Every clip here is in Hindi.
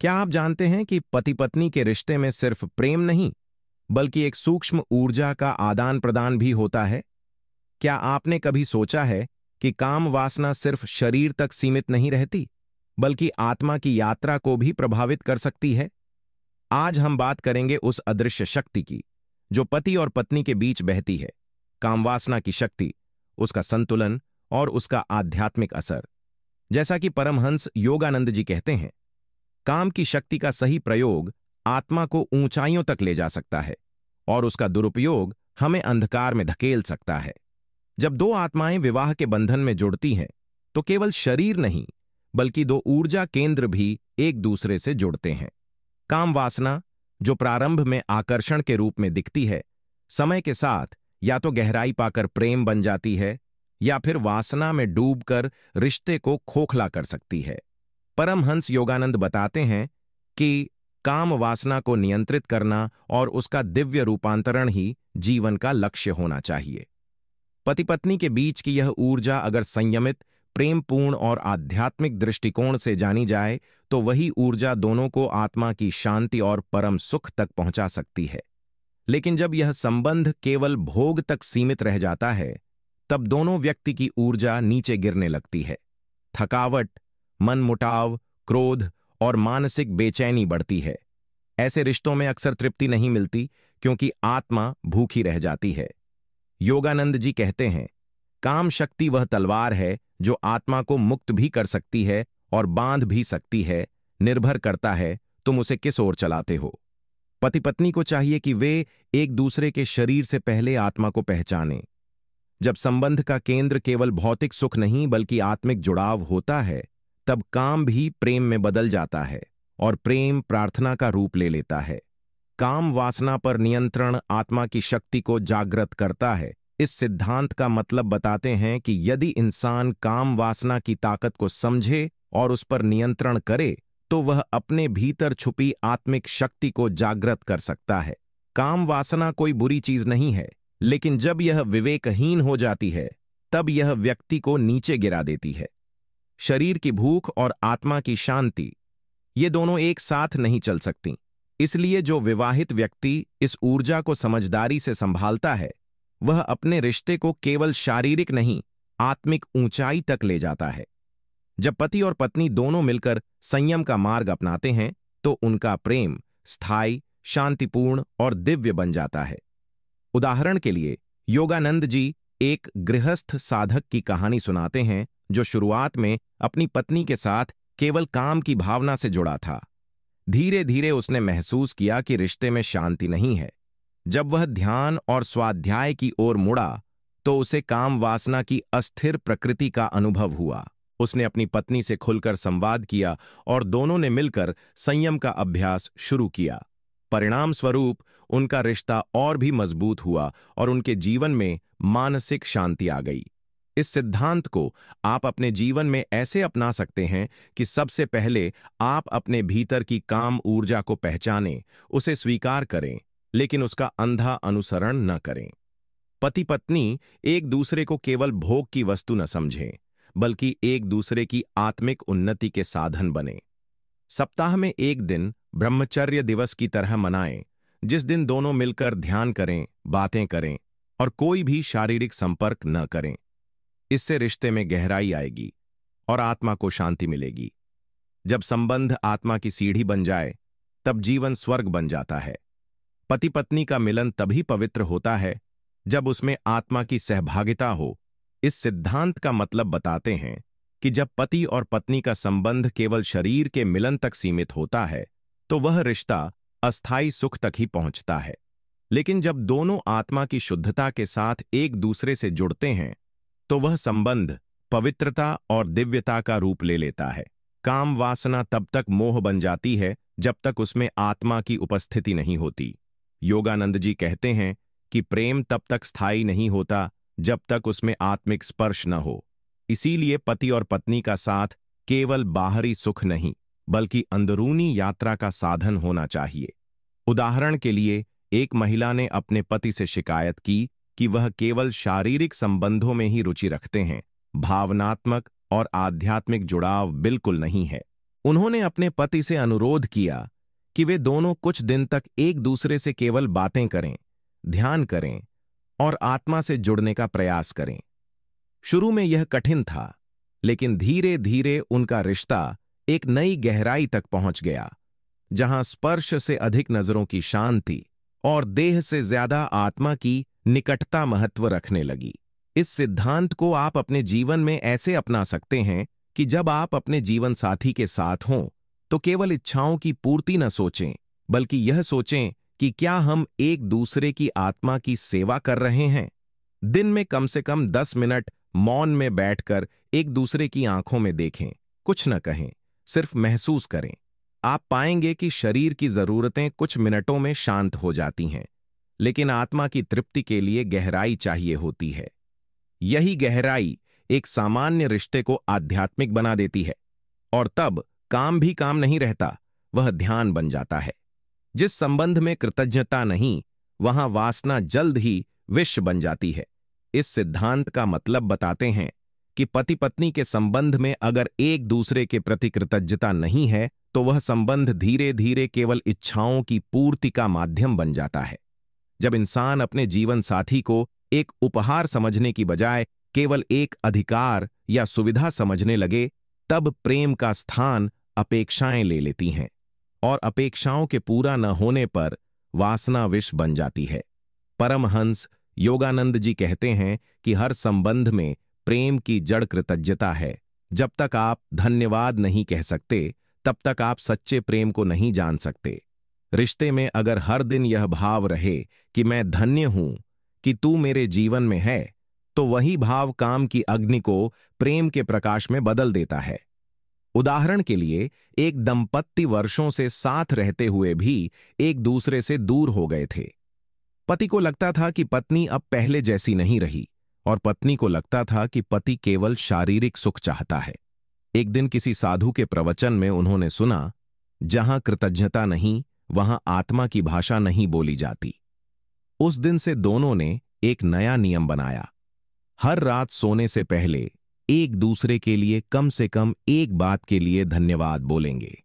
क्या आप जानते हैं कि पति पत्नी के रिश्ते में सिर्फ प्रेम नहीं, बल्कि एक सूक्ष्म ऊर्जा का आदान प्रदान भी होता है? क्या आपने कभी सोचा है कि काम वासना सिर्फ शरीर तक सीमित नहीं रहती, बल्कि आत्मा की यात्रा को भी प्रभावित कर सकती है? आज हम बात करेंगे उस अदृश्य शक्ति की, जो पति और पत्नी के बीच बहती है। काम वासना की शक्ति, उसका संतुलन और उसका आध्यात्मिक असर। जैसा कि परमहंस योगानंद जी कहते हैं, काम की शक्ति का सही प्रयोग आत्मा को ऊंचाइयों तक ले जा सकता है और उसका दुरुपयोग हमें अंधकार में धकेल सकता है। जब दो आत्माएं विवाह के बंधन में जुड़ती हैं, तो केवल शरीर नहीं, बल्कि दो ऊर्जा केंद्र भी एक दूसरे से जुड़ते हैं। काम वासना, जो प्रारंभ में आकर्षण के रूप में दिखती है, समय के साथ या तो गहराई पाकर प्रेम बन जाती है या फिर वासना में डूबकर रिश्ते को खोखला कर सकती है। परमहंस योगानंद बताते हैं कि काम वासना को नियंत्रित करना और उसका दिव्य रूपांतरण ही जीवन का लक्ष्य होना चाहिए। पति पत्नी के बीच की यह ऊर्जा अगर संयमित, प्रेमपूर्ण और आध्यात्मिक दृष्टिकोण से जानी जाए, तो वही ऊर्जा दोनों को आत्मा की शांति और परम सुख तक पहुंचा सकती है। लेकिन जब यह संबंध केवल भोग तक सीमित रह जाता है, तब दोनों व्यक्ति की ऊर्जा नीचे गिरने लगती है। थकावट, मनमुटाव, क्रोध और मानसिक बेचैनी बढ़ती है। ऐसे रिश्तों में अक्सर तृप्ति नहीं मिलती, क्योंकि आत्मा भूखी रह जाती है। योगानंद जी कहते हैं, काम शक्ति वह तलवार है जो आत्मा को मुक्त भी कर सकती है और बांध भी सकती है। निर्भर करता है तुम उसे किस ओर चलाते हो। पति पत्नी को चाहिए कि वे एक दूसरे के शरीर से पहले आत्मा को पहचानें। जब संबंध का केंद्र केवल भौतिक सुख नहीं, बल्कि आत्मिक जुड़ाव होता है, तब काम भी प्रेम में बदल जाता है और प्रेम प्रार्थना का रूप ले लेता है। काम वासना पर नियंत्रण आत्मा की शक्ति को जागृत करता है। इस सिद्धांत का मतलब बताते हैं कि यदि इंसान काम वासना की ताकत को समझे और उस पर नियंत्रण करे, तो वह अपने भीतर छुपी आत्मिक शक्ति को जागृत कर सकता है। काम वासना कोई बुरी चीज नहीं है, लेकिन जब यह विवेकहीन हो जाती है, तब यह व्यक्ति को नीचे गिरा देती है। शरीर की भूख और आत्मा की शांति, ये दोनों एक साथ नहीं चल सकती। इसलिए जो विवाहित व्यक्ति इस ऊर्जा को समझदारी से संभालता है, वह अपने रिश्ते को केवल शारीरिक नहीं, आत्मिक ऊंचाई तक ले जाता है। जब पति और पत्नी दोनों मिलकर संयम का मार्ग अपनाते हैं, तो उनका प्रेम स्थायी, शांतिपूर्ण और दिव्य बन जाता है। उदाहरण के लिए, योगानंद जी एक गृहस्थ साधक की कहानी सुनाते हैं, जो शुरुआत में अपनी पत्नी के साथ केवल काम की भावना से जुड़ा था। धीरे धीरे उसने महसूस किया कि रिश्ते में शांति नहीं है। जब वह ध्यान और स्वाध्याय की ओर मुड़ा, तो उसे काम वासना की अस्थिर प्रकृति का अनुभव हुआ। उसने अपनी पत्नी से खुलकर संवाद किया और दोनों ने मिलकर संयम का अभ्यास शुरू किया। परिणाम स्वरूप उनका रिश्ता और भी मजबूत हुआ और उनके जीवन में मानसिक शांति आ गई। इस सिद्धांत को आप अपने जीवन में ऐसे अपना सकते हैं कि सबसे पहले आप अपने भीतर की काम ऊर्जा को पहचानें, उसे स्वीकार करें, लेकिन उसका अंधा अनुसरण न करें। पति पत्नी एक दूसरे को केवल भोग की वस्तु न समझें, बल्कि एक दूसरे की आत्मिक उन्नति के साधन बने। सप्ताह में एक दिन ब्रह्मचर्य दिवस की तरह मनाएं, जिस दिन दोनों मिलकर ध्यान करें, बातें करें और कोई भी शारीरिक संपर्क न करें। इससे रिश्ते में गहराई आएगी और आत्मा को शांति मिलेगी। जब संबंध आत्मा की सीढ़ी बन जाए, तब जीवन स्वर्ग बन जाता है। पति पत्नी का मिलन तभी पवित्र होता है जब उसमें आत्मा की सहभागिता हो। इस सिद्धांत का मतलब बताते हैं कि जब पति और पत्नी का संबंध केवल शरीर के मिलन तक सीमित होता है, तो वह रिश्ता अस्थायी सुख तक ही पहुंचता है। लेकिन जब दोनों आत्मा की शुद्धता के साथ एक दूसरे से जुड़ते हैं, तो वह संबंध पवित्रता और दिव्यता का रूप ले लेता है। काम वासना तब तक मोह बन जाती है जब तक उसमें आत्मा की उपस्थिति नहीं होती। योगानंद जी कहते हैं कि प्रेम तब तक स्थायी नहीं होता जब तक उसमें आत्मिक स्पर्श न हो। इसीलिए पति और पत्नी का साथ केवल बाहरी सुख नहीं, बल्कि अंदरूनी यात्रा का साधन होना चाहिए। उदाहरण के लिए, एक महिला ने अपने पति से शिकायत की कि वह केवल शारीरिक संबंधों में ही रुचि रखते हैं, भावनात्मक और आध्यात्मिक जुड़ाव बिल्कुल नहीं है। उन्होंने अपने पति से अनुरोध किया कि वे दोनों कुछ दिन तक एक दूसरे से केवल बातें करें, ध्यान करें और आत्मा से जुड़ने का प्रयास करें। शुरू में यह कठिन था, लेकिन धीरे धीरे उनका रिश्ता एक नई गहराई तक पहुंच गया, जहां स्पर्श से अधिक नजरों की शांति और देह से ज्यादा आत्मा की निकटता महत्व रखने लगी। इस सिद्धांत को आप अपने जीवन में ऐसे अपना सकते हैं कि जब आप अपने जीवन साथी के साथ हों तो केवल इच्छाओं की पूर्ति न सोचें, बल्कि यह सोचें कि क्या हम एक दूसरे की आत्मा की सेवा कर रहे हैं। दिन में कम से कम 10 मिनट मौन में बैठकर एक दूसरे की आंखों में देखें, कुछ न कहें, सिर्फ महसूस करें। आप पाएंगे कि शरीर की जरूरतें कुछ मिनटों में शांत हो जाती हैं, लेकिन आत्मा की तृप्ति के लिए गहराई चाहिए होती है। यही गहराई एक सामान्य रिश्ते को आध्यात्मिक बना देती है, और तब काम भी काम नहीं रहता, वह ध्यान बन जाता है। जिस संबंध में कृतज्ञता नहीं, वहां वासना जल्द ही विष बन जाती है। इस सिद्धांत का मतलब बताते हैं कि पति पत्नी के संबंध में अगर एक दूसरे के प्रति कृतज्ञता नहीं है तो वह संबंध धीरे धीरे केवल इच्छाओं की पूर्ति का माध्यम बन जाता है। जब इंसान अपने जीवन साथी को एक उपहार समझने की बजाय केवल एक अधिकार या सुविधा समझने लगे, तब प्रेम का स्थान अपेक्षाएं ले लेती हैं, और अपेक्षाओं के पूरा न होने पर वासना विष बन जाती है। परमहंस योगानंद जी कहते हैं कि हर संबंध में प्रेम की जड़ कृतज्ञता है। जब तक आप धन्यवाद नहीं कह सकते, तब तक आप सच्चे प्रेम को नहीं जान सकते। रिश्ते में अगर हर दिन यह भाव रहे कि मैं धन्य हूं कि तू मेरे जीवन में है, तो वही भाव काम की अग्नि को प्रेम के प्रकाश में बदल देता है। उदाहरण के लिए, एक दंपत्ति वर्षों से साथ रहते हुए भी एक दूसरे से दूर हो गए थे। पति को लगता था कि पत्नी अब पहले जैसी नहीं रही, और पत्नी को लगता था कि पति केवल शारीरिक सुख चाहता है। एक दिन किसी साधु के प्रवचन में उन्होंने सुना, जहां कृतज्ञता नहीं, वहां आत्मा की भाषा नहीं बोली जाती। उस दिन से दोनों ने एक नया नियम बनाया। हर रात सोने से पहले एक दूसरे के लिए कम से कम एक बात के लिए धन्यवाद बोलेंगे।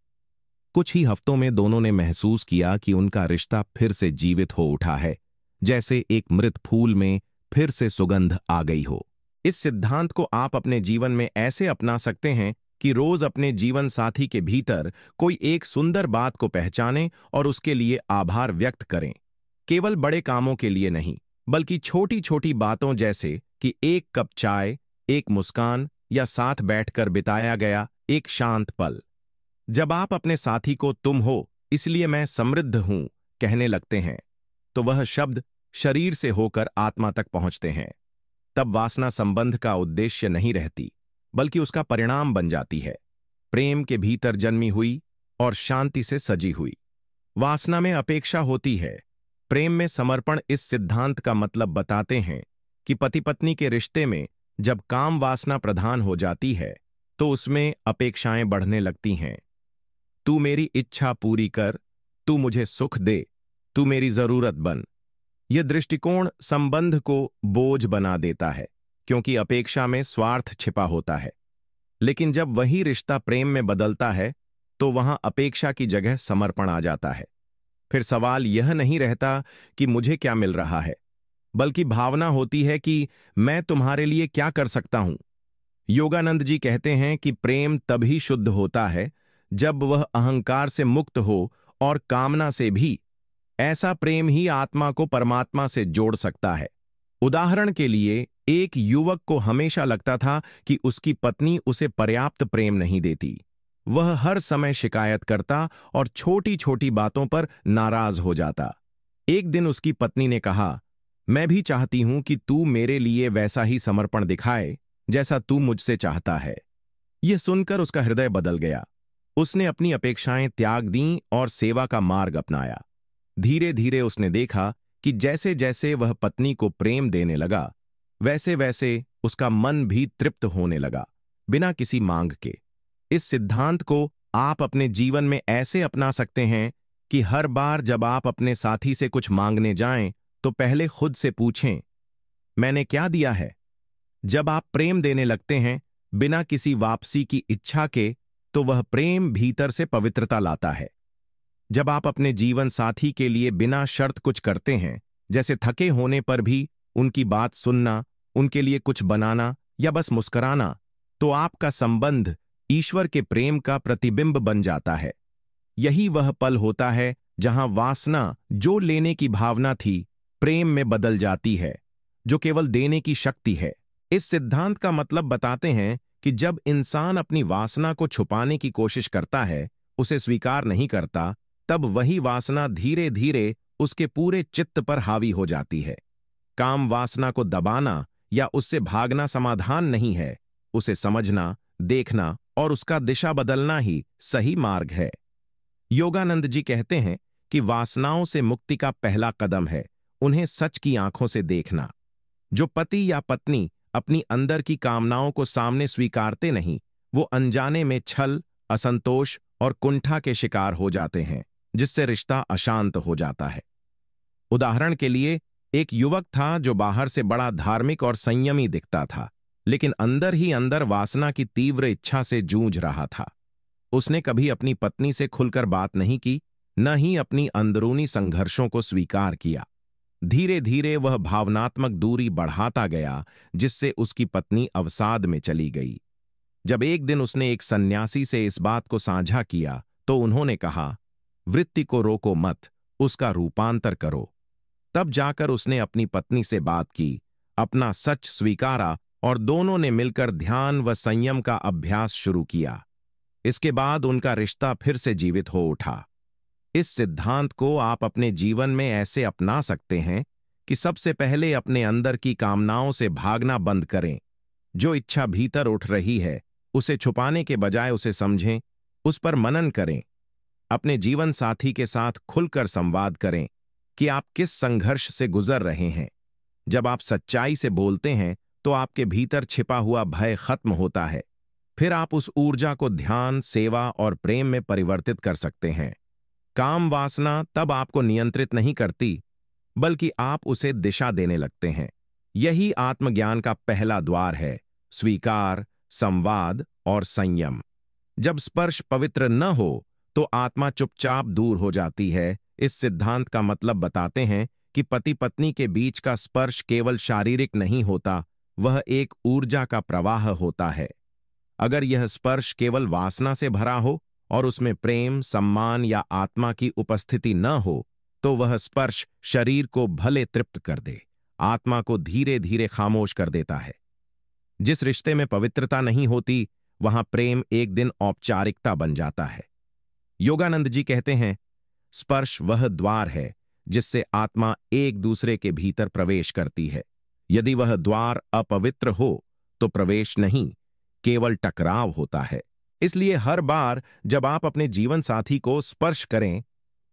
कुछ ही हफ्तों में दोनों ने महसूस किया कि उनका रिश्ता फिर से जीवित हो उठा है, जैसे एक मृत फूल में फिर से सुगंध आ गई हो। इस सिद्धांत को आप अपने जीवन में ऐसे अपना सकते हैं कि रोज अपने जीवन साथी के भीतर कोई एक सुंदर बात को पहचानें और उसके लिए आभार व्यक्त करें। केवल बड़े कामों के लिए नहीं, बल्कि छोटी छोटी बातों जैसे कि एक कप चाय, एक मुस्कान या साथ बैठकर बिताया गया एक शांत पल। जब आप अपने साथी को तुम हो इसलिए मैं समृद्ध हूं कहने लगते हैं, तो वह शब्द शरीर से होकर आत्मा तक पहुंचते हैं। तब वासना संबंध का उद्देश्य नहीं रहती, बल्कि उसका परिणाम बन जाती है। प्रेम के भीतर जन्मी हुई और शांति से सजी हुई। वासना में अपेक्षा होती है, प्रेम में समर्पण। इस सिद्धांत का मतलब बताते हैं कि पति पत्नी के रिश्ते में जब काम वासना प्रधान हो जाती है, तो उसमें अपेक्षाएं बढ़ने लगती हैं। तू मेरी इच्छा पूरी कर, तू मुझे सुख दे, तू मेरी जरूरत बन। यह दृष्टिकोण संबंध को बोझ बना देता है, क्योंकि अपेक्षा में स्वार्थ छिपा होता है। लेकिन जब वही रिश्ता प्रेम में बदलता है, तो वहां अपेक्षा की जगह समर्पण आ जाता है। फिर सवाल यह नहीं रहता कि मुझे क्या मिल रहा है, बल्कि भावना होती है कि मैं तुम्हारे लिए क्या कर सकता हूं। योगानंद जी कहते हैं कि प्रेम तभी शुद्ध होता है जब वह अहंकार से मुक्त हो और कामना से भी। ऐसा प्रेम ही आत्मा को परमात्मा से जोड़ सकता है। उदाहरण के लिए, एक युवक को हमेशा लगता था कि उसकी पत्नी उसे पर्याप्त प्रेम नहीं देती। वह हर समय शिकायत करता और छोटी छोटी बातों पर नाराज हो जाता। एक दिन उसकी पत्नी ने कहा, मैं भी चाहती हूं कि तू मेरे लिए वैसा ही समर्पण दिखाए जैसा तू मुझसे चाहता है। यह सुनकर उसका हृदय बदल गया। उसने अपनी अपेक्षाएं त्याग दीं और सेवा का मार्ग अपनाया। धीरे धीरे उसने देखा कि जैसे जैसे वह पत्नी को प्रेम देने लगा, वैसे वैसे उसका मन भी तृप्त होने लगा, बिना किसी मांग के। इस सिद्धांत को आप अपने जीवन में ऐसे अपना सकते हैं कि हर बार जब आप अपने साथी से कुछ मांगने जाएं, तो पहले खुद से पूछें, मैंने क्या दिया है? जब आप प्रेम देने लगते हैं, बिना किसी वापसी की इच्छा के, तो वह प्रेम भीतर से पवित्रता लाता है। जब आप अपने जीवन साथी के लिए बिना शर्त कुछ करते हैं, जैसे थके होने पर भी उनकी बात सुनना, उनके लिए कुछ बनाना या बस मुस्कुराना, तो आपका संबंध ईश्वर के प्रेम का प्रतिबिंब बन जाता है। यही वह पल होता है जहां वासना, जो लेने की भावना थी, प्रेम में बदल जाती है, जो केवल देने की शक्ति है। इस सिद्धांत का मतलब बताते हैं कि जब इंसान अपनी वासना को छुपाने की कोशिश करता है, उसे स्वीकार नहीं करता, तब वही वासना धीरे धीरे उसके पूरे चित्त पर हावी हो जाती है। काम वासना को दबाना या उससे भागना समाधान नहीं है, उसे समझना, देखना और उसका दिशा बदलना ही सही मार्ग है। योगानंद जी कहते हैं कि वासनाओं से मुक्ति का पहला कदम है उन्हें सच की आंखों से देखना। जो पति या पत्नी अपनी अंदर की कामनाओं को सामने स्वीकारते नहीं, वो अनजाने में छल, असंतोष और कुंठा के शिकार हो जाते हैं, जिससे रिश्ता अशांत हो जाता है। उदाहरण के लिए, एक युवक था जो बाहर से बड़ा धार्मिक और संयमी दिखता था, लेकिन अंदर ही अंदर वासना की तीव्र इच्छा से जूझ रहा था। उसने कभी अपनी पत्नी से खुलकर बात नहीं की, न ही अपनी अंदरूनी संघर्षों को स्वीकार किया। धीरे धीरे वह भावनात्मक दूरी बढ़ाता गया, जिससे उसकी पत्नी अवसाद में चली गई। जब एक दिन उसने एक सन्यासी से इस बात को साझा किया, तो उन्होंने कहा, वृत्ति को रोको मत, उसका रूपांतर करो। तब जाकर उसने अपनी पत्नी से बात की, अपना सच स्वीकारा और दोनों ने मिलकर ध्यान व संयम का अभ्यास शुरू किया। इसके बाद उनका रिश्ता फिर से जीवित हो उठा। इस सिद्धांत को आप अपने जीवन में ऐसे अपना सकते हैं कि सबसे पहले अपने अंदर की कामनाओं से भागना बंद करें। जो इच्छा भीतर उठ रही है, उसे छुपाने के बजाय उसे समझें, उस पर मनन करें। अपने जीवन साथी के साथ खुलकर संवाद करें कि आप किस संघर्ष से गुजर रहे हैं। जब आप सच्चाई से बोलते हैं, तो आपके भीतर छिपा हुआ भय खत्म होता है। फिर आप उस ऊर्जा को ध्यान, सेवा और प्रेम में परिवर्तित कर सकते हैं। काम वासना तब आपको नियंत्रित नहीं करती, बल्कि आप उसे दिशा देने लगते हैं। यही आत्मज्ञान का पहला द्वार है, स्वीकार, संवाद और संयम। जब स्पर्श पवित्र न हो, तो आत्मा चुपचाप दूर हो जाती है। इस सिद्धांत का मतलब बताते हैं कि पति पत्नी के बीच का स्पर्श केवल शारीरिक नहीं होता, वह एक ऊर्जा का प्रवाह होता है। अगर यह स्पर्श केवल वासना से भरा हो और उसमें प्रेम, सम्मान या आत्मा की उपस्थिति न हो, तो वह स्पर्श शरीर को भले तृप्त कर दे, आत्मा को धीरे धीरे खामोश कर देता है। जिस रिश्ते में पवित्रता नहीं होती, वहां प्रेम एक दिन औपचारिकता बन जाता है। योगानंद जी कहते हैं, स्पर्श वह द्वार है जिससे आत्मा एक दूसरे के भीतर प्रवेश करती है। यदि वह द्वार अपवित्र हो, तो प्रवेश नहीं, केवल टकराव होता है। इसलिए हर बार जब आप अपने जीवन साथी को स्पर्श करें,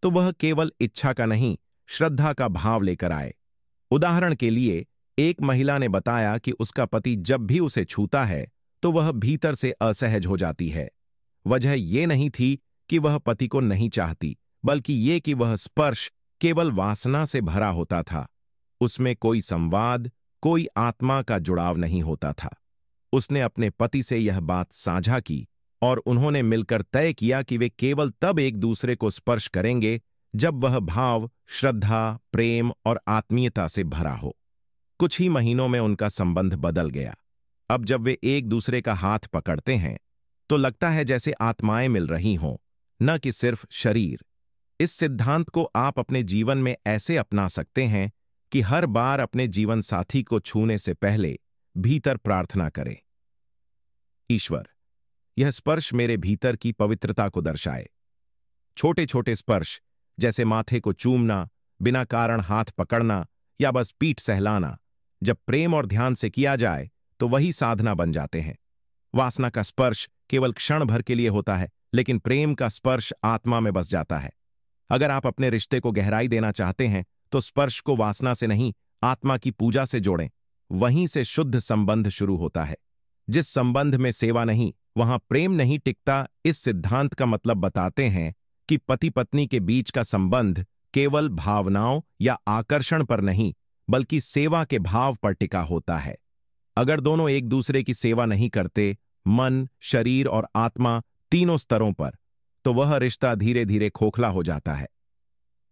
तो वह केवल इच्छा का नहीं, श्रद्धा का भाव लेकर आए। उदाहरण के लिए, एक महिला ने बताया कि उसका पति जब भी उसे छूता है, तो वह भीतर से असहज हो जाती है। वजह यह नहीं थी कि वह पति को नहीं चाहती, बल्कि ये कि वह स्पर्श केवल वासना से भरा होता था। उसमें कोई संवाद, कोई आत्मा का जुड़ाव नहीं होता था। उसने अपने पति से यह बात साझा की और उन्होंने मिलकर तय किया कि वे केवल तब एक दूसरे को स्पर्श करेंगे जब वह भाव, श्रद्धा, प्रेम और आत्मीयता से भरा हो। कुछ ही महीनों में उनका संबंध बदल गया। अब जब वे एक दूसरे का हाथ पकड़ते हैं, तो लगता है जैसे आत्माएं मिल रही हों, न कि सिर्फ शरीर। इस सिद्धांत को आप अपने जीवन में ऐसे अपना सकते हैं कि हर बार अपने जीवन साथी को छूने से पहले भीतर प्रार्थना करें, ईश्वर, यह स्पर्श मेरे भीतर की पवित्रता को दर्शाए। छोटे छोटे स्पर्श, जैसे माथे को चूमना, बिना कारण हाथ पकड़ना या बस पीठ सहलाना, जब प्रेम और ध्यान से किया जाए, तो वही साधना बन जाते हैं। वासना का स्पर्श केवल क्षण भर के लिए होता है, लेकिन प्रेम का स्पर्श आत्मा में बस जाता है। अगर आप अपने रिश्ते को गहराई देना चाहते हैं, तो स्पर्श को वासना से नहीं, आत्मा की पूजा से जोड़ें। वहीं से शुद्ध संबंध शुरू होता है। जिस संबंध में सेवा नहीं, वहां प्रेम नहीं टिकता। इस सिद्धांत का मतलब बताते हैं कि पति पत्नी के बीच का संबंध केवल भावनाओं या आकर्षण पर नहीं, बल्कि सेवा के भाव पर टिका होता है। अगर दोनों एक दूसरे की सेवा नहीं करते, मन, शरीर और आत्मा तीनों स्तरों पर, तो वह रिश्ता धीरे धीरे खोखला हो जाता है।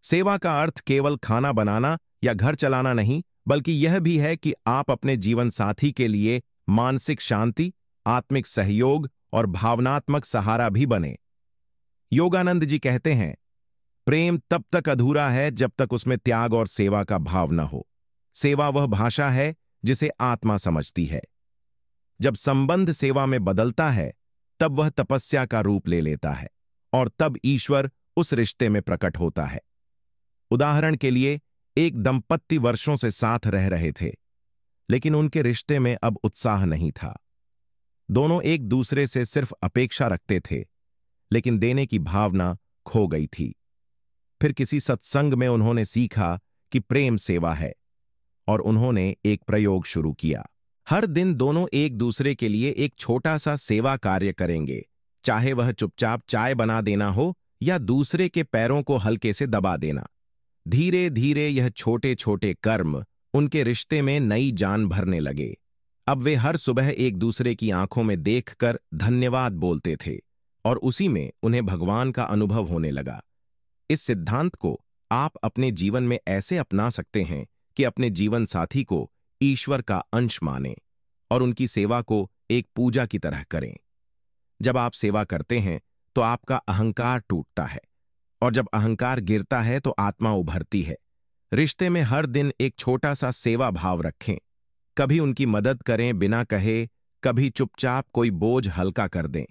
सेवा का अर्थ केवल खाना बनाना या घर चलाना नहीं, बल्कि यह भी है कि आप अपने जीवन साथी के लिए मानसिक शांति, आत्मिक सहयोग और भावनात्मक सहारा भी बने। योगानंद जी कहते हैं, प्रेम तब तक अधूरा है जब तक उसमें त्याग और सेवा का भाव न हो। सेवा वह भाषा है जिसे आत्मा समझती है। जब संबंध सेवा में बदलता है, तब वह तपस्या का रूप ले लेता है और तब ईश्वर उस रिश्ते में प्रकट होता है। उदाहरण के लिए, एक दंपत्ति वर्षों से साथ रह रहे थे, लेकिन उनके रिश्ते में अब उत्साह नहीं था। दोनों एक दूसरे से सिर्फ अपेक्षा रखते थे, लेकिन देने की भावना खो गई थी। फिर किसी सत्संग में उन्होंने सीखा कि प्रेम सेवा है, और उन्होंने एक प्रयोग शुरू किया। हर दिन दोनों एक दूसरे के लिए एक छोटा सा सेवा कार्य करेंगे, चाहे वह चुपचाप चाय बना देना हो या दूसरे के पैरों को हल्के से दबा देना। धीरे धीरे यह छोटे छोटे कर्म उनके रिश्ते में नई जान भरने लगे। अब वे हर सुबह एक दूसरे की आंखों में देखकर धन्यवाद बोलते थे, और उसी में उन्हें भगवान का अनुभव होने लगा। इस सिद्धांत को आप अपने जीवन में ऐसे अपना सकते हैं कि अपने जीवन साथी को ईश्वर का अंश मानें और उनकी सेवा को एक पूजा की तरह करें। जब आप सेवा करते हैं तो आपका अहंकार टूटता है, और जब अहंकार गिरता है तो आत्मा उभरती है। रिश्ते में हर दिन एक छोटा सा सेवा भाव रखें। कभी उनकी मदद करें बिना कहे, कभी चुपचाप कोई बोझ हल्का कर दें,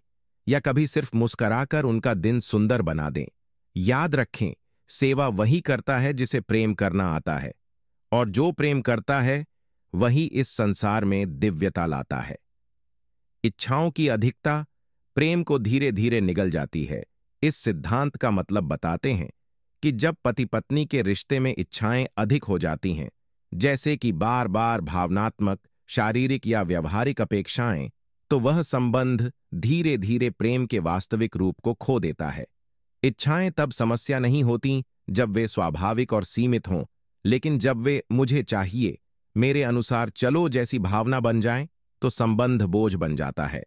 या कभी सिर्फ मुस्कुराकर उनका दिन सुंदर बना दें। याद रखें, सेवा वही करता है जिसे प्रेम करना आता है, और जो प्रेम करता है वही इस संसार में दिव्यता लाता है। इच्छाओं की अधिकता प्रेम को धीरे धीरे निगल जाती है। इस सिद्धांत का मतलब बताते हैं कि जब पति पत्नी के रिश्ते में इच्छाएं अधिक हो जाती हैं, जैसे कि बार बार भावनात्मक, शारीरिक या व्यवहारिक अपेक्षाएं, तो वह संबंध धीरे धीरे प्रेम के वास्तविक रूप को खो देता है। इच्छाएं तब समस्या नहीं होती जब वे स्वाभाविक और सीमित हों, लेकिन जब वे मुझे चाहिए, मेरे अनुसार चलो जैसी भावना बन जाएं, तो संबंध बोझ बन जाता है।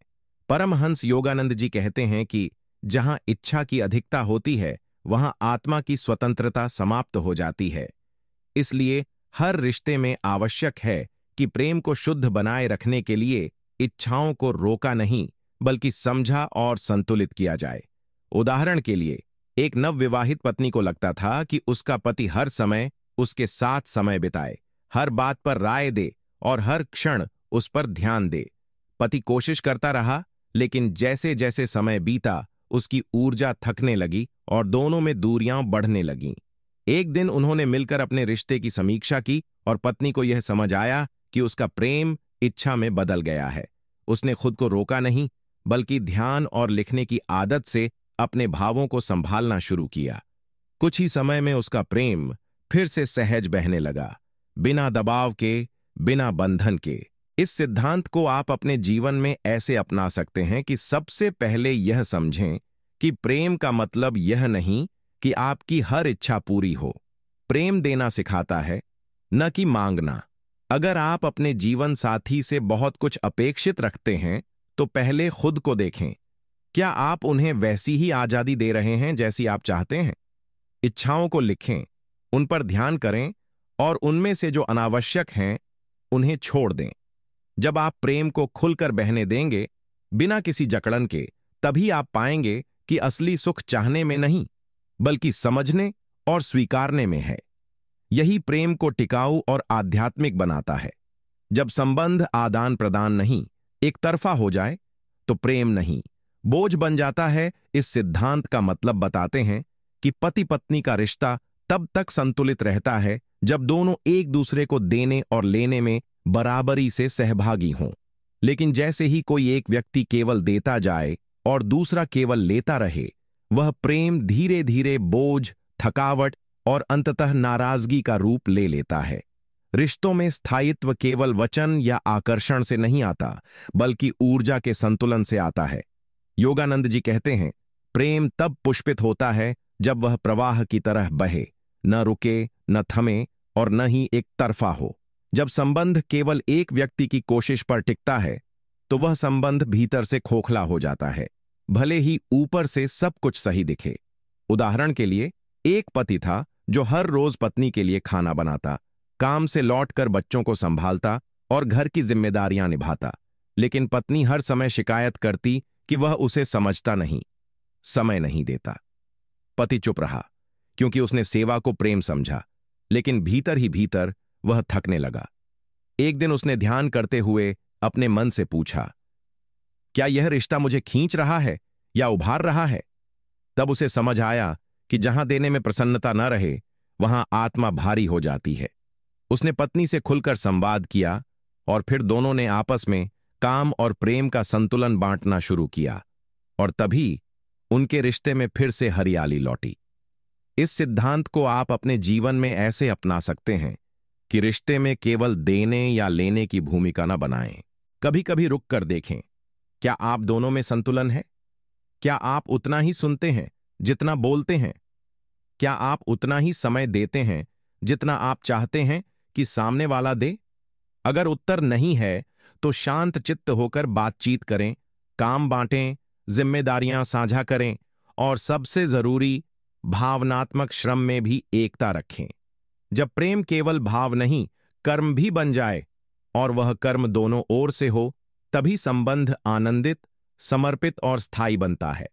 परमहंस योगानंद जी कहते हैं कि जहां इच्छा की अधिकता होती है, वहां आत्मा की स्वतंत्रता समाप्त हो जाती है। इसलिए हर रिश्ते में आवश्यक है कि प्रेम को शुद्ध बनाए रखने के लिए इच्छाओं को रोका नहीं, बल्कि समझा और संतुलित किया जाए। उदाहरण के लिए, एक नवविवाहित पत्नी को लगता था कि उसका पति हर समय उसके साथ समय बिताए, हर बात पर राय दे और हर क्षण उस पर ध्यान दे। पति कोशिश करता रहा, लेकिन जैसे जैसे समय बीता, उसकी ऊर्जा थकने लगी और दोनों में दूरियां बढ़ने लगीं। एक दिन उन्होंने मिलकर अपने रिश्ते की समीक्षा की और पत्नी को यह समझ आया कि उसका प्रेम इच्छा में बदल गया है। उसने खुद को रोका नहीं, बल्कि ध्यान और लिखने की आदत से अपने भावों को संभालना शुरू किया। कुछ ही समय में उसका प्रेम फिर से सहज बहने लगा, बिना दबाव के, बिना बंधन के। इस सिद्धांत को आप अपने जीवन में ऐसे अपना सकते हैं कि सबसे पहले यह समझें कि प्रेम का मतलब यह नहीं कि आपकी हर इच्छा पूरी हो। प्रेम देना सिखाता है, न कि मांगना। अगर आप अपने जीवन साथी से बहुत कुछ अपेक्षित रखते हैं, तो पहले खुद को देखें। क्या आप उन्हें वैसी ही आजादी दे रहे हैं जैसी आप चाहते हैं? इच्छाओं को लिखें, उन पर ध्यान करें और उनमें से जो अनावश्यक हैं, उन्हें छोड़ दें। जब आप प्रेम को खुलकर बहने देंगे, बिना किसी जकड़न के, तभी आप पाएंगे कि असली सुख चाहने में नहीं, बल्कि समझने और स्वीकारने में है। यही प्रेम को टिकाऊ और आध्यात्मिक बनाता है। जब संबंध आदान प्रदान नहीं, एक तरफा हो जाए, तो प्रेम नहीं, बोझ बन जाता है। इस सिद्धांत का मतलब बताते हैं कि पति पत्नी का रिश्ता तब तक संतुलित रहता है जब दोनों एक दूसरे को देने और लेने में बराबरी से सहभागी हों। लेकिन जैसे ही कोई एक व्यक्ति केवल देता जाए और दूसरा केवल लेता रहे, वह प्रेम धीरे धीरे बोझ, थकावट और अंततः नाराजगी का रूप ले लेता है। रिश्तों में स्थायित्व केवल वचन या आकर्षण से नहीं आता, बल्कि ऊर्जा के संतुलन से आता है। योगानंद जी कहते हैं, प्रेम तब पुष्पित होता है जब वह प्रवाह की तरह बहे, न रुके, न थमे और न ही एक तरफा हो। जब संबंध केवल एक व्यक्ति की कोशिश पर टिकता है, तो वह संबंध भीतर से खोखला हो जाता है। भले ही ऊपर से सब कुछ सही दिखे। उदाहरण के लिए, एक पति था जो हर रोज पत्नी के लिए खाना बनाता, काम से लौटकर बच्चों को संभालता और घर की जिम्मेदारियां निभाता। लेकिन पत्नी हर समय शिकायत करती कि वह उसे समझता नहीं, समय नहीं देता। पति चुप रहा, क्योंकि उसने सेवा को प्रेम समझा, लेकिन भीतर ही भीतर वह थकने लगा। एक दिन उसने ध्यान करते हुए अपने मन से पूछा, क्या यह रिश्ता मुझे खींच रहा है या उभार रहा है? तब उसे समझ आया कि जहां देने में प्रसन्नता न रहे, वहां आत्मा भारी हो जाती है। उसने पत्नी से खुलकर संवाद किया और फिर दोनों ने आपस में काम और प्रेम का संतुलन बांटना शुरू किया, और तभी उनके रिश्ते में फिर से हरियाली लौटी। इस सिद्धांत को आप अपने जीवन में ऐसे अपना सकते हैं कि रिश्ते में केवल देने या लेने की भूमिका न बनाएं। कभी कभी रुक कर देखें, क्या आप दोनों में संतुलन है? क्या आप उतना ही सुनते हैं जितना बोलते हैं? क्या आप उतना ही समय देते हैं जितना आप चाहते हैं कि सामने वाला दे? अगर उत्तर नहीं है, तो शांत चित्त होकर बातचीत करें, काम बांटें, जिम्मेदारियां साझा करें और सबसे जरूरी, भावनात्मक श्रम में भी एकता रखें। जब प्रेम केवल भाव नहीं, कर्म भी बन जाए और वह कर्म दोनों ओर से हो, तभी संबंध आनंदित, समर्पित और स्थायी बनता है।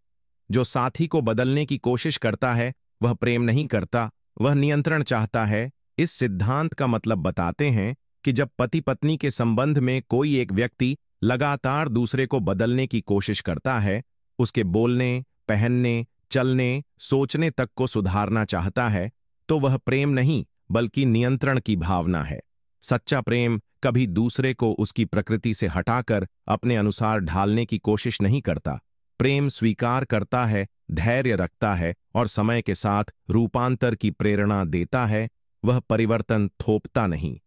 जो साथी को बदलने की कोशिश करता है, वह प्रेम नहीं करता, वह नियंत्रण चाहता है। इस सिद्धांत का मतलब बताते हैं कि जब पति पत्नी के संबंध में कोई एक व्यक्ति लगातार दूसरे को बदलने की कोशिश करता है, उसके बोलने, पहनने, चलने, सोचने तक को सुधारना चाहता है, तो वह प्रेम नहीं बल्कि नियंत्रण की भावना है। सच्चा प्रेम कभी दूसरे को उसकी प्रकृति से हटाकर अपने अनुसार ढालने की कोशिश नहीं करता। प्रेम स्वीकार करता है, धैर्य रखता है और समय के साथ रूपांतर की प्रेरणा देता है। वह परिवर्तन थोपता नहीं।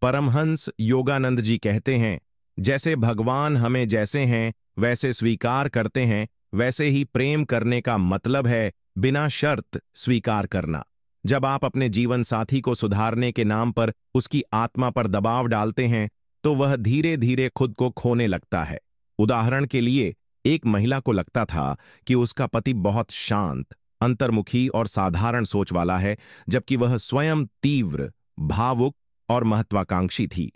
परमहंस योगानंद जी कहते हैं, जैसे भगवान हमें जैसे हैं वैसे स्वीकार करते हैं, वैसे ही प्रेम करने का मतलब है बिना शर्त स्वीकार करना। जब आप अपने जीवन साथी को सुधारने के नाम पर उसकी आत्मा पर दबाव डालते हैं, तो वह धीरे धीरे खुद को खोने लगता है। उदाहरण के लिए, एक महिला को लगता था कि उसका पति बहुत शांत, अंतर्मुखी और साधारण सोच वाला है, जबकि वह स्वयं तीव्र, भावुक और महत्वाकांक्षी थी।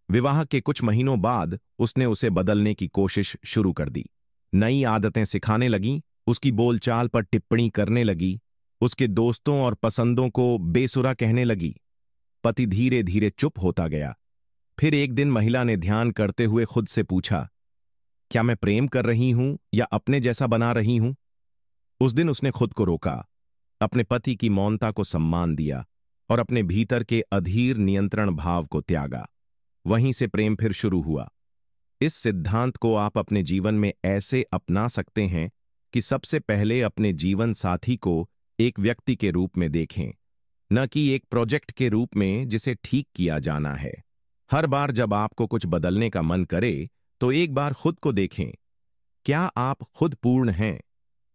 विवाह के कुछ महीनों बाद उसने उसे बदलने की कोशिश शुरू कर दी। नई आदतें सिखाने लगी, उसकी बोलचाल पर टिप्पणी करने लगी, उसके दोस्तों और पसंदों को बेसुरा कहने लगी। पति धीरे धीरे चुप होता गया। फिर एक दिन महिला ने ध्यान करते हुए खुद से पूछा, क्या मैं प्रेम कर रही हूं या अपने जैसा बना रही हूं? उस दिन उसने खुद को रोका, अपने पति की मौनता को सम्मान दिया और अपने भीतर के अधीर नियंत्रण भाव को त्यागा। वहीं से प्रेम फिर शुरू हुआ। इस सिद्धांत को आप अपने जीवन में ऐसे अपना सकते हैं कि सबसे पहले अपने जीवन साथी को एक व्यक्ति के रूप में देखें, न कि एक प्रोजेक्ट के रूप में जिसे ठीक किया जाना है। हर बार जब आपको कुछ बदलने का मन करे, तो एक बार खुद को देखें, क्या आप खुद पूर्ण हैं?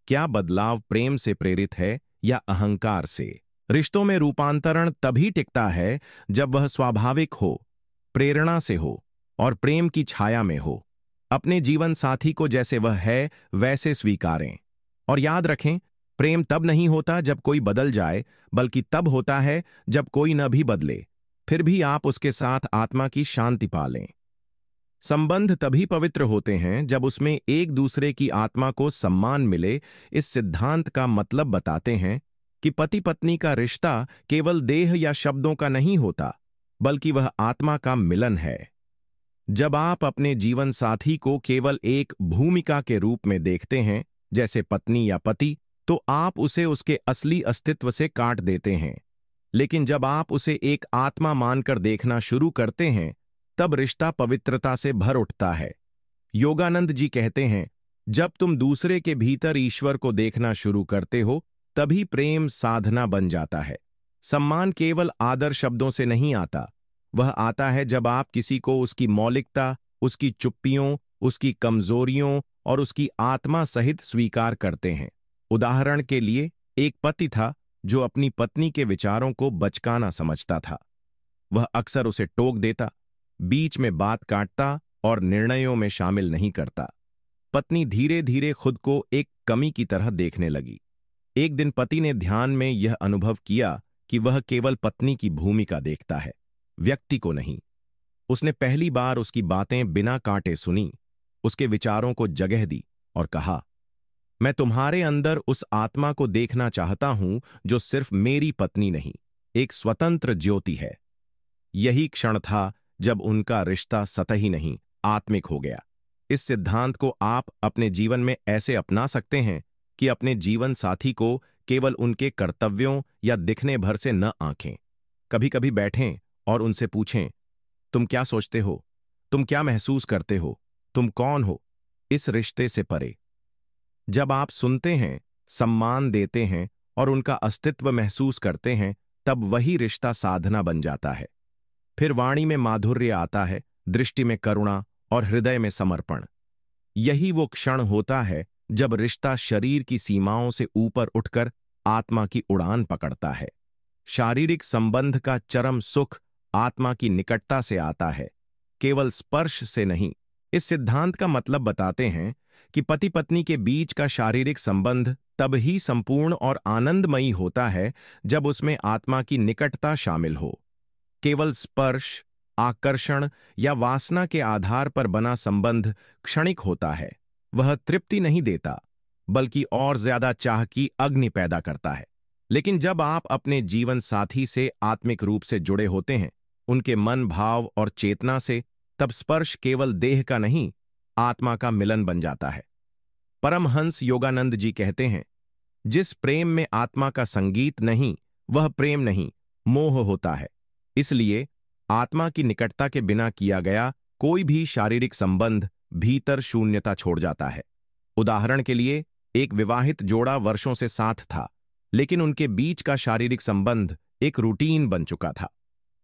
क्या बदलाव प्रेम से प्रेरित है या अहंकार से? रिश्तों में रूपांतरण तभी टिकता है जब वह स्वाभाविक हो, प्रेरणा से हो और प्रेम की छाया में हो। अपने जीवन साथी को जैसे वह है वैसे स्वीकारें और याद रखें, प्रेम तब नहीं होता जब कोई बदल जाए, बल्कि तब होता है जब कोई न भी बदले, फिर भी आप उसके साथ आत्मा की शांति पालें। संबंध तभी पवित्र होते हैं जब उसमें एक दूसरे की आत्मा को सम्मान मिले। इस सिद्धांत का मतलब बताते हैं कि पति पत्नी का रिश्ता केवल देह या शब्दों का नहीं होता, बल्कि वह आत्मा का मिलन है। जब आप अपने जीवन साथी को केवल एक भूमिका के रूप में देखते हैं, जैसे पत्नी या पति, तो आप उसे उसके असली अस्तित्व से काट देते हैं। लेकिन जब आप उसे एक आत्मा मानकर देखना शुरू करते हैं, तब रिश्ता पवित्रता से भर उठता है। योगानंद जी कहते हैं, जब तुम दूसरे के भीतर ईश्वर को देखना शुरू करते हो, तभी प्रेम साधना बन जाता है। सम्मान केवल आदर शब्दों से नहीं आता, वह आता है जब आप किसी को उसकी मौलिकता, उसकी चुप्पियों, उसकी कमजोरियों और उसकी आत्मा सहित स्वीकार करते हैं। उदाहरण के लिए, एक पति था जो अपनी पत्नी के विचारों को बचकाना समझता था। वह अक्सर उसे टोक देता, बीच में बात काटता और निर्णयों में शामिल नहीं करता। पत्नी धीरे धीरे खुद को एक कमी की तरह देखने लगी। एक दिन पति ने ध्यान में यह अनुभव किया कि वह केवल पत्नी की भूमिका देखता है, व्यक्ति को नहीं। उसने पहली बार उसकी बातें बिना काटे सुनी, उसके विचारों को जगह दी और कहा, मैं तुम्हारे अंदर उस आत्मा को देखना चाहता हूं जो सिर्फ मेरी पत्नी नहीं, एक स्वतंत्र ज्योति है। यही क्षण था जब उनका रिश्ता सतही नहीं, आत्मिक हो गया। इस सिद्धांत को आप अपने जीवन में ऐसे अपना सकते हैं कि अपने जीवन साथी को केवल उनके कर्तव्यों या दिखने भर से न आंखें। कभी कभी बैठें और उनसे पूछें, तुम क्या सोचते हो, तुम क्या महसूस करते हो, तुम कौन हो, इस रिश्ते से परे। जब आप सुनते हैं, सम्मान देते हैं और उनका अस्तित्व महसूस करते हैं, तब वही रिश्ता साधना बन जाता है। फिर वाणी में माधुर्य आता है, दृष्टि में करुणा और हृदय में समर्पण। यही वो क्षण होता है जब रिश्ता शरीर की सीमाओं से ऊपर उठकर आत्मा की उड़ान पकड़ता है। शारीरिक संबंध का चरम सुख आत्मा की निकटता से आता है, केवल स्पर्श से नहीं। इस सिद्धांत का मतलब बताते हैं कि पति पत्नी के बीच का शारीरिक संबंध तब ही संपूर्ण और आनंदमयी होता है जब उसमें आत्मा की निकटता शामिल हो। केवल स्पर्श, आकर्षण या वासना के आधार पर बना संबंध क्षणिक होता है। वह तृप्ति नहीं देता, बल्कि और ज्यादा चाह की अग्नि पैदा करता है। लेकिन जब आप अपने जीवन साथी से आत्मिक रूप से जुड़े होते हैं, उनके मन, भाव और चेतना से, तब स्पर्श केवल देह का नहीं, आत्मा का मिलन बन जाता है। परमहंस योगानंद जी कहते हैं, जिस प्रेम में आत्मा का संगीत नहीं, वह प्रेम नहीं, मोह होता है। इसलिए आत्मा की निकटता के बिना किया गया कोई भी शारीरिक संबंध भीतर शून्यता छोड़ जाता है। उदाहरण के लिए, एक विवाहित जोड़ा वर्षों से साथ था, लेकिन उनके बीच का शारीरिक संबंध एक रूटीन बन चुका था।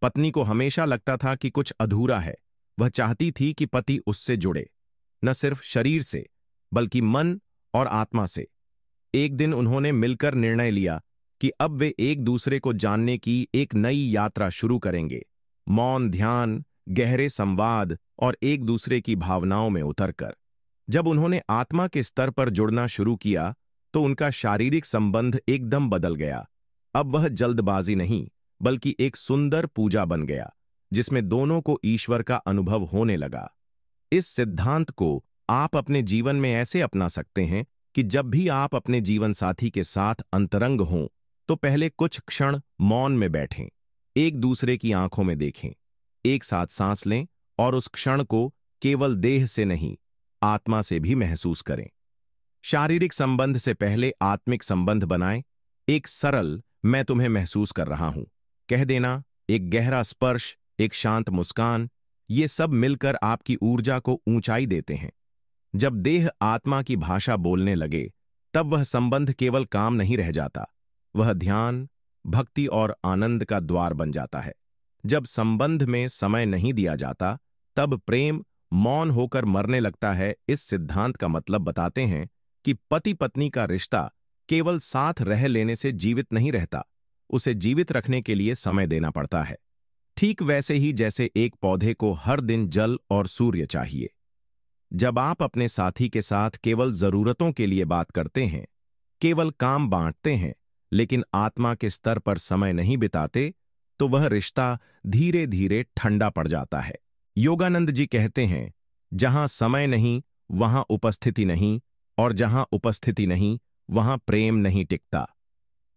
पत्नी को हमेशा लगता था कि कुछ अधूरा है। वह चाहती थी कि पति उससे जुड़े, न सिर्फ शरीर से, बल्कि मन और आत्मा से। एक दिन उन्होंने मिलकर निर्णय लिया कि अब वे एक दूसरे को जानने की एक नई यात्रा शुरू करेंगे। मौन ध्यान, गहरे संवाद और एक दूसरे की भावनाओं में उतरकर। जब उन्होंने आत्मा के स्तर पर जुड़ना शुरू किया, तो उनका शारीरिक संबंध एकदम बदल गया। अब वह जल्दबाजी नहीं, बल्कि एक सुंदर पूजा बन गया, जिसमें दोनों को ईश्वर का अनुभव होने लगा। इस सिद्धांत को आप अपने जीवन में ऐसे अपना सकते हैं कि जब भी आप अपने जीवन साथी के साथ अंतरंग हों, तो पहले कुछ क्षण मौन में बैठें, एक दूसरे की आंखों में देखें, एक साथ सांस लें और उस क्षण को केवल देह से नहीं, आत्मा से भी महसूस करें। शारीरिक संबंध से पहले आत्मिक संबंध बनाएं। एक सरल मैं तुम्हें महसूस कर रहा हूं कह देना, एक गहरा स्पर्श, एक शांत मुस्कान, ये सब मिलकर आपकी ऊर्जा को ऊंचाई देते हैं। जब देह आत्मा की भाषा बोलने लगे, तब वह संबंध केवल काम नहीं रह जाता, वह ध्यान, भक्ति और आनंद का द्वार बन जाता है। जब संबंध में समय नहीं दिया जाता, तब प्रेम मौन होकर मरने लगता है। इस सिद्धांत का मतलब बताते हैं कि पति पत्नी का रिश्ता केवल साथ रह लेने से जीवित नहीं रहता, उसे जीवित रखने के लिए समय देना पड़ता है। ठीक वैसे ही जैसे एक पौधे को हर दिन जल और सूर्य चाहिए। जब आप अपने साथी के साथ केवल जरूरतों के लिए बात करते हैं, केवल काम बांटते हैं, लेकिन आत्मा के स्तर पर समय नहीं बिताते, तो वह रिश्ता धीरे धीरे ठंडा पड़ जाता है। योगानंद जी कहते हैं, जहां समय नहीं वहां उपस्थिति नहीं, और जहां उपस्थिति नहीं वहां प्रेम नहीं टिकता।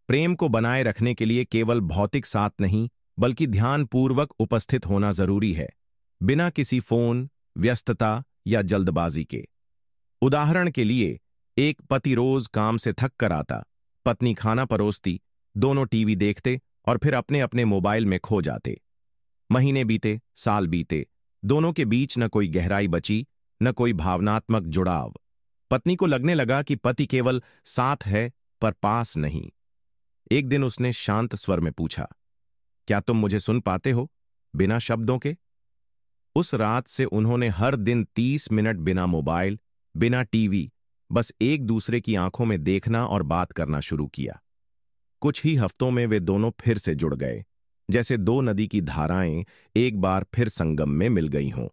प्रेम को बनाए रखने के लिए केवल भौतिक साथ नहीं, बल्कि ध्यानपूर्वक उपस्थित होना जरूरी है, बिना किसी फोन, व्यस्तता या जल्दबाजी के। उदाहरण के लिए, एक पति रोज काम से थक कर आता, पत्नी खाना परोसती, दोनों टीवी देखते और फिर अपने अपने मोबाइल में खो जाते। महीने बीते, साल बीते, दोनों के बीच न कोई गहराई बची, न कोई भावनात्मक जुड़ाव। पत्नी को लगने लगा कि पति केवल साथ है पर पास नहीं। एक दिन उसने शांत स्वर में पूछा, क्या तुम मुझे सुन पाते हो, बिना शब्दों के? उस रात से उन्होंने हर दिन 30 मिनट बिना मोबाइल, बिना टीवी, बस एक दूसरे की आंखों में देखना और बात करना शुरू किया। कुछ ही हफ्तों में वे दोनों फिर से जुड़ गए, जैसे दो नदी की धाराएं एक बार फिर संगम में मिल गई हों।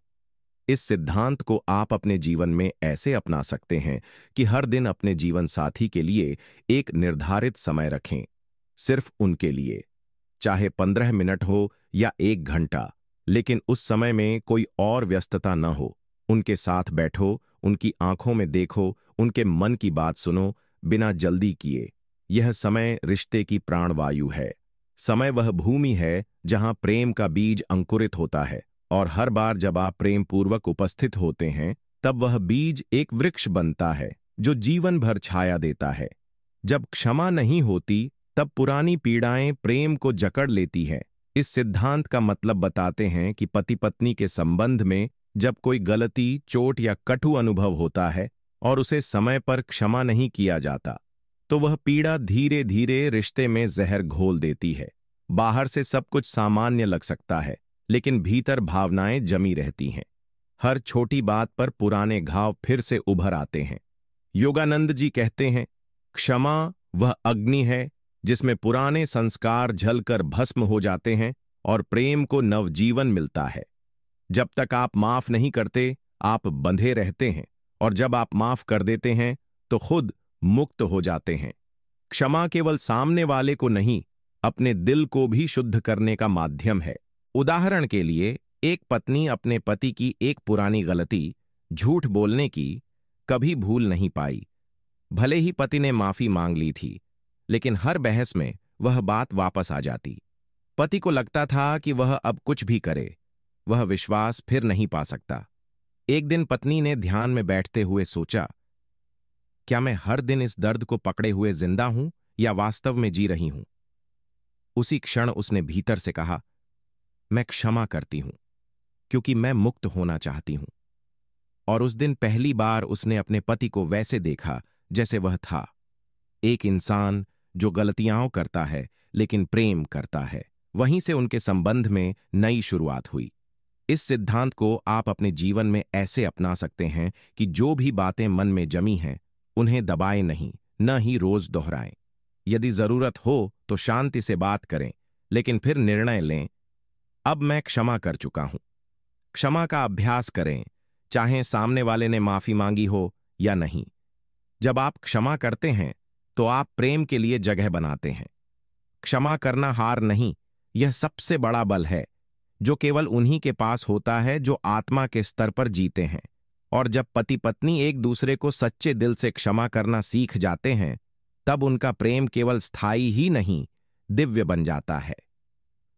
इस सिद्धांत को आप अपने जीवन में ऐसे अपना सकते हैं कि हर दिन अपने जीवन साथी के लिए एक निर्धारित समय रखें, सिर्फ उनके लिए, चाहे 15 मिनट हो या 1 घंटा, लेकिन उस समय में कोई और व्यस्तता न हो। उनके साथ बैठो, उनकी आंखों में देखो, उनके मन की बात सुनो, बिना जल्दी किए। यह समय रिश्ते की प्राणवायु है। समय वह भूमि है जहां प्रेम का बीज अंकुरित होता है, और हर बार जब आप प्रेम पूर्वक उपस्थित होते हैं, तब वह बीज एक वृक्ष बनता है जो जीवन भर छाया देता है। जब क्षमा नहीं होती, तब पुरानी पीड़ाएं प्रेम को जकड़ लेती हैं। इस सिद्धांत का मतलब बताते हैं कि पति पत्नी के संबंध में जब कोई गलती, चोट या कटु अनुभव होता है और उसे समय पर क्षमा नहीं किया जाता, तो वह पीड़ा धीरे धीरे रिश्ते में जहर घोल देती है। बाहर से सब कुछ सामान्य लग सकता है, लेकिन भीतर भावनाएं जमी रहती हैं। हर छोटी बात पर पुराने घाव फिर से उभर आते हैं। योगानंद जी कहते हैं, क्षमा वह अग्नि है जिसमें पुराने संस्कार जलकर भस्म हो जाते हैं और प्रेम को नवजीवन मिलता है। जब तक आप माफ नहीं करते, आप बंधे रहते हैं, और जब आप माफ कर देते हैं तो खुद मुक्त हो जाते हैं। क्षमा केवल सामने वाले को नहीं, अपने दिल को भी शुद्ध करने का माध्यम है। उदाहरण के लिए, एक पत्नी अपने पति की एक पुरानी गलती, झूठ बोलने की, कभी भूल नहीं पाई। भले ही पति ने माफी मांग ली थी, लेकिन हर बहस में वह बात वापस आ जाती। पति को लगता था कि वह अब कुछ भी करे, वह विश्वास फिर नहीं पा सकता। एक दिन पत्नी ने ध्यान में बैठते हुए सोचा, क्या मैं हर दिन इस दर्द को पकड़े हुए जिंदा हूं या वास्तव में जी रही हूं? उसी क्षण उसने भीतर से कहा, मैं क्षमा करती हूं, क्योंकि मैं मुक्त होना चाहती हूं। और उस दिन पहली बार उसने अपने पति को वैसे देखा जैसे वह था, एक इंसान जो गलतियां करता है लेकिन प्रेम करता है। वहीं से उनके संबंध में नई शुरुआत हुई। इस सिद्धांत को आप अपने जीवन में ऐसे अपना सकते हैं कि जो भी बातें मन में जमी हैं, उन्हें दबाएं नहीं, न ही रोज दोहराएं। यदि जरूरत हो तो शांति से बात करें, लेकिन फिर निर्णय लें, अब मैं क्षमा कर चुका हूं। क्षमा का अभ्यास करें, चाहे सामने वाले ने माफी मांगी हो या नहीं। जब आप क्षमा करते हैं तो आप प्रेम के लिए जगह बनाते हैं। क्षमा करना हार नहीं, यह सबसे बड़ा बल है जो केवल उन्हीं के पास होता है जो आत्मा के स्तर पर जीते हैं। और जब पति पत्नी एक दूसरे को सच्चे दिल से क्षमा करना सीख जाते हैं, तब उनका प्रेम केवल स्थायी ही नहीं, दिव्य बन जाता है।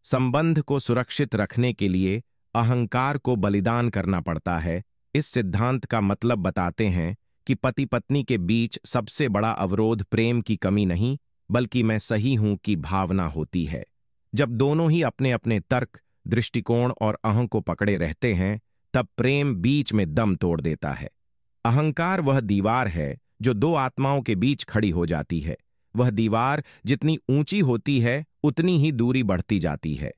संबंध को सुरक्षित रखने के लिए अहंकार को बलिदान करना पड़ता है। इस सिद्धांत का मतलब बताते हैं कि पति पत्नी के बीच सबसे बड़ा अवरोध प्रेम की कमी नहीं, बल्कि मैं सही हूं की भावना होती है। जब दोनों ही अपने अपने तर्क, दृष्टिकोण और अहं को पकड़े रहते हैं, तब प्रेम बीच में दम तोड़ देता है। अहंकार वह दीवार है जो दो आत्माओं के बीच खड़ी हो जाती है। वह दीवार जितनी ऊंची होती है, उतनी ही दूरी बढ़ती जाती है।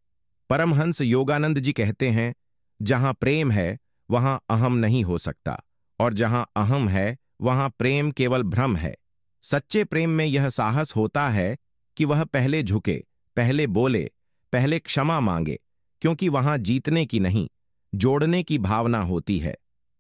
परमहंस योगानंद जी कहते हैं, जहां प्रेम है वहां अहम नहीं हो सकता, और जहां अहम है वहां प्रेम केवल भ्रम है। सच्चे प्रेम में यह साहस होता है कि वह पहले झुके, पहले बोले, पहले क्षमा मांगे, क्योंकि वहां जीतने की नहीं, जोड़ने की भावना होती है।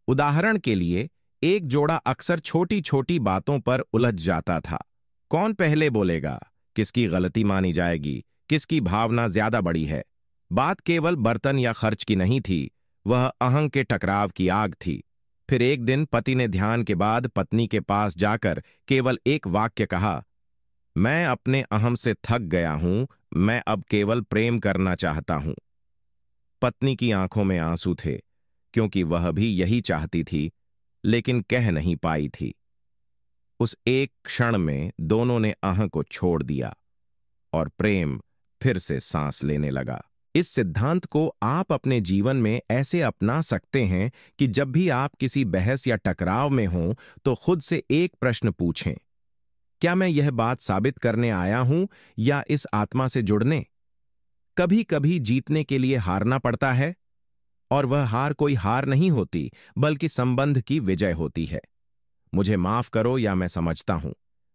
उदाहरण के लिए, एक जोड़ा अक्सर छोटी छोटी बातों पर उलझ जाता था। कौन पहले बोलेगा, किसकी गलती मानी जाएगी, किसकी भावना ज्यादा बड़ी है। बात केवल बर्तन या खर्च की नहीं थी, वह अहं के टकराव की आग थी। फिर एक दिन पति ने ध्यान के बाद पत्नी के पास जाकर केवल एक वाक्य कहा, मैं अपने अहम से थक गया हूं, मैं अब केवल प्रेम करना चाहता हूं। पत्नी की आंखों में आंसू थे, क्योंकि वह भी यही चाहती थी, लेकिन कह नहीं पाई थी। उस एक क्षण में दोनों ने अहं को छोड़ दिया और प्रेम फिर से सांस लेने लगा। इस सिद्धांत को आप अपने जीवन में ऐसे अपना सकते हैं कि जब भी आप किसी बहस या टकराव में हों, तो खुद से एक प्रश्न पूछें, क्या मैं यह बात साबित करने आया हूं या इस आत्मा से जुड़ने? कभी कभी जीतने के लिए हारना पड़ता है, और वह हार कोई हार नहीं होती, बल्कि संबंध की विजय होती है। मुझे माफ करो या मैं समझता हूं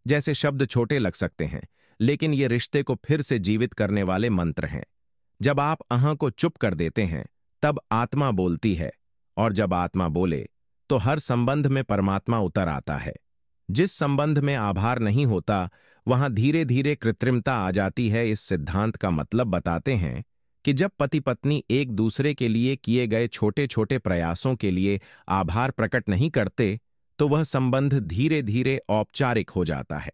जैसे शब्द छोटे लग सकते हैं, लेकिन ये रिश्ते को फिर से जीवित करने वाले मंत्र हैं। जब आप अहं को चुप कर देते हैं, तब आत्मा बोलती है, और जब आत्मा बोले तो हर संबंध में परमात्मा उतर आता है। जिस संबंध में आभार नहीं होता वहां धीरे धीरे कृत्रिमता आ जाती है। इस सिद्धांत का मतलब बताते हैं कि जब पति पत्नी एक दूसरे के लिए किए गए छोटे छोटे प्रयासों के लिए आभार प्रकट नहीं करते तो वह संबंध धीरे धीरे औपचारिक हो जाता है।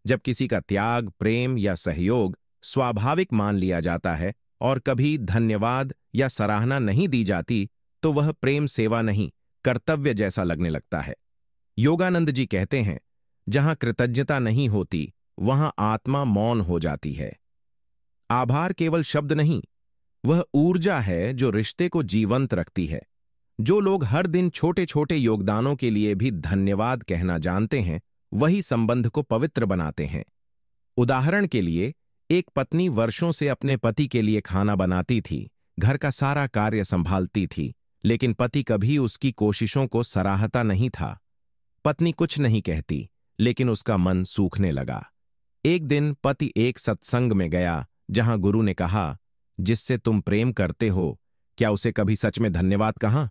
जब किसी का त्याग, प्रेम या सहयोग स्वाभाविक मान लिया जाता है और कभी धन्यवाद या सराहना नहीं दी जाती तो वह प्रेम सेवा नहीं, कर्तव्य जैसा लगने लगता है। योगानंद जी कहते हैं, जहां कृतज्ञता नहीं होती वहां आत्मा मौन हो जाती है। आभार केवल शब्द नहीं, वह ऊर्जा है जो रिश्ते को जीवंत रखती है। जो लोग हर दिन छोटे छोटे योगदानों के लिए भी धन्यवाद कहना जानते हैं वही संबंध को पवित्र बनाते हैं। उदाहरण के लिए, एक पत्नी वर्षों से अपने पति के लिए खाना बनाती थी, घर का सारा कार्य संभालती थी, लेकिन पति कभी उसकी कोशिशों को सराहता नहीं था। पत्नी कुछ नहीं कहती, लेकिन उसका मन सूखने लगा। एक दिन पति एक सत्संग में गया जहां गुरु ने कहा, जिससे तुम प्रेम करते हो क्या उसे कभी सच में धन्यवाद कहा?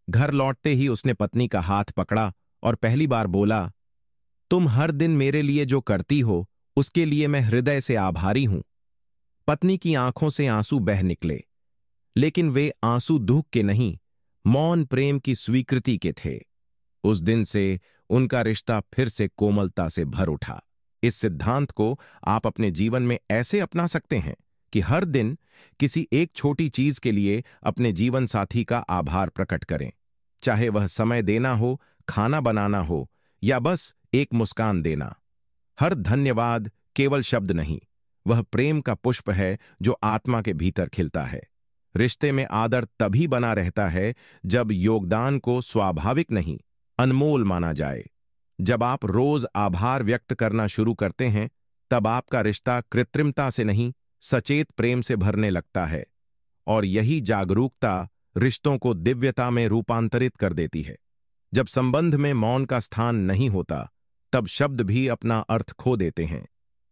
घर लौटते ही उसने पत्नी का हाथ पकड़ा और पहली बार बोला, तुम हर दिन मेरे लिए जो करती हो उसके लिए मैं हृदय से आभारी हूं। पत्नी की आंखों से आंसू बह निकले, लेकिन वे आंसू दुख के नहीं, मौन प्रेम की स्वीकृति के थे। उस दिन से उनका रिश्ता फिर से कोमलता से भर उठा। इस सिद्धांत को आप अपने जीवन में ऐसे अपना सकते हैं कि हर दिन किसी एक छोटी चीज के लिए अपने जीवन साथी का आभार प्रकट करें, चाहे वह समय देना हो, खाना बनाना हो या बस एक मुस्कान देना। हर धन्यवाद केवल शब्द नहीं, वह प्रेम का पुष्प है जो आत्मा के भीतर खिलता है। रिश्ते में आदर तभी बना रहता है जब योगदान को स्वाभाविक नहीं, अनमोल माना जाए। जब आप रोज आभार व्यक्त करना शुरू करते हैं तब आपका रिश्ता कृत्रिमता से नहीं, सचेत प्रेम से भरने लगता है, और यही जागरूकता रिश्तों को दिव्यता में रूपांतरित कर देती है। जब संबंध में मौन का स्थान नहीं होता तब शब्द भी अपना अर्थ खो देते हैं।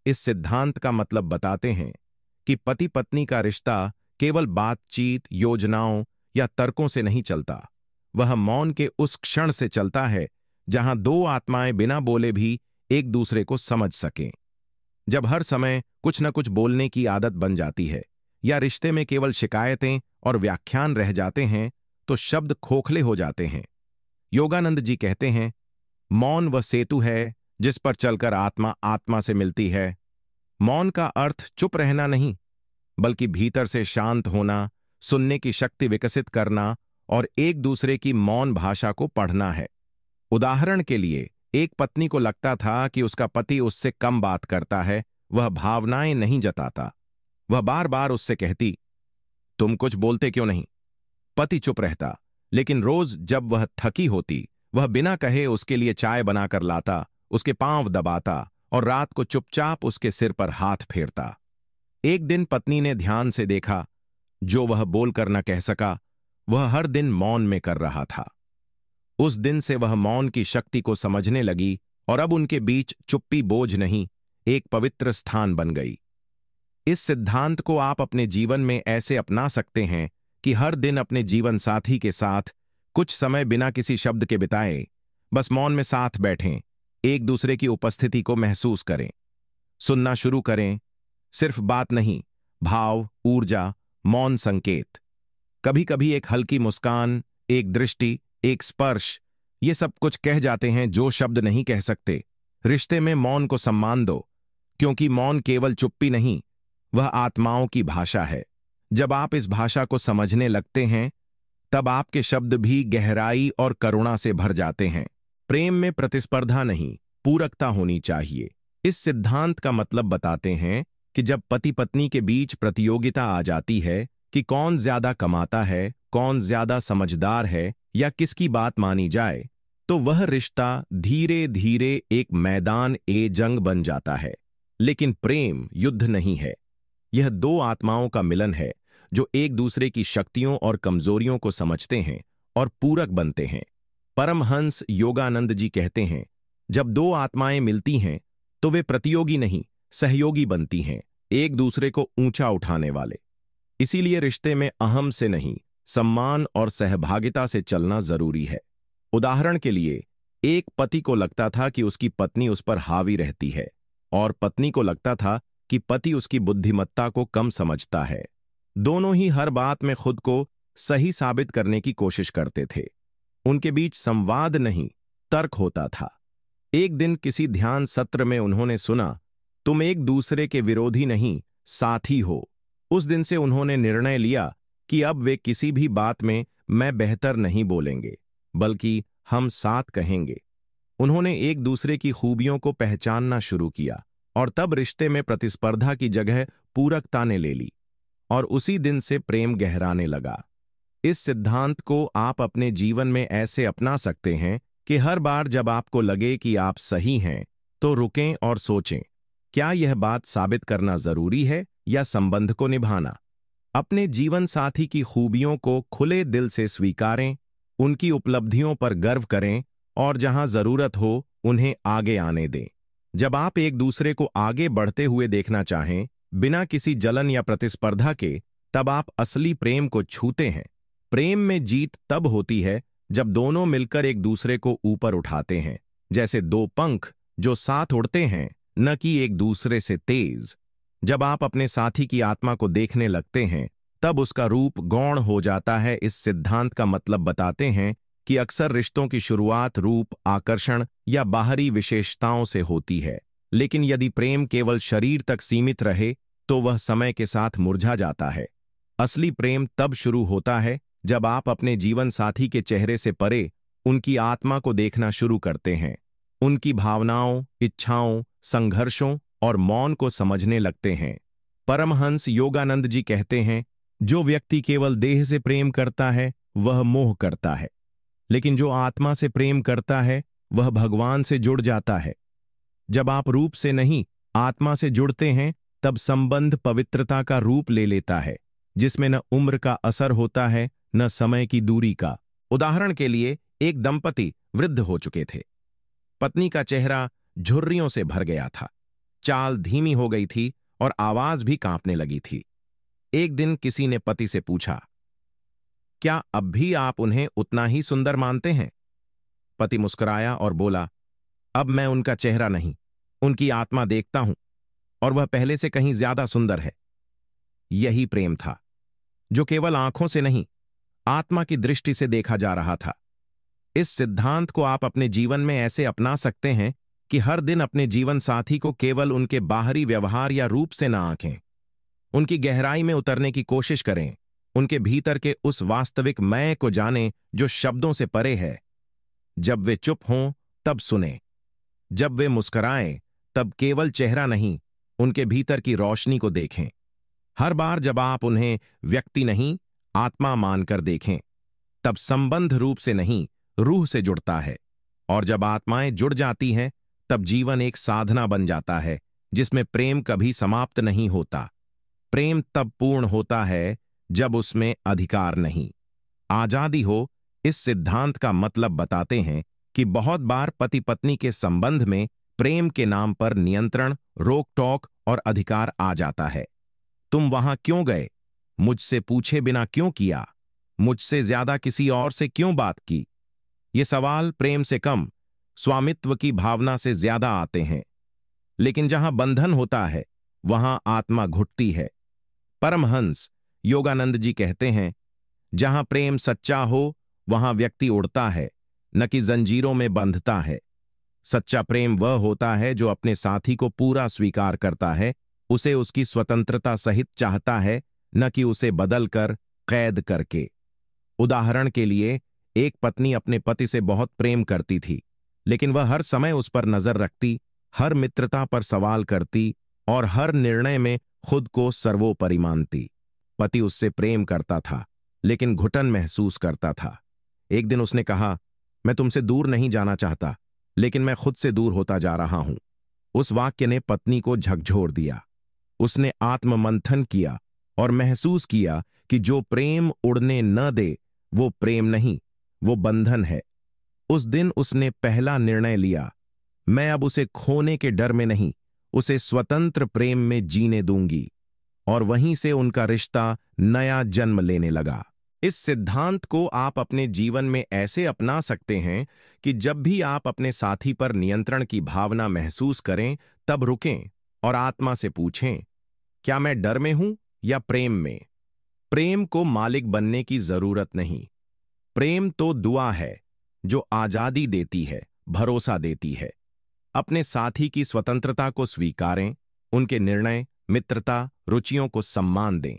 इस सिद्धांत का मतलब बताते हैं कि पति पत्नी का रिश्ता केवल बातचीत, योजनाओं या तर्कों से नहीं चलता, वह मौन के उस क्षण से चलता है जहां दो आत्माएं बिना बोले भी एक दूसरे को समझ सकें। जब हर समय कुछ न कुछ बोलने की आदत बन जाती है या रिश्ते में केवल शिकायतें और व्याख्यान रह जाते हैं तो शब्द खोखले हो जाते हैं। योगानंद जी कहते हैं, मौन वह सेतु है जिस पर चलकर आत्मा आत्मा से मिलती है। मौन का अर्थ चुप रहना नहीं, बल्कि भीतर से शांत होना, सुनने की शक्ति विकसित करना और एक दूसरे की मौन भाषा को पढ़ना है। उदाहरण के लिए, एक पत्नी को लगता था कि उसका पति उससे कम बात करता है, वह भावनाएं नहीं जताता। वह बार बार उससे कहती, तुम कुछ बोलते क्यों नहीं? पति चुप रहता, लेकिन रोज जब वह थकी होती वह बिना कहे उसके लिए चाय बनाकर लाता, उसके पांव दबाता और रात को चुपचाप उसके सिर पर हाथ फेरता। एक दिन पत्नी ने ध्यान से देखा, जो वह बोलकर न कह सका वह हर दिन मौन में कर रहा था। उस दिन से वह मौन की शक्ति को समझने लगी और अब उनके बीच चुप्पी बोझ नहीं, एक पवित्र स्थान बन गई। इस सिद्धांत को आप अपने जीवन में ऐसे अपना सकते हैं कि हर दिन अपने जीवन साथी के साथ कुछ समय बिना किसी शब्द के बिताएं, बस मौन में साथ बैठें, एक दूसरे की उपस्थिति को महसूस करें, सुनना शुरू करें, सिर्फ बात नहीं, भाव, ऊर्जा, मौन संकेत। कभी कभी एक हल्की मुस्कान, एक दृष्टि, एक स्पर्श, ये सब कुछ कह जाते हैं जो शब्द नहीं कह सकते। रिश्ते में मौन को सम्मान दो, क्योंकि मौन केवल चुप्पी नहीं, वह आत्माओं की भाषा है। जब आप इस भाषा को समझने लगते हैं तब आपके शब्द भी गहराई और करुणा से भर जाते हैं। प्रेम में प्रतिस्पर्धा नहीं, पूरकता होनी चाहिए। इस सिद्धांत का मतलब बताते हैं कि जब पति पत्नी के बीच प्रतियोगिता आ जाती है कि कौन ज्यादा कमाता है, कौन ज्यादा समझदार है या किसकी बात मानी जाए, तो वह रिश्ता धीरे धीरे एक मैदान ए जंग बन जाता है। लेकिन प्रेम युद्ध नहीं है, यह दो आत्माओं का मिलन है जो एक दूसरे की शक्तियों और कमजोरियों को समझते हैं और पूरक बनते हैं। परमहंस योगानंद जी कहते हैं, जब दो आत्माएं मिलती हैं तो वे प्रतियोगी नहीं, सहयोगी बनती हैं, एक दूसरे को ऊंचा उठाने वाले। इसीलिए रिश्ते में अहम से नहीं, सम्मान और सहभागिता से चलना जरूरी है। उदाहरण के लिए, एक पति को लगता था कि उसकी पत्नी उस पर हावी रहती है और पत्नी को लगता था कि पति उसकी बुद्धिमत्ता को कम समझता है। दोनों ही हर बात में खुद को सही साबित करने की कोशिश करते थे। उनके बीच संवाद नहीं, तर्क होता था। एक दिन किसी ध्यान सत्र में उन्होंने सुना, तुम एक दूसरे के विरोधी नहीं, साथी हो। उस दिन से उन्होंने निर्णय लिया कि अब वे किसी भी बात में मैं बेहतर नहीं बोलेंगे, बल्कि हम साथ कहेंगे। उन्होंने एक दूसरे की खूबियों को पहचानना शुरू किया और तब रिश्ते में प्रतिस्पर्धा की जगह पूरकता ने ले ली और उसी दिन से प्रेम गहराने लगा। इस सिद्धांत को आप अपने जीवन में ऐसे अपना सकते हैं कि हर बार जब आपको लगे कि आप सही हैं, तो रुकें और सोचें, क्या यह बात साबित करना जरूरी है या संबंध को निभाना। अपने जीवन साथी की खूबियों को खुले दिल से स्वीकारें, उनकी उपलब्धियों पर गर्व करें और जहां जरूरत हो उन्हें आगे आने दें। जब आप एक दूसरे को आगे बढ़ते हुए देखना चाहें, बिना किसी जलन या प्रतिस्पर्धा के, तब आप असली प्रेम को छूते हैं। प्रेम में जीत तब होती है जब दोनों मिलकर एक दूसरे को ऊपर उठाते हैं, जैसे दो पंख जो साथ उड़ते हैं, न कि एक दूसरे से तेज। जब आप अपने साथी की आत्मा को देखने लगते हैं, तब उसका रूप गौण हो जाता है। इस सिद्धांत का मतलब बताते हैं कि अक्सर रिश्तों की शुरुआत रूप, आकर्षण या बाहरी विशेषताओं से होती है, लेकिन यदि प्रेम केवल शरीर तक सीमित रहे तो वह समय के साथ मुरझा जाता है। असली प्रेम तब शुरू होता है जब आप अपने जीवन साथी के चेहरे से परे उनकी आत्मा को देखना शुरू करते हैं, उनकी भावनाओं, इच्छाओं, संघर्षों और मौन को समझने लगते हैं। परमहंस योगानंद जी कहते हैं, जो व्यक्ति केवल देह से प्रेम करता है वह मोह करता है, लेकिन जो आत्मा से प्रेम करता है वह भगवान से जुड़ जाता है। जब आप रूप से नहीं, आत्मा से जुड़ते हैं, तब संबंध पवित्रता का रूप ले लेता है, जिसमें न उम्र का असर होता है, न समय की दूरी का। उदाहरण के लिए, एक दंपति वृद्ध हो चुके थे। पत्नी का चेहरा झुर्रियों से भर गया था, चाल धीमी हो गई थी और आवाज भी कांपने लगी थी। एक दिन किसी ने पति से पूछा, क्या अब भी आप उन्हें उतना ही सुंदर मानते हैं? पति मुस्कुराया और बोला, अब मैं उनका चेहरा नहीं, उनकी आत्मा देखता हूं और वह पहले से कहीं ज्यादा सुंदर है। यही प्रेम था, जो केवल आंखों से नहीं, आत्मा की दृष्टि से देखा जा रहा था। इस सिद्धांत को आप अपने जीवन में ऐसे अपना सकते हैं कि हर दिन अपने जीवन साथी को केवल उनके बाहरी व्यवहार या रूप से न आंकें। उनकी गहराई में उतरने की कोशिश करें, उनके भीतर के उस वास्तविक मैं को जानें जो शब्दों से परे है। जब वे चुप हों तब सुनें, जब वे मुस्कुराएं तब केवल चेहरा नहीं, उनके भीतर की रोशनी को देखें। हर बार जब आप उन्हें व्यक्ति नहीं, आत्मा मानकर देखें, तब संबंध रूप से नहीं, रूह से जुड़ता है। और जब आत्माएं जुड़ जाती हैं, तब जीवन एक साधना बन जाता है जिसमें प्रेम कभी समाप्त नहीं होता। प्रेम तब पूर्ण होता है जब उसमें अधिकार नहीं, आजादी हो। इस सिद्धांत का मतलब बताते हैं कि बहुत बार पति पत्नी के संबंध में प्रेम के नाम पर नियंत्रण, रोक टोक और अधिकार आ जाता है। तुम वहां क्यों गए? मुझसे पूछे बिना क्यों किया? मुझसे ज्यादा किसी और से क्यों बात की? ये सवाल प्रेम से कम स्वामित्व की भावना से ज्यादा आते हैं। लेकिन जहां बंधन होता है, वहां आत्मा घुटती है। परमहंस योगानंद जी कहते हैं, जहां प्रेम सच्चा हो वहां व्यक्ति उड़ता है, न कि जंजीरों में बंधता है। सच्चा प्रेम वह होता है जो अपने साथी को पूरा स्वीकार करता है, उसे उसकी स्वतंत्रता सहित चाहता है, न कि उसे बदलकर, कैद करके। उदाहरण के लिए, एक पत्नी अपने पति से बहुत प्रेम करती थी, लेकिन वह हर समय उस पर नजर रखती, हर मित्रता पर सवाल करती और हर निर्णय में खुद को सर्वोपरि मानती। पति उससे प्रेम करता था, लेकिन घुटन महसूस करता था। एक दिन उसने कहा, मैं तुमसे दूर नहीं जाना चाहता, लेकिन मैं खुद से दूर होता जा रहा हूं। उस वाक्य ने पत्नी को झकझोर दिया। उसने आत्ममंथन किया और महसूस किया कि जो प्रेम उड़ने न दे वो प्रेम नहीं, वो बंधन है। उस दिन उसने पहला निर्णय लिया, मैं अब उसे खोने के डर में नहीं, उसे स्वतंत्र प्रेम में जीने दूंगी। और वहीं से उनका रिश्ता नया जन्म लेने लगा। इस सिद्धांत को आप अपने जीवन में ऐसे अपना सकते हैं कि जब भी आप अपने साथी पर नियंत्रण की भावना महसूस करें, तब रुकें और आत्मा से पूछें, क्या मैं डर में हूं या प्रेम में? प्रेम को मालिक बनने की जरूरत नहीं। प्रेम तो दुआ है जो आजादी देती है, भरोसा देती है। अपने साथी की स्वतंत्रता को स्वीकारें, उनके निर्णय, मित्रता, रुचियों को सम्मान दें।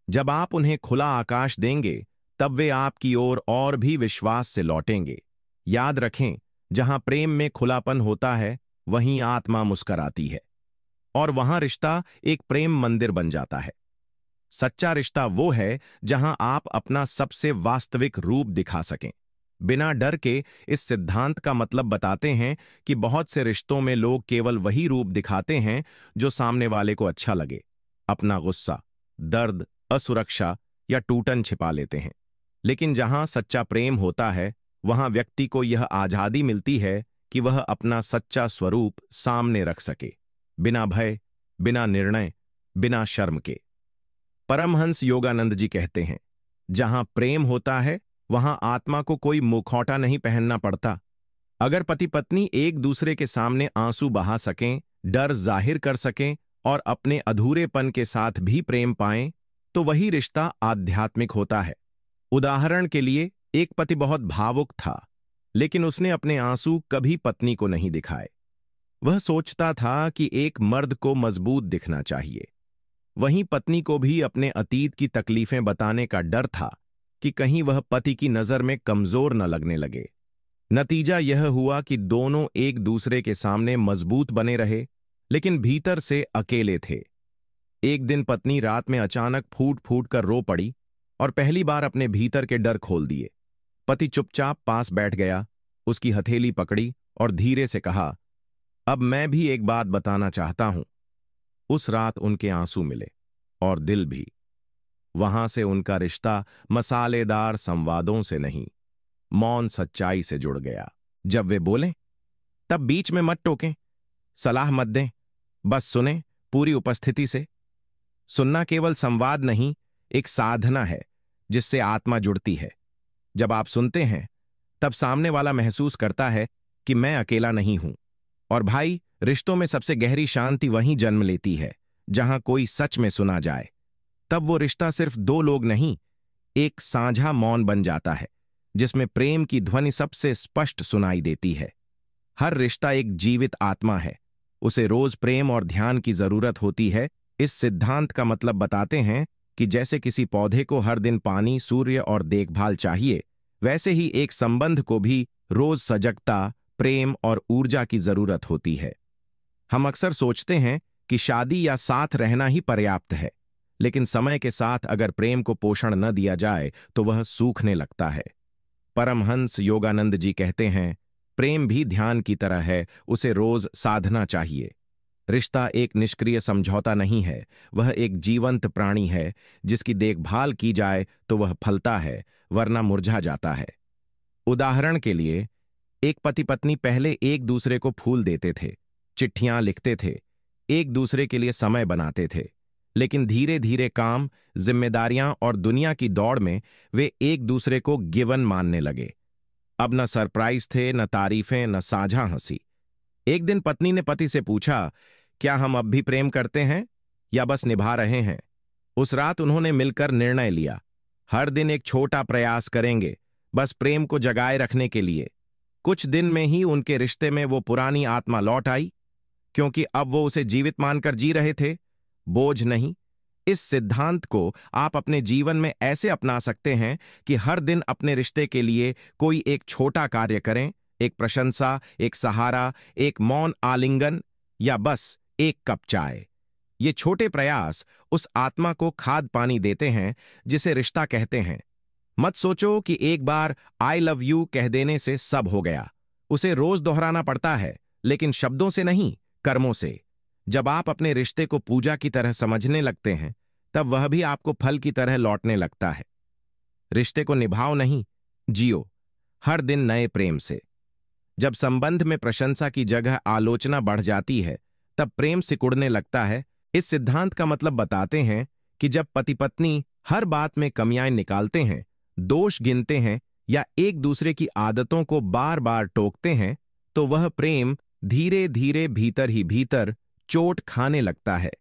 जब आप उन्हें खुला आकाश देंगे, तब वे आपकी ओर और भी विश्वास से लौटेंगे। याद रखें, जहां प्रेम में खुलापन होता है, वहीं आत्मा मुस्कराती है और वहां रिश्ता एक प्रेम मंदिर बन जाता है। सच्चा रिश्ता वो है जहां आप अपना सबसे वास्तविक रूप दिखा सकें, बिना डर के। इस सिद्धांत का मतलब बताते हैं कि बहुत से रिश्तों में लोग केवल वही रूप दिखाते हैं जो सामने वाले को अच्छा लगे। अपना गुस्सा, दर्द, असुरक्षा या टूटन छिपा लेते हैं। लेकिन जहां सच्चा प्रेम होता है, वहां व्यक्ति को यह आजादी मिलती है कि वह अपना सच्चा स्वरूप सामने रख सके, बिना भय, बिना निर्णय, बिना शर्म के। परमहंस योगानंद जी कहते हैं, जहां प्रेम होता है, वहां आत्मा को कोई मुखौटा नहीं पहनना पड़ता। अगर पति पत्नी एक दूसरे के सामने आंसू बहा सकें, डर जाहिर कर सकें और अपने अधूरेपन के साथ भी प्रेम पाएं, तो वही रिश्ता आध्यात्मिक होता है। उदाहरण के लिए, एक पति बहुत भावुक था, लेकिन उसने अपने आंसू कभी पत्नी को नहीं दिखाए। वह सोचता था कि एक मर्द को मजबूत दिखना चाहिए। वहीं पत्नी को भी अपने अतीत की तकलीफें बताने का डर था कि कहीं वह पति की नजर में कमजोर न लगने लगे। नतीजा यह हुआ कि दोनों एक दूसरे के सामने मजबूत बने रहे, लेकिन भीतर से अकेले थे। एक दिन पत्नी रात में अचानक फूट फूट कर रो पड़ी और पहली बार अपने भीतर के डर खोल दिए। पति चुपचाप पास बैठ गया, उसकी हथेली पकड़ी और धीरे से कहा, अब मैं भी एक बात बताना चाहता हूं। उस रात उनके आंसू मिले और दिल भी। वहां से उनका रिश्ता मसालेदार संवादों से नहीं, मौन सच्चाई से जुड़ गया। जब वे बोलें, तब बीच में मत टोकें, सलाह मत दें, बस सुने पूरी उपस्थिति से। सुनना केवल संवाद नहीं, एक साधना है जिससे आत्मा जुड़ती है। जब आप सुनते हैं, तब सामने वाला महसूस करता है कि मैं अकेला नहीं हूं। और भाई, रिश्तों में सबसे गहरी शांति वहीं जन्म लेती है जहां कोई सच में सुना जाए। तब वो रिश्ता सिर्फ दो लोग नहीं, एक साझा मौन बन जाता है जिसमें प्रेम की ध्वनि सबसे स्पष्ट सुनाई देती है। हर रिश्ता एक जीवित आत्मा है, उसे रोज प्रेम और ध्यान की जरूरत होती है। इस सिद्धांत का मतलब बताते हैं कि जैसे किसी पौधे को हर दिन पानी, सूर्य और देखभाल चाहिए, वैसे ही एक संबंध को भी रोज सजगता, प्रेम और ऊर्जा की जरूरत होती है। हम अक्सर सोचते हैं कि शादी या साथ रहना ही पर्याप्त है, लेकिन समय के साथ अगर प्रेम को पोषण न दिया जाए तो वह सूखने लगता है। परमहंस योगानंद जी कहते हैं, प्रेम भी ध्यान की तरह है, उसे रोज साधना चाहिए। रिश्ता एक निष्क्रिय समझौता नहीं है, वह एक जीवंत प्राणी है जिसकी देखभाल की जाए तो वह फलता है, वरना मुरझा जाता है। उदाहरण के लिए, एक पति पत्नी पहले एक दूसरे को फूल देते थे, चिट्ठियां लिखते थे, एक दूसरे के लिए समय बनाते थे, लेकिन धीरे धीरे काम, जिम्मेदारियां और दुनिया की दौड़ में वे एक दूसरे को गिवन मानने लगे। अब न सरप्राइज थे, न तारीफें, न साझा हंसी। एक दिन पत्नी ने पति से पूछा, क्या हम अब भी प्रेम करते हैं या बस निभा रहे हैं? उस रात उन्होंने मिलकर निर्णय लिया, हर दिन एक छोटा प्रयास करेंगे, बस प्रेम को जगाए रखने के लिए। कुछ दिन में ही उनके रिश्ते में वो पुरानी आत्मा लौट आई, क्योंकि अब वो उसे जीवित मानकर जी रहे थे, बोझ नहीं। इस सिद्धांत को आप अपने जीवन में ऐसे अपना सकते हैं कि हर दिन अपने रिश्ते के लिए कोई एक छोटा कार्य करें, एक प्रशंसा, एक सहारा, एक मौन आलिंगन या बस एक कप चाय। ये छोटे प्रयास उस आत्मा को खाद पानी देते हैं जिसे रिश्ता कहते हैं। मत सोचो कि एक बार आई लव यू कह देने से सब हो गया। उसे रोज दोहराना पड़ता है, लेकिन शब्दों से नहीं, कर्मों से। जब आप अपने रिश्ते को पूजा की तरह समझने लगते हैं, तब वह भी आपको फल की तरह लौटने लगता है। रिश्ते को निभाओ नहीं, जियो, हर दिन नए प्रेम से। जब संबंध में प्रशंसा की जगह आलोचना बढ़ जाती है, तब प्रेम सिकुड़ने लगता है। इस सिद्धांत का मतलब बताते हैं कि जब पति पत्नी हर बात में कमियां निकालते हैं, दोष गिनते हैं या एक दूसरे की आदतों को बार बार टोकते हैं, तो वह प्रेम धीरे धीरे भीतर ही भीतर चोट खाने लगता है।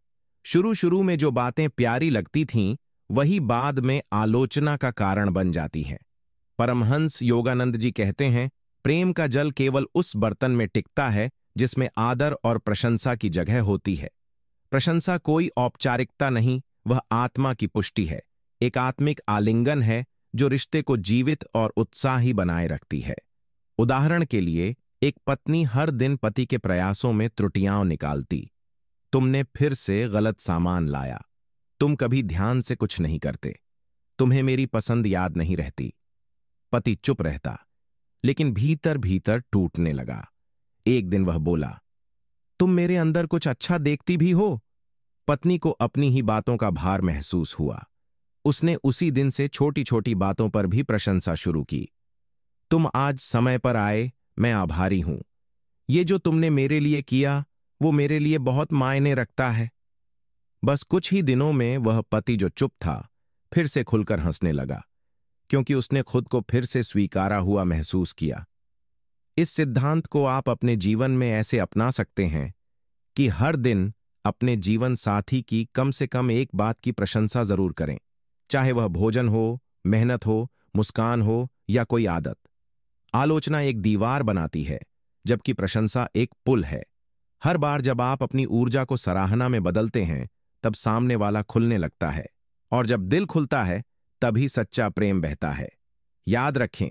शुरू शुरू में जो बातें प्यारी लगती थीं, वही बाद में आलोचना का कारण बन जाती हैं। परमहंस योगानंद जी कहते हैं, प्रेम का जल केवल उस बर्तन में टिकता है जिसमें आदर और प्रशंसा की जगह होती है। प्रशंसा कोई औपचारिकता नहीं, वह आत्मा की पुष्टि है, एक आत्मिक आलिंगन है जो रिश्ते को जीवित और उत्साही बनाए रखती है। उदाहरण के लिए, एक पत्नी हर दिन पति के प्रयासों में त्रुटियां निकालती। तुमने फिर से गलत सामान लाया, तुम कभी ध्यान से कुछ नहीं करते, तुम्हें मेरी पसंद याद नहीं रहती। पति चुप रहता, लेकिन भीतर भीतर टूटने लगा। एक दिन वह बोला, तुम मेरे अंदर कुछ अच्छा देखती भी हो। पत्नी को अपनी ही बातों का भार महसूस हुआ। उसने उसी दिन से छोटी छोटी बातों पर भी प्रशंसा शुरू की। तुम आज समय पर आए, मैं आभारी हूं। ये जो तुमने मेरे लिए किया, वो मेरे लिए बहुत मायने रखता है। बस कुछ ही दिनों में वह पति जो चुप था, फिर से खुलकर हंसने लगा, क्योंकि उसने खुद को फिर से स्वीकारा हुआ महसूस किया। इस सिद्धांत को आप अपने जीवन में ऐसे अपना सकते हैं कि हर दिन अपने जीवन साथी की कम से कम एक बात की प्रशंसा जरूर करें, चाहे वह भोजन हो, मेहनत हो, मुस्कान हो या कोई आदत। आलोचना एक दीवार बनाती है, जबकि प्रशंसा एक पुल है। हर बार जब आप अपनी ऊर्जा को सराहना में बदलते हैं, तब सामने वाला खुलने लगता है, और जब दिल खुलता है, तभी सच्चा प्रेम बहता है। याद रखें,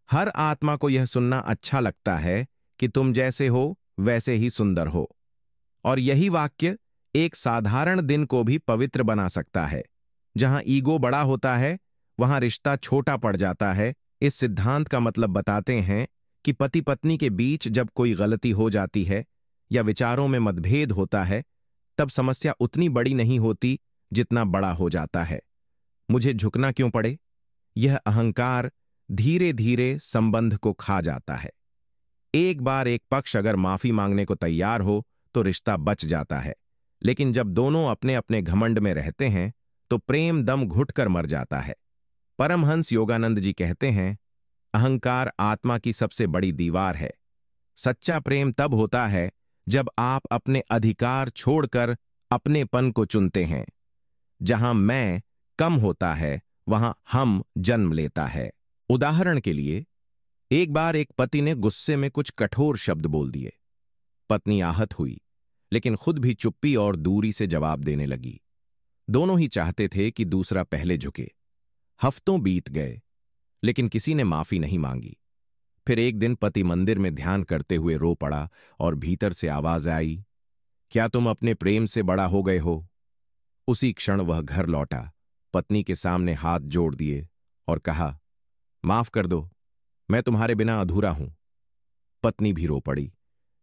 हर आत्मा को यह सुनना अच्छा लगता है कि तुम जैसे हो वैसे ही सुंदर हो। और यही वाक्य एक साधारण दिन को भी पवित्र बना सकता है। जहां ईगो बड़ा होता है, वहां रिश्ता छोटा पड़ जाता है। इस सिद्धांत का मतलब बताते हैं कि पति पत्नी के बीच जब कोई गलती हो जाती है या विचारों में मतभेद होता है, तब समस्या उतनी बड़ी नहीं होती जितना बड़ा हो जाता है। मुझे झुकना क्यों पड़े? यह अहंकार धीरे धीरे संबंध को खा जाता है। एक बार एक पक्ष अगर माफी मांगने को तैयार हो तो रिश्ता बच जाता है, लेकिन जब दोनों अपने अपने घमंड में रहते हैं तो प्रेम दम घुटकर मर जाता है। परमहंस योगानंद जी कहते हैं, अहंकार आत्मा की सबसे बड़ी दीवार है। सच्चा प्रेम तब होता है जब आप अपने अधिकार छोड़कर अपनेपन को चुनते हैं। जहां मैं कम होता है, वहां हम जन्म लेता है। उदाहरण के लिए, एक बार एक पति ने गुस्से में कुछ कठोर शब्द बोल दिए। पत्नी आहत हुई, लेकिन खुद भी चुप्पी और दूरी से जवाब देने लगी। दोनों ही चाहते थे कि दूसरा पहले झुके। हफ्तों बीत गए, लेकिन किसी ने माफी नहीं मांगी। फिर एक दिन पति मंदिर में ध्यान करते हुए रो पड़ा और भीतर से आवाज आई, क्या तुम अपने प्रेम से बड़ा हो गए हो? उसी क्षण वह घर लौटा, पत्नी के सामने हाथ जोड़ दिए और कहा, माफ कर दो, मैं तुम्हारे बिना अधूरा हूं। पत्नी भी रो पड़ी,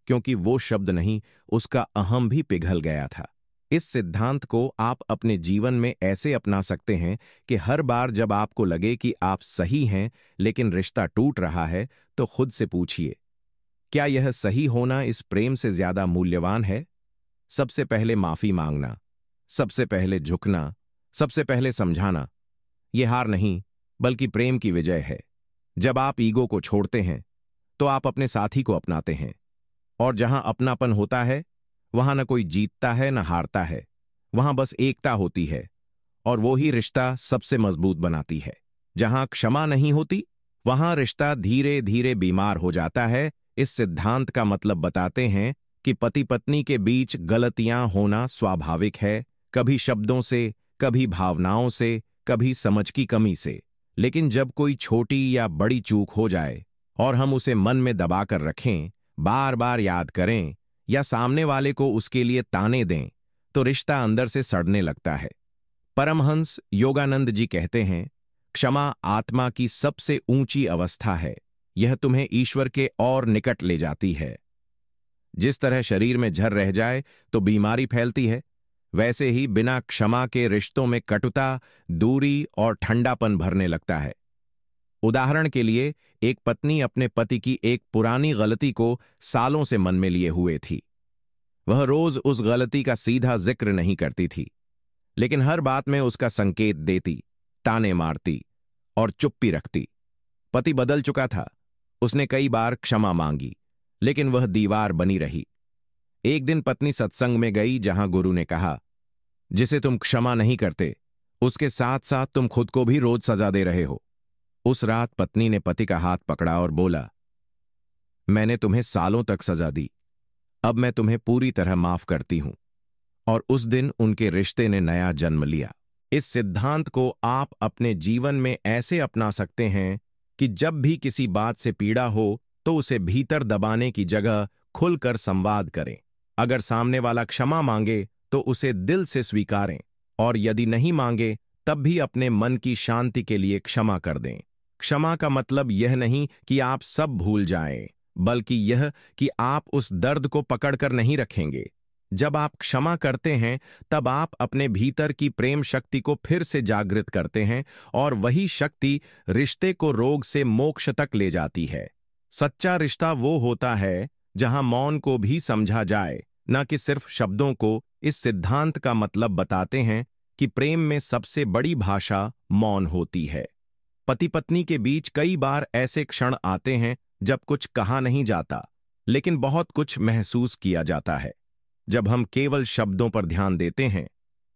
क्योंकि वो शब्द नहीं, उसका अहम भी पिघल गया था। इस सिद्धांत को आप अपने जीवन में ऐसे अपना सकते हैं कि हर बार जब आपको लगे कि आप सही हैं लेकिन रिश्ता टूट रहा है, तो खुद से पूछिए, क्या यह सही होना इस प्रेम से ज्यादा मूल्यवान है? सबसे पहले माफी मांगना, सबसे पहले झुकना, सबसे पहले समझाना। यह हार नहीं, बल्कि प्रेम की विजय है। जब आप ईगो को छोड़ते हैं, तो आप अपने साथी को अपनाते हैं, और जहां अपनापन होता है, वहां न कोई जीतता है न हारता है, वहां बस एकता होती है, और वो ही रिश्ता सबसे मजबूत बनाती है। जहां क्षमा नहीं होती, वहां रिश्ता धीरे धीरे बीमार हो जाता है। इस सिद्धांत का मतलब बताते हैं कि पति पत्नी के बीच गलतियां होना स्वाभाविक है, कभी शब्दों से, कभी भावनाओं से, कभी समझ की कमी से। लेकिन जब कोई छोटी या बड़ी चूक हो जाए और हम उसे मन में दबाकर रखें, बार बार याद करें या सामने वाले को उसके लिए ताने दें, तो रिश्ता अंदर से सड़ने लगता है। परमहंस योगानंद जी कहते हैं, क्षमा आत्मा की सबसे ऊंची अवस्था है। यह तुम्हें ईश्वर के और निकट ले जाती है। जिस तरह शरीर में झर रह जाए तो बीमारी फैलती है, वैसे ही बिना क्षमा के रिश्तों में कटुता, दूरी और ठंडापन भरने लगता है। उदाहरण के लिए, एक पत्नी अपने पति की एक पुरानी गलती को सालों से मन में लिए हुए थी। वह रोज उस गलती का सीधा जिक्र नहीं करती थी, लेकिन हर बात में उसका संकेत देती, ताने मारती और चुप्पी रखती। पति बदल चुका था। उसने कई बार क्षमा मांगी, लेकिन वह दीवार बनी रही। एक दिन पत्नी सत्संग में गई, जहां गुरु ने कहा, जिसे तुम क्षमा नहीं करते, उसके साथ साथ तुम खुद को भी रोज सजा दे रहे हो। उस रात पत्नी ने पति का हाथ पकड़ा और बोला, मैंने तुम्हें सालों तक सजा दी, अब मैं तुम्हें पूरी तरह माफ करती हूं। और उस दिन उनके रिश्ते ने नया जन्म लिया। इस सिद्धांत को आप अपने जीवन में ऐसे अपना सकते हैं कि जब भी किसी बात से पीड़ा हो तो उसे भीतर दबाने की जगह खुलकर संवाद करें। अगर सामने वाला क्षमा मांगे तो उसे दिल से स्वीकारें, और यदि नहीं मांगे तब भी अपने मन की शांति के लिए क्षमा कर दें। क्षमा का मतलब यह नहीं कि आप सब भूल जाएं, बल्कि यह कि आप उस दर्द को पकड़कर नहीं रखेंगे। जब आप क्षमा करते हैं तब आप अपने भीतर की प्रेम शक्ति को फिर से जागृत करते हैं, और वही शक्ति रिश्ते को रोग से मोक्ष तक ले जाती है। सच्चा रिश्ता वो होता है जहां मौन को भी समझा जाए, न कि सिर्फ शब्दों को। इस सिद्धांत का मतलब बताते हैं कि प्रेम में सबसे बड़ी भाषा मौन होती है। पति पत्नी के बीच कई बार ऐसे क्षण आते हैं जब कुछ कहा नहीं जाता, लेकिन बहुत कुछ महसूस किया जाता है। जब हम केवल शब्दों पर ध्यान देते हैं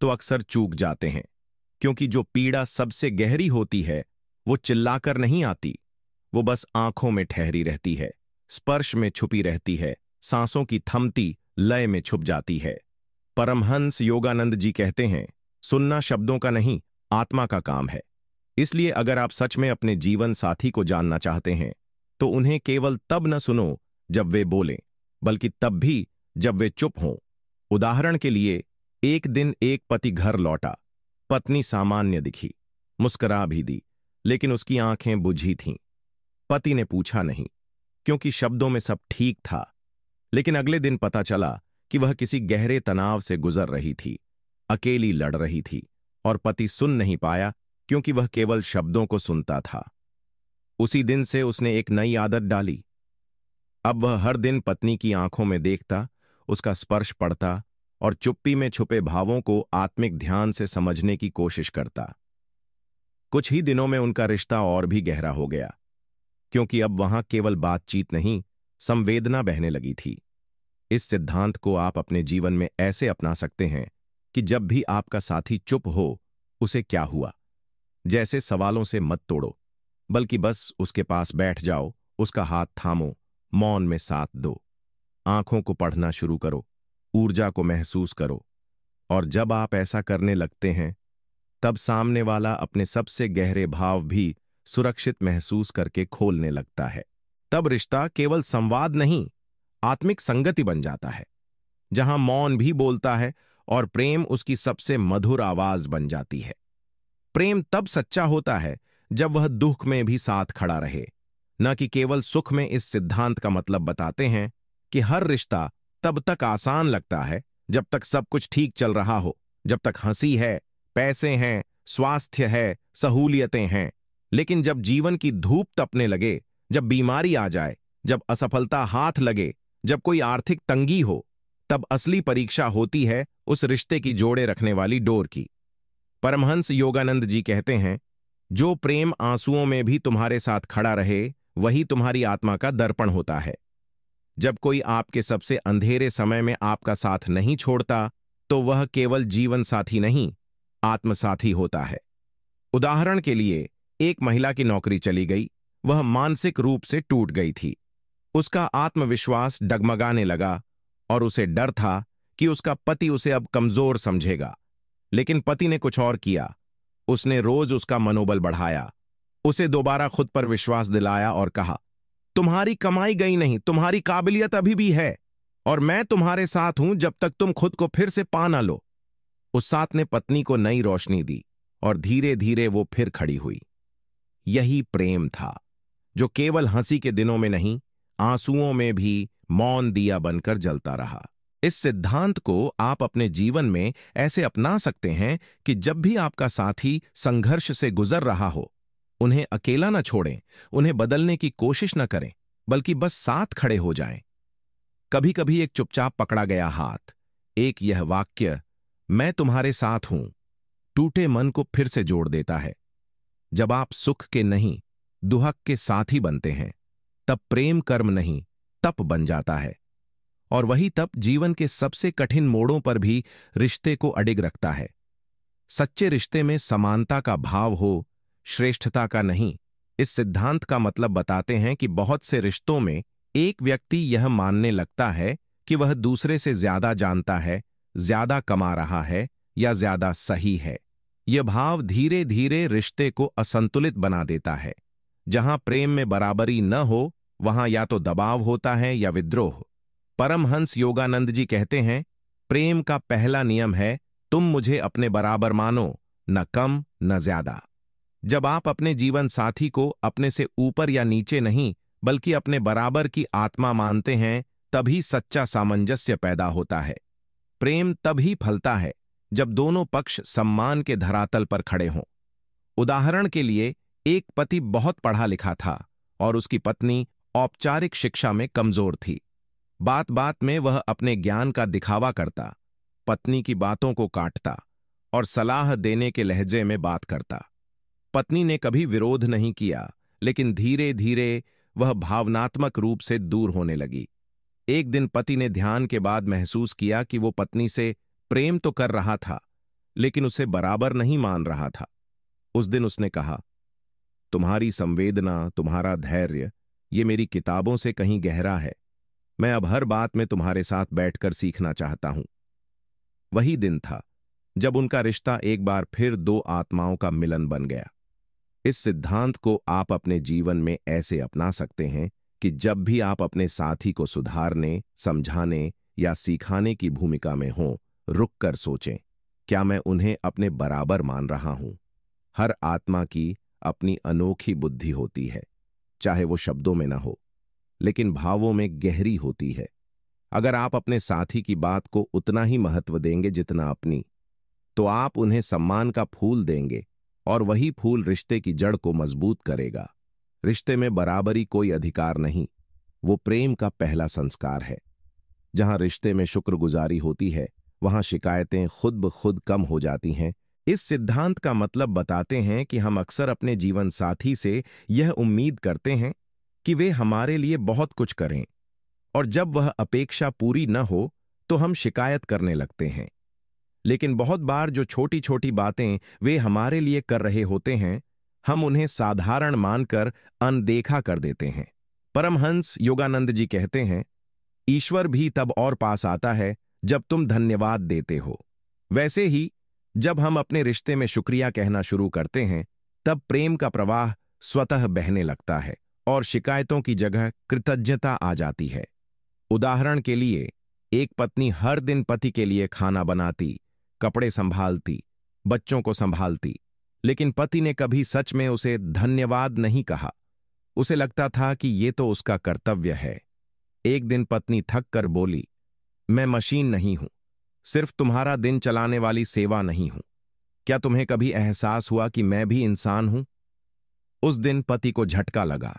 तो अक्सर चूक जाते हैं, क्योंकि जो पीड़ा सबसे गहरी होती है वो चिल्लाकर नहीं आती, वो बस आंखों में ठहरी रहती है, स्पर्श में छुपी रहती है, सांसों की थमती लय में छुप जाती है। परमहंस योगानंद जी कहते हैं, सुनना शब्दों का नहीं, आत्मा का काम है। इसलिए अगर आप सच में अपने जीवन साथी को जानना चाहते हैं तो उन्हें केवल तब न सुनो जब वे बोलें, बल्कि तब भी जब वे चुप हों। उदाहरण के लिए, एक दिन एक पति घर लौटा। पत्नी सामान्य दिखी, मुस्कुरा भी दी, लेकिन उसकी आंखें बुझी थीं। पति ने पूछा नहीं, क्योंकि शब्दों में सब ठीक था। लेकिन अगले दिन पता चला कि वह किसी गहरे तनाव से गुजर रही थी, अकेली लड़ रही थी, और पति सुन नहीं पाया क्योंकि वह केवल शब्दों को सुनता था। उसी दिन से उसने एक नई आदत डाली। अब वह हर दिन पत्नी की आंखों में देखता, उसका स्पर्श पड़ता और चुप्पी में छुपे भावों को आत्मिक ध्यान से समझने की कोशिश करता। कुछ ही दिनों में उनका रिश्ता और भी गहरा हो गया, क्योंकि अब वहां केवल बातचीत नहीं, संवेदना बहने लगी थी। इस सिद्धांत को आप अपने जीवन में ऐसे अपना सकते हैं कि जब भी आपका साथी चुप हो, उसे क्या हुआ जैसे सवालों से मत तोड़ो, बल्कि बस उसके पास बैठ जाओ, उसका हाथ थामो, मौन में साथ दो, आंखों को पढ़ना शुरू करो, ऊर्जा को महसूस करो। और जब आप ऐसा करने लगते हैं तब सामने वाला अपने सबसे गहरे भाव भी सुरक्षित महसूस करके खोलने लगता है। तब रिश्ता केवल संवाद नहीं, आत्मिक संगति बन जाता है, जहां मौन भी बोलता है और प्रेम उसकी सबसे मधुर आवाज बन जाती है। प्रेम तब सच्चा होता है जब वह दुख में भी साथ खड़ा रहे, न कि केवल सुख में। इस सिद्धांत का मतलब बताते हैं कि हर रिश्ता तब तक आसान लगता है जब तक सब कुछ ठीक चल रहा हो, जब तक हंसी है, पैसे हैं, स्वास्थ्य है, सहूलियतें हैं। लेकिन जब जीवन की धूप तपने लगे, जब बीमारी आ जाए, जब असफलता हाथ लगे, जब कोई आर्थिक तंगी हो, तब असली परीक्षा होती है उस रिश्ते की जोड़े रखने वाली डोर की। परमहंस योगानंद जी कहते हैं, जो प्रेम आंसुओं में भी तुम्हारे साथ खड़ा रहे, वही तुम्हारी आत्मा का दर्पण होता है। जब कोई आपके सबसे अंधेरे समय में आपका साथ नहीं छोड़ता, तो वह केवल जीवन साथी नहीं, आत्मसाथी होता है। उदाहरण के लिए, एक महिला की नौकरी चली गई, वह मानसिक रूप से टूट गई थी। उसका आत्मविश्वास डगमगाने लगा और उसे डर था कि उसका पति उसे अब कमजोर समझेगा। लेकिन पति ने कुछ और किया। उसने रोज उसका मनोबल बढ़ाया, उसे दोबारा खुद पर विश्वास दिलाया और कहा, तुम्हारी कमाई गई नहीं, तुम्हारी काबिलियत अभी भी है, और मैं तुम्हारे साथ हूं जब तक तुम खुद को फिर से पा ना लो। उस साथ ने पत्नी को नई रोशनी दी और धीरे धीरे वो फिर खड़ी हुई। यही प्रेम था, जो केवल हंसी के दिनों में नहीं, आंसुओं में भी मौन दिया बनकर जलता रहा। इस सिद्धांत को आप अपने जीवन में ऐसे अपना सकते हैं कि जब भी आपका साथी संघर्ष से गुजर रहा हो, उन्हें अकेला न छोड़ें, उन्हें बदलने की कोशिश न करें, बल्कि बस साथ खड़े हो जाएं। कभी कभी एक चुपचाप पकड़ा गया हाथ, एक यह वाक्य, मैं तुम्हारे साथ हूं, टूटे मन को फिर से जोड़ देता है। जब आप सुख के नहीं, दुहक के साथी बनते हैं, तब प्रेम कर्म नहीं, तप बन जाता है। और वही तप जीवन के सबसे कठिन मोड़ों पर भी रिश्ते को अडिग रखता है। सच्चे रिश्ते में समानता का भाव हो, श्रेष्ठता का नहीं। इस सिद्धांत का मतलब बताते हैं कि बहुत से रिश्तों में एक व्यक्ति यह मानने लगता है कि वह दूसरे से ज्यादा जानता है, ज्यादा कमा रहा है या ज्यादा सही है। यह भाव धीरे धीरे रिश्ते को असंतुलित बना देता है। जहां प्रेम में बराबरी न हो, वहां या तो दबाव होता है या विद्रोह। परमहंस योगानंद जी कहते हैं, प्रेम का पहला नियम है, तुम मुझे अपने बराबर मानो, न कम न ज्यादा। जब आप अपने जीवन साथी को अपने से ऊपर या नीचे नहीं, बल्कि अपने बराबर की आत्मा मानते हैं, तभी सच्चा सामंजस्य पैदा होता है। प्रेम तभी फलता है जब दोनों पक्ष सम्मान के धरातल पर खड़े हों। उदाहरण के लिए, एक पति बहुत पढ़ा लिखा था और उसकी पत्नी औपचारिक शिक्षा में कमजोर थी। बात बात में वह अपने ज्ञान का दिखावा करता, पत्नी की बातों को काटता और सलाह देने के लहजे में बात करता। पत्नी ने कभी विरोध नहीं किया, लेकिन धीरे धीरे वह भावनात्मक रूप से दूर होने लगी। एक दिन पति ने ध्यान के बाद महसूस किया कि वो पत्नी से प्रेम तो कर रहा था, लेकिन उसे बराबर नहीं मान रहा था। उस दिन उसने कहा, तुम्हारी संवेदना, तुम्हारा धैर्य, ये मेरी किताबों से कहीं गहरा है। मैं अब हर बात में तुम्हारे साथ बैठकर सीखना चाहता हूं। वही दिन था जब उनका रिश्ता एक बार फिर दो आत्माओं का मिलन बन गया। इस सिद्धांत को आप अपने जीवन में ऐसे अपना सकते हैं कि जब भी आप अपने साथी को सुधारने, समझाने या सिखाने की भूमिका में हों, रुककर सोचें, क्या मैं उन्हें अपने बराबर मान रहा हूं? हर आत्मा की अपनी अनोखी बुद्धि होती है, चाहे वो शब्दों में ना हो, लेकिन भावों में गहरी होती है। अगर आप अपने साथी की बात को उतना ही महत्व देंगे जितना अपनी, तो आप उन्हें सम्मान का फूल देंगे और वही फूल रिश्ते की जड़ को मजबूत करेगा। रिश्ते में बराबरी कोई अधिकार नहीं, वो प्रेम का पहला संस्कार है। जहां रिश्ते में शुक्रगुजारी होती है, वहां शिकायतें खुद ब खुद कम हो जाती हैं। इस सिद्धांत का मतलब बताते हैं कि हम अक्सर अपने जीवन साथी से यह उम्मीद करते हैं कि वे हमारे लिए बहुत कुछ करें, और जब वह अपेक्षा पूरी न हो तो हम शिकायत करने लगते हैं। लेकिन बहुत बार जो छोटी छोटी बातें वे हमारे लिए कर रहे होते हैं, हम उन्हें साधारण मानकर अनदेखा कर देते हैं। परमहंस योगानंद जी कहते हैं, ईश्वर भी तब और पास आता है जब तुम धन्यवाद देते हो। वैसे ही जब हम अपने रिश्ते में शुक्रिया कहना शुरू करते हैं, तब प्रेम का प्रवाह स्वतः बहने लगता है और शिकायतों की जगह कृतज्ञता आ जाती है। उदाहरण के लिए, एक पत्नी हर दिन पति के लिए खाना बनाती, कपड़े संभालती, बच्चों को संभालती, लेकिन पति ने कभी सच में उसे धन्यवाद नहीं कहा। उसे लगता था कि ये तो उसका कर्तव्य है। एक दिन पत्नी थक कर बोली, मैं मशीन नहीं हूं, सिर्फ तुम्हारा दिन चलाने वाली सेवा नहीं हूं। क्या तुम्हें कभी एहसास हुआ कि मैं भी इंसान हूं? उस दिन पति को झटका लगा।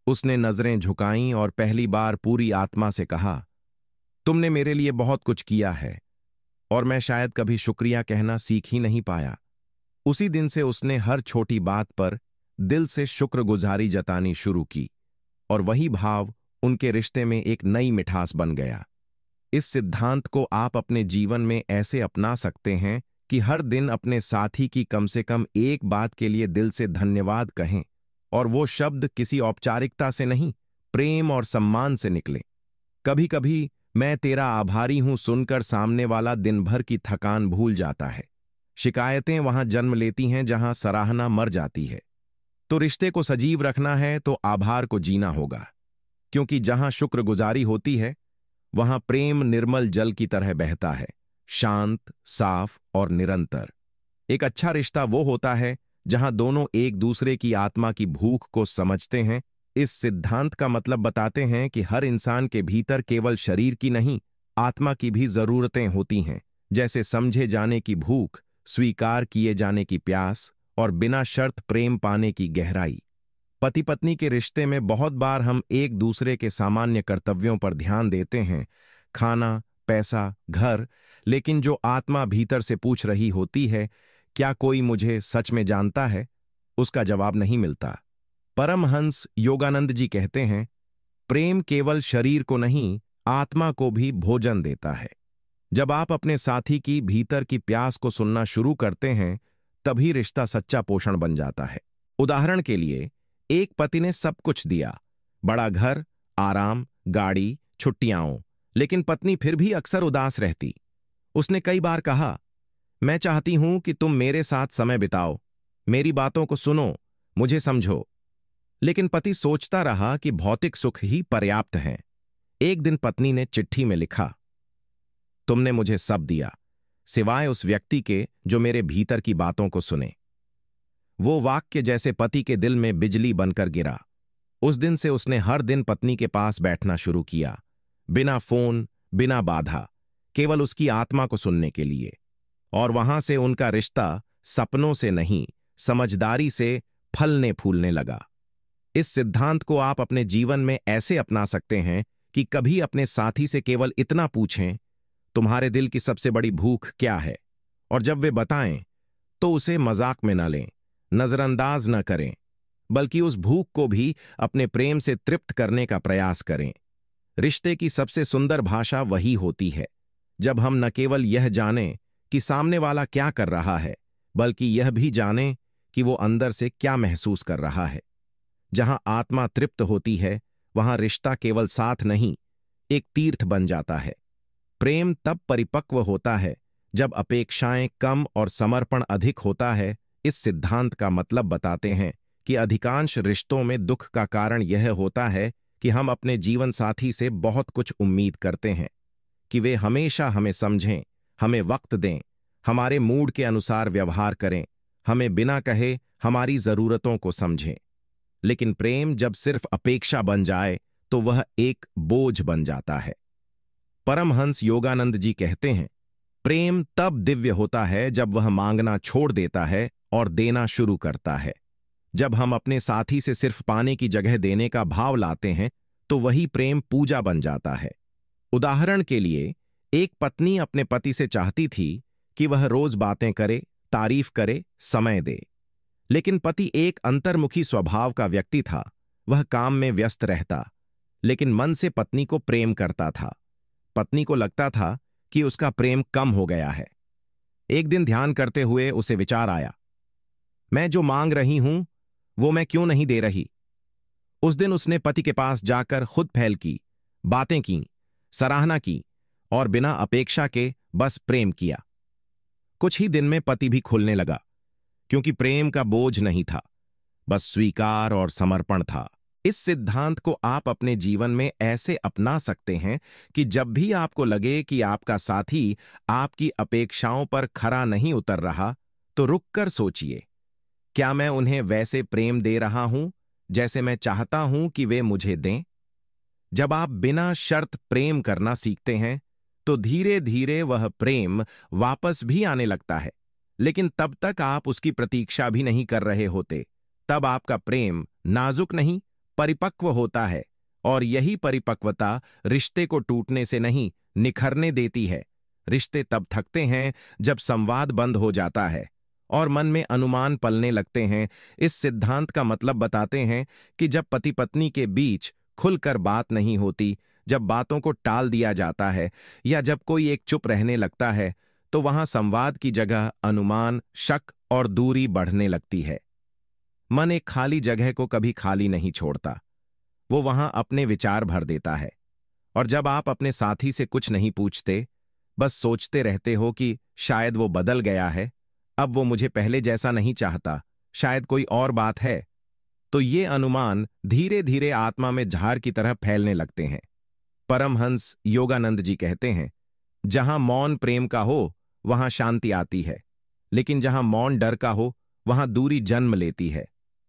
उसने नजरें झुकाईं और पहली बार पूरी आत्मा से कहा, तुमने मेरे लिए बहुत कुछ किया है और मैं शायद कभी शुक्रिया कहना सीख ही नहीं पाया। उसी दिन से उसने हर छोटी बात पर दिल से शुक्रगुजारी जतानी शुरू की और वही भाव उनके रिश्ते में एक नई मिठास बन गया। इस सिद्धांत को आप अपने जीवन में ऐसे अपना सकते हैं कि हर दिन अपने साथी की कम से कम एक बात के लिए दिल से धन्यवाद कहें, और वो शब्द किसी औपचारिकता से नहीं, प्रेम और सम्मान से निकले। कभी कभी मैं तेरा आभारी हूं सुनकर सामने वाला दिन भर की थकान भूल जाता है। शिकायतें वहां जन्म लेती हैं जहां सराहना मर जाती है। तो रिश्ते को सजीव रखना है तो आभार को जीना होगा, क्योंकि जहां शुक्रगुजारी होती है, वहां प्रेम निर्मल जल की तरह बहता है, शांत, साफ और निरंतर। एक अच्छा रिश्ता वो होता है जहां दोनों एक दूसरे की आत्मा की भूख को समझते हैं। इस सिद्धांत का मतलब बताते हैं कि हर इंसान के भीतर केवल शरीर की नहीं, आत्मा की भी जरूरतें होती हैं, जैसे समझे जाने की भूख, स्वीकार किए जाने की प्यास और बिना शर्त प्रेम पाने की गहराई। पति पत्नी के रिश्ते में बहुत बार हम एक दूसरे के सामान्य कर्तव्यों पर ध्यान देते हैं, खाना, पैसा, घर, लेकिन जो आत्मा भीतर से पूछ रही होती है, क्या कोई मुझे सच में जानता है, उसका जवाब नहीं मिलता। परमहंस योगानंद जी कहते हैं, प्रेम केवल शरीर को नहीं, आत्मा को भी भोजन देता है। जब आप अपने साथी की भीतर की प्यास को सुनना शुरू करते हैं, तभी रिश्ता सच्चा पोषण बन जाता है। उदाहरण के लिए, एक पति ने सब कुछ दिया, बड़ा घर, आराम, गाड़ी, छुट्टियां, लेकिन पत्नी फिर भी अक्सर उदास रहती। उसने कई बार कहा, मैं चाहती हूं कि तुम मेरे साथ समय बिताओ, मेरी बातों को सुनो, मुझे समझो। लेकिन पति सोचता रहा कि भौतिक सुख ही पर्याप्त है। एक दिन पत्नी ने चिट्ठी में लिखा, तुमने मुझे सब दिया, सिवाय उस व्यक्ति के जो मेरे भीतर की बातों को सुने। वो वाक्य जैसे पति के दिल में बिजली बनकर गिरा। उस दिन से उसने हर दिन पत्नी के पास बैठना शुरू किया, बिना फोन, बिना बाधा, केवल उसकी आत्मा को सुनने के लिए। और वहां से उनका रिश्ता सपनों से नहीं, समझदारी से फलने फूलने लगा। इस सिद्धांत को आप अपने जीवन में ऐसे अपना सकते हैं कि कभी अपने साथी से केवल इतना पूछें, तुम्हारे दिल की सबसे बड़ी भूख क्या है? और जब वे बताएं, तो उसे मजाक में न लें, नजरअंदाज न करें, बल्कि उस भूख को भी अपने प्रेम से तृप्त करने का प्रयास करें। रिश्ते की सबसे सुंदर भाषा वही होती है जब हम न केवल यह जानें कि सामने वाला क्या कर रहा है, बल्कि यह भी जानें कि वो अंदर से क्या महसूस कर रहा है। जहां आत्मा तृप्त होती है, वहां रिश्ता केवल साथ नहीं, एक तीर्थ बन जाता है। प्रेम तब परिपक्व होता है जब अपेक्षाएं कम और समर्पण अधिक होता है। इस सिद्धांत का मतलब बताते हैं कि अधिकांश रिश्तों में दुख का कारण यह होता है कि हम अपने जीवन साथी से बहुत कुछ उम्मीद करते हैं कि वे हमेशा हमें समझें, हमें वक्त दें, हमारे मूड के अनुसार व्यवहार करें, हमें बिना कहे हमारी जरूरतों को समझें। लेकिन प्रेम जब सिर्फ अपेक्षा बन जाए तो वह एक बोझ बन जाता है। परमहंस योगानंद जी कहते हैं, प्रेम तब दिव्य होता है जब वह मांगना छोड़ देता है और देना शुरू करता है। जब हम अपने साथी से सिर्फ पाने की जगह देने का भाव लाते हैं, तो वही प्रेम पूजा बन जाता है। उदाहरण के लिए, एक पत्नी अपने पति से चाहती थी कि वह रोज बातें करे, तारीफ करे, समय दे। लेकिन पति एक अंतर्मुखी स्वभाव का व्यक्ति था। वह काम में व्यस्त रहता, लेकिन मन से पत्नी को प्रेम करता था। पत्नी को लगता था कि उसका प्रेम कम हो गया है। एक दिन ध्यान करते हुए उसे विचार आया, मैं जो मांग रही हूं वो मैं क्यों नहीं दे रही। उस दिन उसने पति के पास जाकर खुद पहल की, बातें की, सराहना की और बिना अपेक्षा के बस प्रेम किया। कुछ ही दिन में पति भी खुलने लगा, क्योंकि प्रेम का बोझ नहीं था, बस स्वीकार और समर्पण था। इस सिद्धांत को आप अपने जीवन में ऐसे अपना सकते हैं कि जब भी आपको लगे कि आपका साथी आपकी अपेक्षाओं पर खरा नहीं उतर रहा, तो रुककर सोचिए, क्या मैं उन्हें वैसे प्रेम दे रहा हूं जैसे मैं चाहता हूं कि वे मुझे दें? जब आप बिना शर्त प्रेम करना सीखते हैं, तो धीरे धीरे वह प्रेम वापस भी आने लगता है। लेकिन तब तक आप उसकी प्रतीक्षा भी नहीं कर रहे होते। तब आपका प्रेम नाजुक नहीं, परिपक्व होता है। और यही परिपक्वता रिश्ते को टूटने से नहीं, निखरने देती है। रिश्ते तब थकते हैं जब संवाद बंद हो जाता है और मन में अनुमान पलने लगते हैं। इस सिद्धांत का मतलब बताते हैं कि जब पति पत्नी के बीच खुलकर बात नहीं होती, जब बातों को टाल दिया जाता है या जब कोई एक चुप रहने लगता है, तो वहां संवाद की जगह अनुमान, शक और दूरी बढ़ने लगती है। मन एक खाली जगह को कभी खाली नहीं छोड़ता, वो वहां अपने विचार भर देता है। और जब आप अपने साथी से कुछ नहीं पूछते, बस सोचते रहते हो कि शायद वो बदल गया है, अब वो मुझे पहले जैसा नहीं चाहता, शायद कोई और बात है, तो ये अनुमान धीरे धीरे आत्मा में झार की तरह फैलने लगते हैं। परमहंस योगानंद जी कहते हैं, जहां मौन प्रेम का हो वहां शांति आती है, लेकिन जहां मौन डर का हो वहां दूरी जन्म लेती है।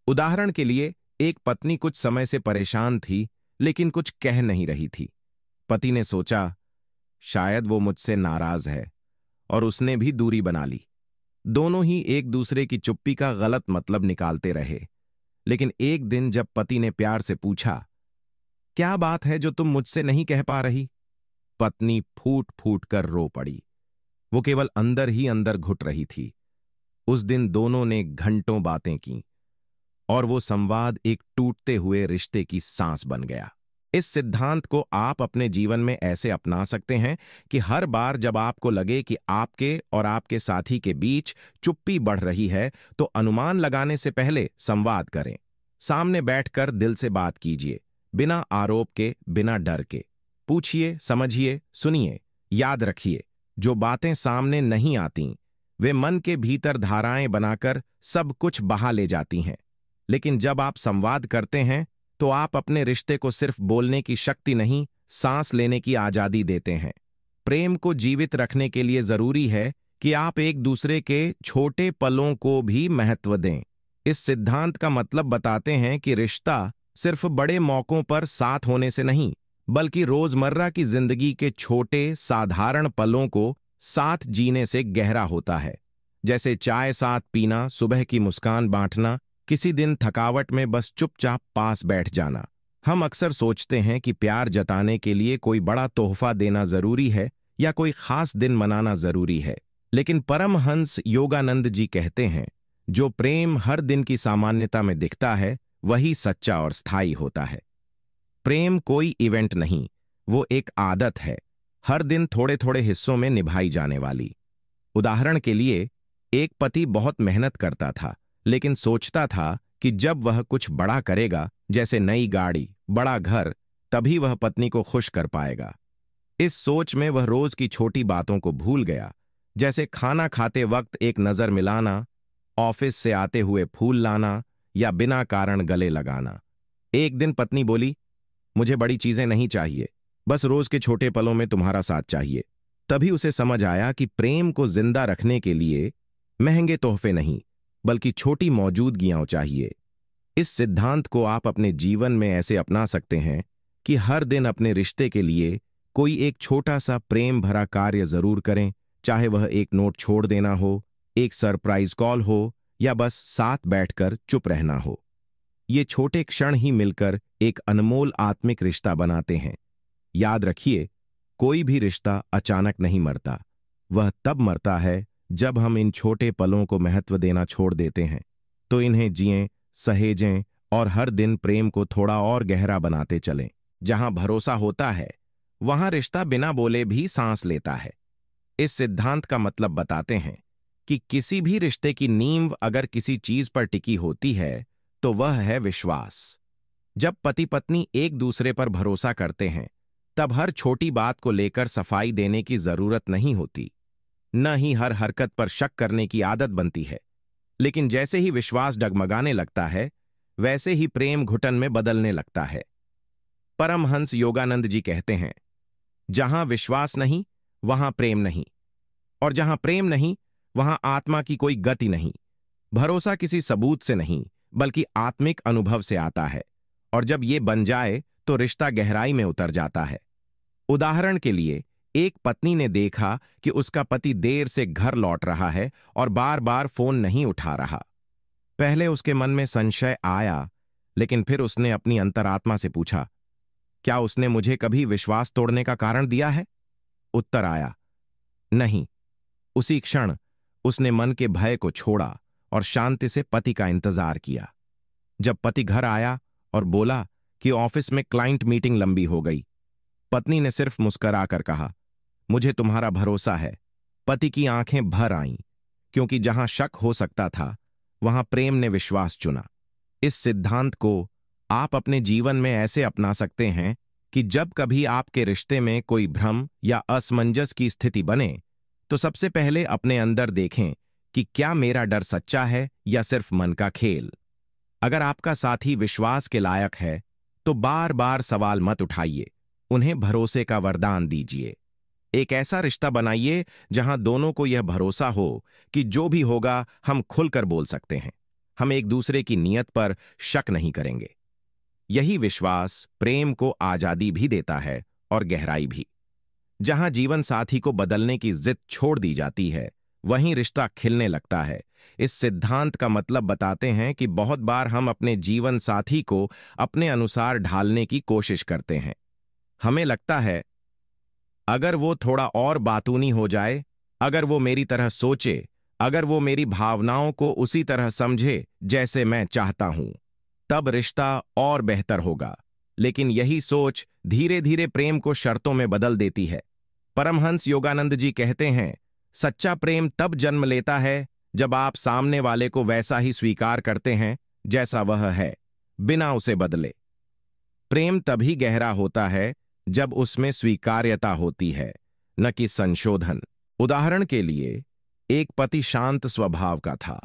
उदाहरण के लिए, एक पत्नी कुछ समय से परेशान थी, लेकिन कुछ कह नहीं रही थी। पति ने सोचा, शायद वो मुझसे नाराज है, और उसने भी दूरी बना ली। दोनों ही एक दूसरे की चुप्पी का गलत मतलब निकालते रहे। लेकिन एक दिन जब पति ने प्यार से पूछा, क्या बात है जो तुम मुझसे नहीं कह पा रही, पत्नी फूट फूट कर रो पड़ी। वो केवल अंदर ही अंदर घुट रही थी। उस दिन दोनों ने घंटों बातें की, और वो संवाद एक टूटते हुए रिश्ते की सांस बन गया। इस सिद्धांत को आप अपने जीवन में ऐसे अपना सकते हैं कि हर बार जब आपको लगे कि आपके और आपके साथी के बीच चुप्पी बढ़ रही है, तो अनुमान लगाने से पहले संवाद करें। सामने बैठकर दिल से बात कीजिए, बिना आरोप के, बिना डर के। पूछिए, समझिए, सुनिए। याद रखिए, जो बातें सामने नहीं आती वे मन के भीतर धाराएं बनाकर सब कुछ बहा ले जाती हैं। लेकिन जब आप संवाद करते हैं तो आप अपने रिश्ते को सिर्फ बोलने की शक्ति नहीं, सांस लेने की आजादी देते हैं। प्रेम को जीवित रखने के लिए जरूरी है कि आप एक दूसरे के छोटे पलों को भी महत्व दें। इस सिद्धांत का मतलब बताते हैं कि रिश्ता सिर्फ बड़े मौकों पर साथ होने से नहीं, बल्कि रोजमर्रा की जिंदगी के छोटे साधारण पलों को साथ जीने से गहरा होता है। जैसे चाय साथ पीना, सुबह की मुस्कान बांटना, किसी दिन थकावट में बस चुपचाप पास बैठ जाना। हम अक्सर सोचते हैं कि प्यार जताने के लिए कोई बड़ा तोहफा देना जरूरी है या कोई खास दिन मनाना जरूरी है। लेकिन परमहंस योगानंद जी कहते हैं, जो प्रेम हर दिन की सामान्यता में दिखता है वही सच्चा और स्थायी होता है। प्रेम कोई इवेंट नहीं, वो एक आदत है, हर दिन थोड़े थोड़े हिस्सों में निभाई जाने वाली। उदाहरण के लिए, एक पति बहुत मेहनत करता था, लेकिन सोचता था कि जब वह कुछ बड़ा करेगा, जैसे नई गाड़ी, बड़ा घर, तभी वह पत्नी को खुश कर पाएगा। इस सोच में वह रोज की छोटी बातों को भूल गया, जैसे खाना खाते वक्त एक नजर मिलाना, ऑफिस से आते हुए फूल लाना या बिना कारण गले लगाना। एक दिन पत्नी बोली, मुझे बड़ी चीजें नहीं चाहिए, बस रोज के छोटे पलों में तुम्हारा साथ चाहिए। तभी उसे समझ आया कि प्रेम को जिंदा रखने के लिए महंगे तोहफे नहीं, बल्कि छोटी मौजूदगियां चाहिए। इस सिद्धांत को आप अपने जीवन में ऐसे अपना सकते हैं कि हर दिन अपने रिश्ते के लिए कोई एक छोटा सा प्रेम भरा कार्य जरूर करें, चाहे वह एक नोट छोड़ देना हो, एक सरप्राइज कॉल हो या बस साथ बैठकर चुप रहना हो। ये छोटे क्षण ही मिलकर एक अनमोल आत्मिक रिश्ता बनाते हैं। याद रखिए, कोई भी रिश्ता अचानक नहीं मरता, वह तब मरता है जब हम इन छोटे पलों को महत्व देना छोड़ देते हैं। तो इन्हें जिएं, सहेजें और हर दिन प्रेम को थोड़ा और गहरा बनाते चलें। जहां भरोसा होता है, वहां रिश्ता बिना बोले भी सांस लेता है। इस सिद्धांत का मतलब बताते हैं कि किसी भी रिश्ते की नींव अगर किसी चीज पर टिकी होती है तो वह है विश्वास। जब पति पत्नी एक दूसरे पर भरोसा करते हैं, तब हर छोटी बात को लेकर सफाई देने की जरूरत नहीं होती, न ही हर हरकत पर शक करने की आदत बनती है। लेकिन जैसे ही विश्वास डगमगाने लगता है, वैसे ही प्रेम घुटन में बदलने लगता है। परमहंस योगानंद जी कहते हैं, जहां विश्वास नहीं वहां प्रेम नहीं, और जहां प्रेम नहीं वहां आत्मा की कोई गति नहीं। भरोसा किसी सबूत से नहीं, बल्कि आत्मिक अनुभव से आता है, और जब ये बन जाए तो रिश्ता गहराई में उतर जाता है। उदाहरण के लिए, एक पत्नी ने देखा कि उसका पति देर से घर लौट रहा है और बार बार फोन नहीं उठा रहा। पहले उसके मन में संशय आया, लेकिन फिर उसने अपनी अंतरात्मा से पूछा, क्या उसने मुझे कभी विश्वास तोड़ने का कारण दिया है? उत्तर आया, नहीं। उसी क्षण उसने मन के भय को छोड़ा और शांति से पति का इंतजार किया। जब पति घर आया और बोला कि ऑफिस में क्लाइंट मीटिंग लंबी हो गई, पत्नी ने सिर्फ मुस्कुराकर कहा, मुझे तुम्हारा भरोसा है। पति की आंखें भर आईं, क्योंकि जहां शक हो सकता था, वहां प्रेम ने विश्वास चुना। इस सिद्धांत को आप अपने जीवन में ऐसे अपना सकते हैं कि जब कभी आपके रिश्ते में कोई भ्रम या असमंजस की स्थिति बने, तो सबसे पहले अपने अंदर देखें कि क्या मेरा डर सच्चा है या सिर्फ मन का खेल। अगर आपका साथी विश्वास के लायक है, तो बार बार सवाल मत उठाइए, उन्हें भरोसे का वरदान दीजिए। एक ऐसा रिश्ता बनाइए जहां दोनों को यह भरोसा हो कि जो भी होगा हम खुलकर बोल सकते हैं, हम एक दूसरे की नीयत पर शक नहीं करेंगे। यही विश्वास प्रेम को आजादी भी देता है और गहराई भी। जहां जीवन साथी को बदलने की जिद छोड़ दी जाती है, वहीं रिश्ता खिलने लगता है। इस सिद्धांत का मतलब बताते हैं कि बहुत बार हम अपने जीवन साथी को अपने अनुसार ढालने की कोशिश करते हैं। हमें लगता है, अगर वो थोड़ा और बातूनी हो जाए, अगर वो मेरी तरह सोचे, अगर वो मेरी भावनाओं को उसी तरह समझे जैसे मैं चाहता हूं, तब रिश्ता और बेहतर होगा। लेकिन यही सोच धीरे धीरे प्रेम को शर्तों में बदल देती है। परमहंस योगानंद जी कहते हैं, सच्चा प्रेम तब जन्म लेता है जब आप सामने वाले को वैसा ही स्वीकार करते हैं जैसा वह है, बिना उसे बदले। प्रेम तभी गहरा होता है जब उसमें स्वीकार्यता होती है, न कि संशोधन। उदाहरण के लिए, एक पति शांत स्वभाव का था,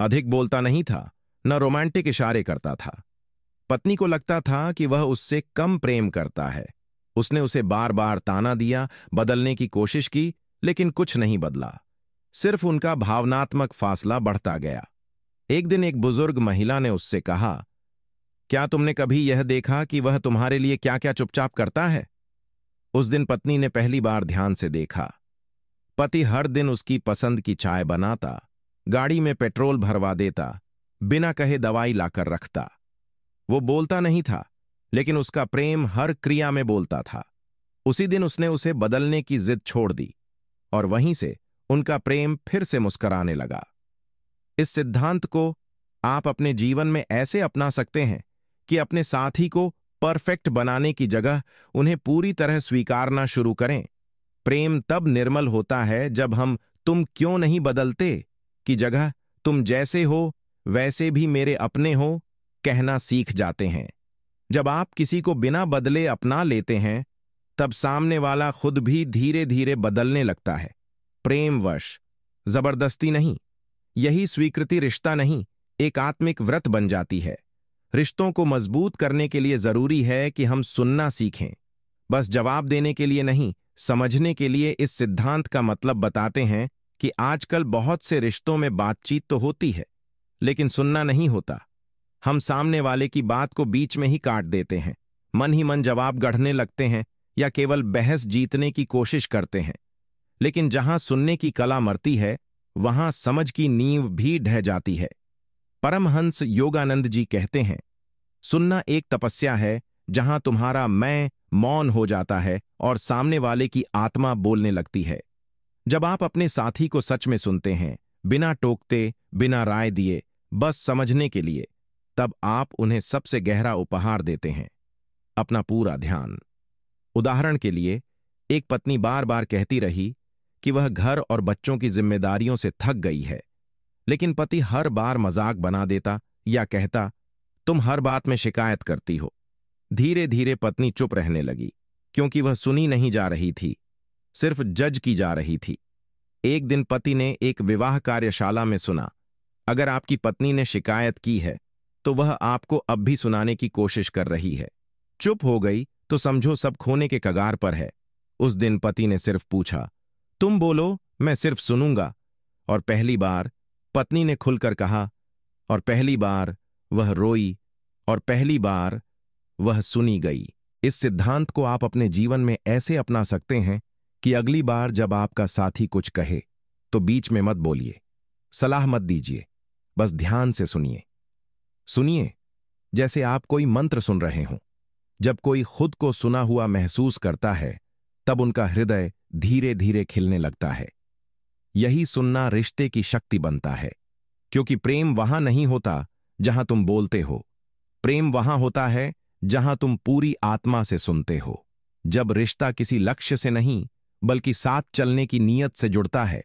अधिक बोलता नहीं था, न रोमांटिक इशारे करता था। पत्नी को लगता था कि वह उससे कम प्रेम करता है। उसने उसे बार बार ताना दिया, बदलने की कोशिश की, लेकिन कुछ नहीं बदला। सिर्फ उनका भावनात्मक फासला बढ़ता गया। एक दिन एक बुजुर्ग महिला ने उससे कहा, क्या तुमने कभी यह देखा कि वह तुम्हारे लिए क्या क्या चुपचाप करता है? उस दिन पत्नी ने पहली बार ध्यान से देखा। पति हर दिन उसकी पसंद की चाय बनाता, गाड़ी में पेट्रोल भरवा देता, बिना कहे दवाई लाकर रखता। वो बोलता नहीं था, लेकिन उसका प्रेम हर क्रिया में बोलता था। उसी दिन उसने उसे बदलने की जिद छोड़ दी, और वहीं से उनका प्रेम फिर से मुस्कुराने लगा। इस सिद्धांत को आप अपने जीवन में ऐसे अपना सकते हैं कि अपने साथी को परफेक्ट बनाने की जगह उन्हें पूरी तरह स्वीकारना शुरू करें। प्रेम तब निर्मल होता है जब हम तुम क्यों नहीं बदलते की जगह तुम जैसे हो वैसे भी मेरे अपने हो कहना सीख जाते हैं। जब आप किसी को बिना बदले अपना लेते हैं, तब सामने वाला खुद भी धीरे धीरे बदलने लगता है। प्रेमवश, जबरदस्ती नहीं। यही स्वीकृति रिश्ता नहीं, एक आत्मिक व्रत बन जाती है। रिश्तों को मजबूत करने के लिए जरूरी है कि हम सुनना सीखें, बस जवाब देने के लिए नहीं, समझने के लिए। इस सिद्धांत का मतलब बताते हैं कि आजकल बहुत से रिश्तों में बातचीत तो होती है, लेकिन सुनना नहीं होता। हम सामने वाले की बात को बीच में ही काट देते हैं, मन ही मन जवाब गढ़ने लगते हैं, या केवल बहस जीतने की कोशिश करते हैं। लेकिन जहां सुनने की कला मरती है, वहां समझ की नींव भी ढह जाती है। परमहंस योगानंद जी कहते हैं, सुनना एक तपस्या है जहां तुम्हारा मैं मौन हो जाता है और सामने वाले की आत्मा बोलने लगती है। जब आप अपने साथी को सच में सुनते हैं, बिना टोकते, बिना राय दिए, बस समझने के लिए, तब आप उन्हें सबसे गहरा उपहार देते हैं, अपना पूरा ध्यान। उदाहरण के लिए, एक पत्नी बार बार कहती रही कि वह घर और बच्चों की जिम्मेदारियों से थक गई है, लेकिन पति हर बार मजाक बना देता या कहता, तुम हर बात में शिकायत करती हो। धीरे धीरे पत्नी चुप रहने लगी, क्योंकि वह सुनी नहीं जा रही थी, सिर्फ जज की जा रही थी। एक दिन पति ने एक विवाह कार्यशाला में सुना, अगर आपकी पत्नी ने शिकायत की है तो वह आपको अब भी सुनाने की कोशिश कर रही है। चुप हो गई तो समझो सब खोने के कगार पर है। उस दिन पति ने सिर्फ पूछा, तुम बोलो, मैं सिर्फ सुनूंगा। और पहली बार पत्नी ने खुलकर कहा, और पहली बार वह रोई, और पहली बार वह सुनी गई। इस सिद्धांत को आप अपने जीवन में ऐसे अपना सकते हैं कि अगली बार जब आपका साथी कुछ कहे तो बीच में मत बोलिए, सलाह मत दीजिए, बस ध्यान से सुनिए। सुनिए जैसे आप कोई मंत्र सुन रहे हों। जब कोई खुद को सुना हुआ महसूस करता है, तब उनका हृदय धीरे धीरे खिलने लगता है। यही सुनना रिश्ते की शक्ति बनता है, क्योंकि प्रेम वहां नहीं होता जहां तुम बोलते हो। प्रेम वहां होता है जहां तुम पूरी आत्मा से सुनते हो। जब रिश्ता किसी लक्ष्य से नहीं, बल्कि साथ चलने की नीयत से जुड़ता है,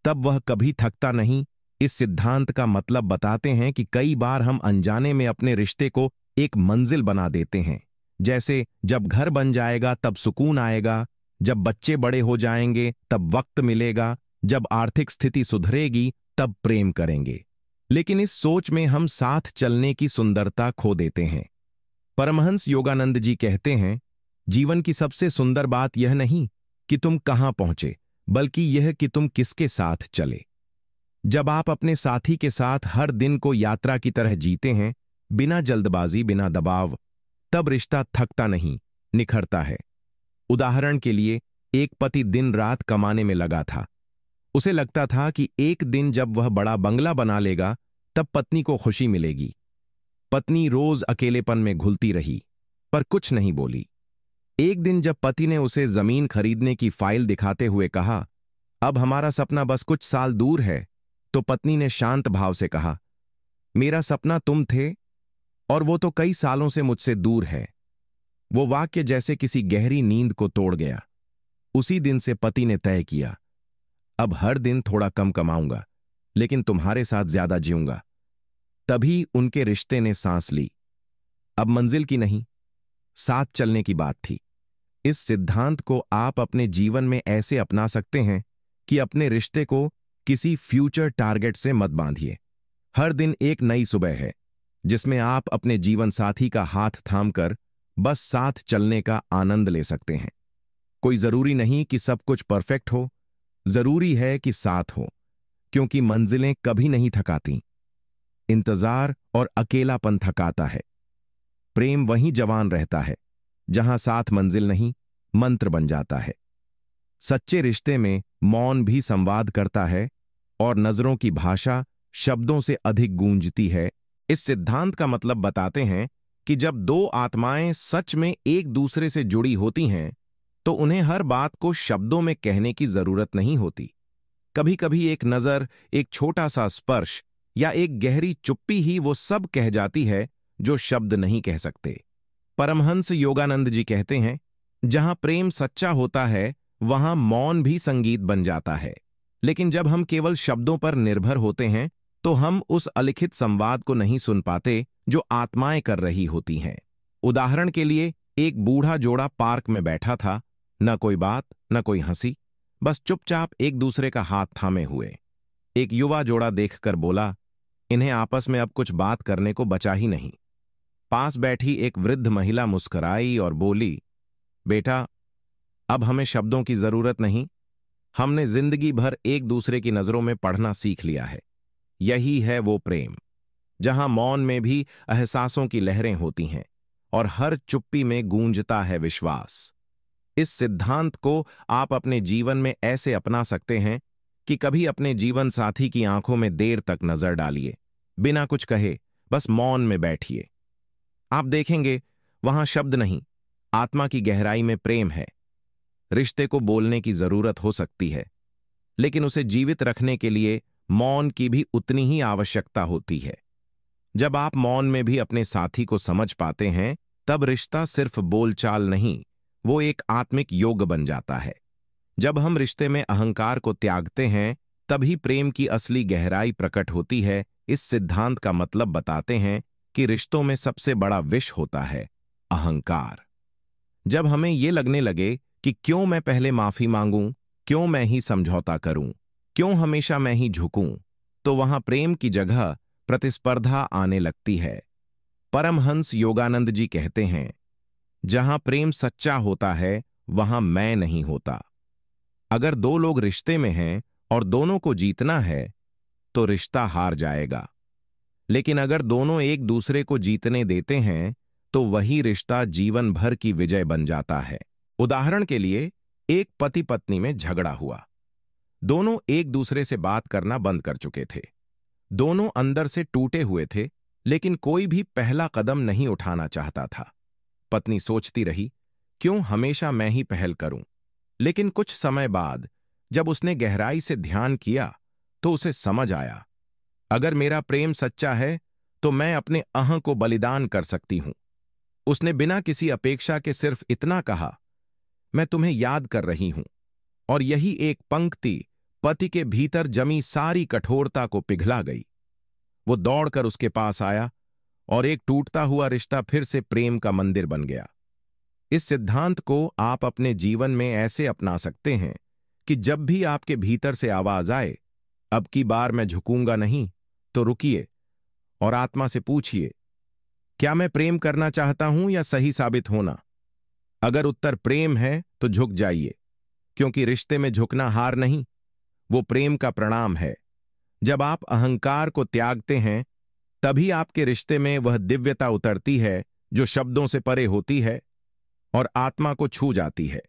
तब वह कभी थकता नहीं। इस सिद्धांत का मतलब बताते हैं कि कई बार हम अनजाने में अपने रिश्ते को एक मंजिल बना देते हैं। जैसे जब घर बन जाएगा तब सुकून आएगा, जब बच्चे बड़े हो जाएंगे तब वक्त मिलेगा, जब आर्थिक स्थिति सुधरेगी तब प्रेम करेंगे। लेकिन इस सोच में हम साथ चलने की सुंदरता खो देते हैं। परमहंस योगानंद जी कहते हैं, जीवन की सबसे सुंदर बात यह नहीं कि तुम कहां पहुंचे, बल्कि यह कि तुम किसके साथ चले। जब आप अपने साथी के साथ हर दिन को यात्रा की तरह जीते हैं, बिना जल्दबाजी, बिना दबाव, तब रिश्ता थकता नहीं, निखरता है। उदाहरण के लिए, एक पति दिन रात कमाने में लगा था। उसे लगता था कि एक दिन जब वह बड़ा बंगला बना लेगा, तब पत्नी को खुशी मिलेगी। पत्नी रोज अकेलेपन में घुलती रही, पर कुछ नहीं बोली। एक दिन जब पति ने उसे जमीन खरीदने की फाइल दिखाते हुए कहा, अब हमारा सपना बस कुछ साल दूर है। तो पत्नी ने शांत भाव से कहा, मेरा सपना तुम थे, और वो तो कई सालों से मुझसे दूर है। वो वाक्य जैसे किसी गहरी नींद को तोड़ गया। उसी दिन से पति ने तय किया, अब हर दिन थोड़ा कम कमाऊंगा, लेकिन तुम्हारे साथ ज्यादा जीऊंगा। तभी उनके रिश्ते ने सांस ली। अब मंजिल की नहीं, साथ चलने की बात थी। इस सिद्धांत को आप अपने जीवन में ऐसे अपना सकते हैं कि अपने रिश्ते को किसी फ्यूचर टारगेट से मत बांधिए। हर दिन एक नई सुबह है, जिसमें आप अपने जीवन साथी का हाथ थामकर बस साथ चलने का आनंद ले सकते हैं। कोई जरूरी नहीं कि सब कुछ परफेक्ट हो, जरूरी है कि साथ हो, क्योंकि मंजिलें कभी नहीं थकाती। इंतजार और अकेलापन थकाता है। प्रेम वहीं जवान रहता है जहां साथ मंजिल नहीं, मंत्र बन जाता है। सच्चे रिश्ते में मौन भी संवाद करता है, और नजरों की भाषा शब्दों से अधिक गूंजती है। इस सिद्धांत का मतलब बताते हैं कि जब दो आत्माएं सच में एक दूसरे से जुड़ी होती हैं, तो उन्हें हर बात को शब्दों में कहने की जरूरत नहीं होती। कभी कभी एक नजर, एक छोटा सा स्पर्श या एक गहरी चुप्पी ही वो सब कह जाती है जो शब्द नहीं कह सकते। परमहंस योगानंद जी कहते हैं, जहां प्रेम सच्चा होता है वहां मौन भी संगीत बन जाता है। लेकिन जब हम केवल शब्दों पर निर्भर होते हैं, तो हम उस अलिखित संवाद को नहीं सुन पाते जो आत्माएं कर रही होती हैं। उदाहरण के लिए, एक बूढ़ा जोड़ा पार्क में बैठा था। न कोई बात, न कोई हंसी, बस चुपचाप एक दूसरे का हाथ थामे हुए। एक युवा जोड़ा देखकर बोला, इन्हें आपस में अब कुछ बात करने को बचा ही नहीं। पास बैठी एक वृद्ध महिला मुस्कुराई और बोली, बेटा, अब हमें शब्दों की जरूरत नहीं। हमने जिंदगी भर एक दूसरे की नजरों में पढ़ना सीख लिया है। यही है वो प्रेम, जहां मौन में भी एहसासों की लहरें होती हैं और हर चुप्पी में गूंजता है विश्वास। इस सिद्धांत को आप अपने जीवन में ऐसे अपना सकते हैं कि कभी अपने जीवन साथी की आंखों में देर तक नजर डालिए, बिना कुछ कहे, बस मौन में बैठिए। आप देखेंगे वहां शब्द नहीं, आत्मा की गहराई में प्रेम है। रिश्ते को बोलने की जरूरत हो सकती है, लेकिन उसे जीवित रखने के लिए मौन की भी उतनी ही आवश्यकता होती है। जब आप मौन में भी अपने साथी को समझ पाते हैं, तब रिश्ता सिर्फ बोलचाल नहीं, वो एक आत्मिक योग बन जाता है। जब हम रिश्ते में अहंकार को त्यागते हैं, तभी प्रेम की असली गहराई प्रकट होती है। इस सिद्धांत का मतलब बताते हैं कि रिश्तों में सबसे बड़ा विष होता है अहंकार। जब हमें ये लगने लगे कि क्यों मैं पहले माफी मांगूं, क्यों मैं ही समझौता करूं, क्यों हमेशा मैं ही झुकूं, तो वहां प्रेम की जगह प्रतिस्पर्धा आने लगती है। परमहंस योगानंद जी कहते हैं, जहां प्रेम सच्चा होता है वहां मैं नहीं होता। अगर दो लोग रिश्ते में हैं और दोनों को जीतना है, तो रिश्ता हार जाएगा। लेकिन अगर दोनों एक दूसरे को जीतने देते हैं, तो वही रिश्ता जीवन भर की विजय बन जाता है। उदाहरण के लिए, एक पति पत्नी में झगड़ा हुआ। दोनों एक दूसरे से बात करना बंद कर चुके थे। दोनों अंदर से टूटे हुए थे, लेकिन कोई भी पहला कदम नहीं उठाना चाहता था। पत्नी सोचती रही, क्यों हमेशा मैं ही पहल करूं? लेकिन कुछ समय बाद जब उसने गहराई से ध्यान किया, तो उसे समझ आया, अगर मेरा प्रेम सच्चा है तो मैं अपने अहं को बलिदान कर सकती हूं। उसने बिना किसी अपेक्षा के सिर्फ इतना कहा, मैं तुम्हें याद कर रही हूं। और यही एक पंक्ति पति के भीतर जमी सारी कठोरता को पिघला गई। वो दौड़कर उसके पास आया और एक टूटता हुआ रिश्ता फिर से प्रेम का मंदिर बन गया। इस सिद्धांत को आप अपने जीवन में ऐसे अपना सकते हैं कि जब भी आपके भीतर से आवाज आए, अब की बार मैं झुकूंगा नहीं, तो रुकिए और आत्मा से पूछिए, क्या मैं प्रेम करना चाहता हूं या सही साबित होना? अगर उत्तर प्रेम है तो झुक जाइए, क्योंकि रिश्ते में झुकना हार नहीं, वो प्रेम का प्रणाम है। जब आप अहंकार को त्यागते हैं, तभी आपके रिश्ते में वह दिव्यता उतरती है जो शब्दों से परे होती है और आत्मा को छू जाती है।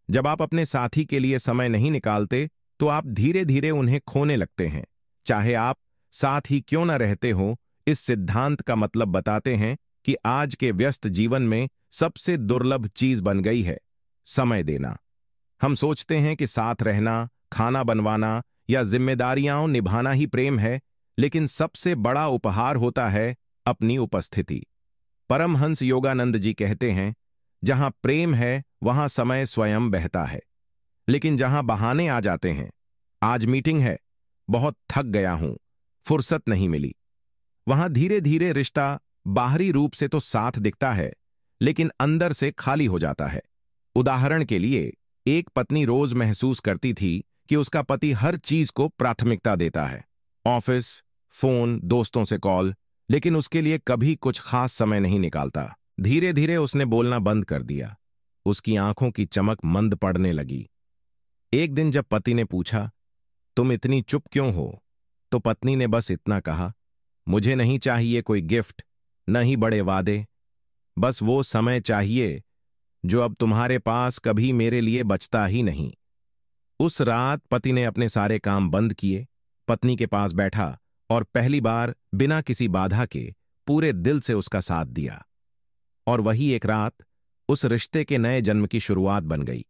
जब आप अपने साथी के लिए समय नहीं निकालते, तो आप धीरे धीरे उन्हें खोने लगते हैं, चाहे आप साथ ही क्यों न रहते हो। इस सिद्धांत का मतलब बताते हैं कि आज के व्यस्त जीवन में सबसे दुर्लभ चीज बन गई है समय देना। हम सोचते हैं कि साथ रहना, खाना बनवाना या जिम्मेदारियां निभाना ही प्रेम है, लेकिन सबसे बड़ा उपहार होता है अपनी उपस्थिति। परमहंस योगानंद जी कहते हैं, जहां प्रेम है वहां समय स्वयं बहता है, लेकिन जहां बहाने आ जाते हैं, आज मीटिंग है, बहुत थक गया हूं, फुर्सत नहीं मिली, वहां धीरे धीरे रिश्ता बाहरी रूप से तो साथ दिखता है, लेकिन अंदर से खाली हो जाता है। उदाहरण के लिए, एक पत्नी रोज महसूस करती थी कि उसका पति हर चीज को प्राथमिकता देता है, ऑफिस, फोन, दोस्तों से कॉल, लेकिन उसके लिए कभी कुछ खास समय नहीं निकालता। धीरे धीरे उसने बोलना बंद कर दिया, उसकी आंखों की चमक मंद पड़ने लगी। एक दिन जब पति ने पूछा, तुम इतनी चुप क्यों हो, तो पत्नी ने बस इतना कहा, मुझे नहीं चाहिए कोई गिफ्ट, न ही बड़े वादे, बस वो समय चाहिए जो अब तुम्हारे पास कभी मेरे लिए बचता ही नहीं। उस रात पति ने अपने सारे काम बंद किए, पत्नी के पास बैठा और पहली बार बिना किसी बाधा के पूरे दिल से उसका साथ दिया। और वही एक रात उस रिश्ते के नए जन्म की शुरुआत बन गई।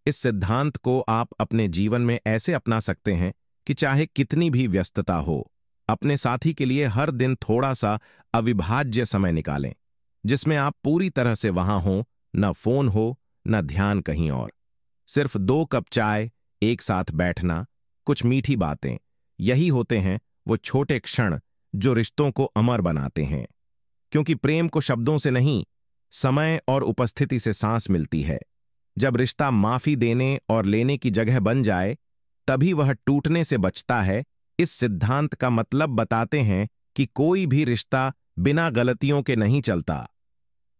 इस सिद्धांत को आप अपने जीवन में ऐसे अपना सकते हैं कि चाहे कितनी भी व्यस्तता हो, अपने साथी के लिए हर दिन थोड़ा सा अविभाज्य समय निकालें, जिसमें आप पूरी तरह से वहां हों, न फोन हो, न ध्यान कहीं और। सिर्फ 2 कप चाय, एक साथ बैठना, कुछ मीठी बातें, यही होते हैं वो छोटे क्षण जो रिश्तों को अमर बनाते हैं। क्योंकि प्रेम को शब्दों से नहीं, समय और उपस्थिति से सांस मिलती है। जब रिश्ता माफी देने और लेने की जगह बन जाए, तभी वह टूटने से बचता है। इस सिद्धांत का मतलब बताते हैं कि कोई भी रिश्ता बिना गलतियों के नहीं चलता।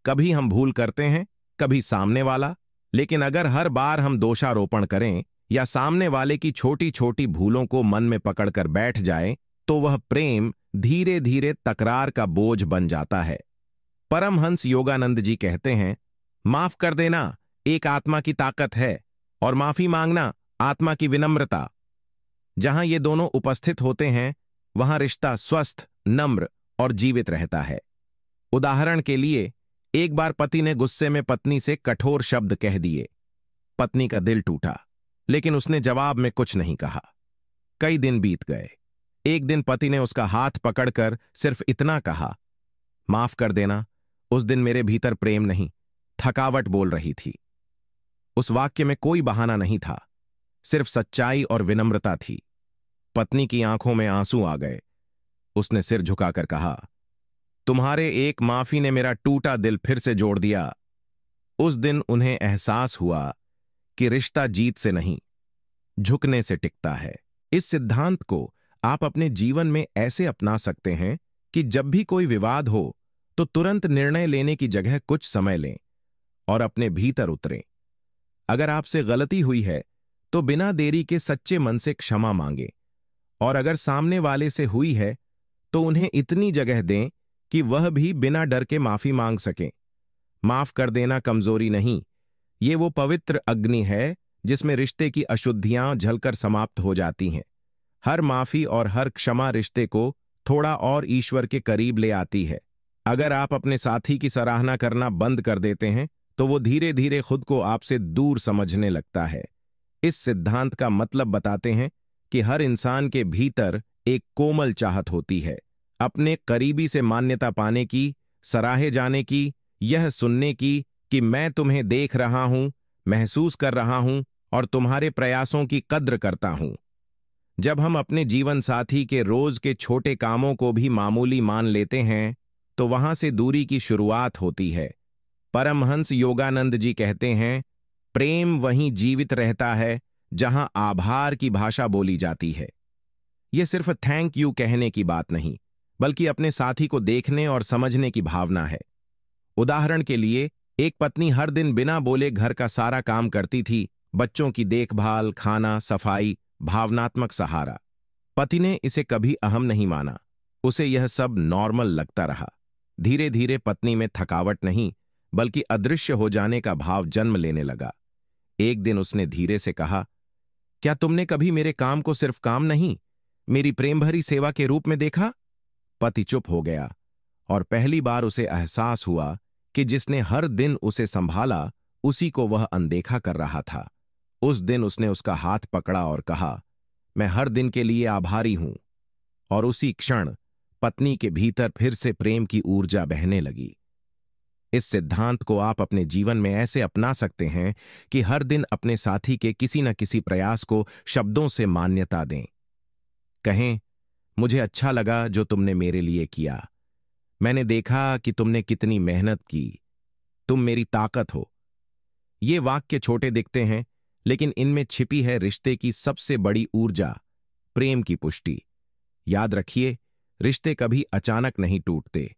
कभी हम भूल करते हैं, कभी सामने वाला, लेकिन अगर हर बार हम दोषारोपण करें या सामने वाले की छोटी छोटी भूलों को मन में पकड़कर बैठ जाएं, तो वह प्रेम धीरे धीरे तकरार का बोझ बन जाता है। परमहंस योगानंद जी कहते हैं, माफ कर देना एक आत्मा की ताकत है और माफी मांगना आत्मा की विनम्रता। जहां ये दोनों उपस्थित होते हैं, वहां रिश्ता स्वस्थ, नम्र और जीवित रहता है। उदाहरण के लिए, एक बार पति ने गुस्से में पत्नी से कठोर शब्द कह दिए। पत्नी का दिल टूटा, लेकिन उसने जवाब में कुछ नहीं कहा। कई दिन बीत गए। एक दिन पति ने उसका हाथ पकड़कर सिर्फ इतना कहा, माफ कर देना, उस दिन मेरे भीतर प्रेम नहीं, थकावट बोल रही थी। उस वाक्य में कोई बहाना नहीं था, सिर्फ सच्चाई और विनम्रता थी। पत्नी की आंखों में आंसू आ गए। उसने सिर झुकाकर कहा, तुम्हारे एक माफी ने मेरा टूटा दिल फिर से जोड़ दिया। उस दिन उन्हें एहसास हुआ कि रिश्ता जीत से नहीं, झुकने से टिकता है। इस सिद्धांत को आप अपने जीवन में ऐसे अपना सकते हैं कि जब भी कोई विवाद हो, तो तुरंत निर्णय लेने की जगह कुछ समय लें और अपने भीतर उतरें। अगर आपसे गलती हुई है, तो बिना देरी के सच्चे मन से क्षमा मांगें, और अगर सामने वाले से हुई है, तो उन्हें इतनी जगह दें कि वह भी बिना डर के माफी मांग सकें। माफ कर देना कमजोरी नहीं, ये वो पवित्र अग्नि है जिसमें रिश्ते की अशुद्धियां जलकर समाप्त हो जाती हैं। हर माफी और हर क्षमा रिश्ते को थोड़ा और ईश्वर के करीब ले आती है। अगर आप अपने साथी की सराहना करना बंद कर देते हैं, तो वो धीरे धीरे खुद को आपसे दूर समझने लगता है। इस सिद्धांत का मतलब बताते हैं कि हर इंसान के भीतर एक कोमल चाहत होती है, अपने करीबी से मान्यता पाने की, सराहे जाने की, यह सुनने की कि मैं तुम्हें देख रहा हूं, महसूस कर रहा हूं और तुम्हारे प्रयासों की कद्र करता हूं। जब हम अपने जीवन साथी के रोज के छोटे कामों को भी मामूली मान लेते हैं, तो वहां से दूरी की शुरुआत होती है। परमहंस योगानंद जी कहते हैं, प्रेम वहीं जीवित रहता है जहां आभार की भाषा बोली जाती है। यह सिर्फ थैंक यू कहने की बात नहीं, बल्कि अपने साथी को देखने और समझने की भावना है। उदाहरण के लिए, एक पत्नी हर दिन बिना बोले घर का सारा काम करती थी, बच्चों की देखभाल, खाना, सफाई, भावनात्मक सहारा। पति ने इसे कभी अहम नहीं माना, उसे यह सब नॉर्मल लगता रहा। धीरे धीरे पत्नी में थकावट नहीं, बल्कि अदृश्य हो जाने का भाव जन्म लेने लगा। एक दिन उसने धीरे से कहा, क्या तुमने कभी मेरे काम को सिर्फ काम नहीं, मेरी प्रेम भरी सेवा के रूप में देखा? पति चुप हो गया, और पहली बार उसे एहसास हुआ कि जिसने हर दिन उसे संभाला, उसी को वह अनदेखा कर रहा था। उस दिन उसने उसका हाथ पकड़ा और कहा, मैं हर दिन के लिए आभारी हूं। और उसी क्षण पत्नी के भीतर फिर से प्रेम की ऊर्जा बहने लगी। इस सिद्धांत को आप अपने जीवन में ऐसे अपना सकते हैं कि हर दिन अपने साथी के किसी न किसी प्रयास को शब्दों से मान्यता दें। कहें, मुझे अच्छा लगा जो तुमने मेरे लिए किया। मैंने देखा कि तुमने कितनी मेहनत की। तुम मेरी ताकत हो। ये वाक्य छोटे दिखते हैं, लेकिन इनमें छिपी है रिश्ते की सबसे बड़ी ऊर्जा, प्रेम की पुष्टि। याद रखिए, रिश्ते कभी अचानक नहीं टूटते।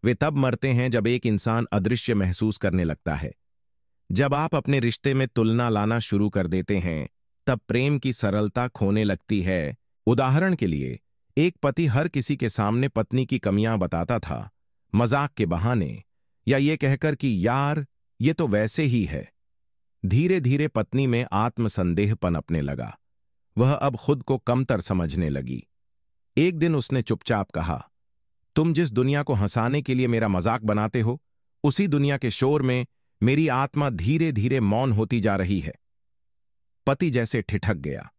वे तब मरते हैं जब एक इंसान अदृश्य महसूस करने लगता है। जब आप अपने रिश्ते में तुलना लाना शुरू कर देते हैं, तब प्रेम की सरलता खोने लगती है। उदाहरण के लिए, एक पति हर किसी के सामने पत्नी की कमियां बताता था, मजाक के बहाने, या ये कहकर कि यार ये तो वैसे ही है। धीरे धीरे पत्नी में आत्मसंदेह पनपने लगा। वह अब खुद को कमतर समझने लगी। एक दिन उसने चुपचाप कहा, तुम जिस दुनिया को हंसाने के लिए मेरा मजाक बनाते हो, उसी दुनिया के शोर में मेरी आत्मा धीरे धीरे मौन होती जा रही है। पति जैसे ठिठक गया।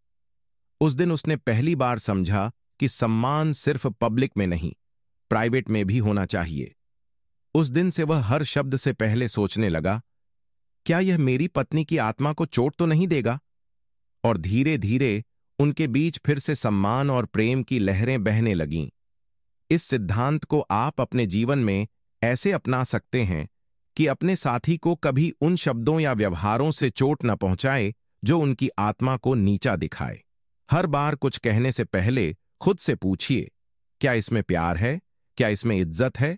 उस दिन उसने पहली बार समझा कि सम्मान सिर्फ पब्लिक में नहीं, प्राइवेट में भी होना चाहिए। उस दिन से वह हर शब्द से पहले सोचने लगा, क्या यह मेरी पत्नी की आत्मा को चोट तो नहीं देगा? और धीरे धीरे उनके बीच फिर से सम्मान और प्रेम की लहरें बहने लगीं। इस सिद्धांत को आप अपने जीवन में ऐसे अपना सकते हैं कि अपने साथी को कभी उन शब्दों या व्यवहारों से चोट न पहुंचाए जो उनकी आत्मा को नीचा दिखाए। हर बार कुछ कहने से पहले खुद से पूछिए, क्या इसमें प्यार है? क्या इसमें इज्जत है?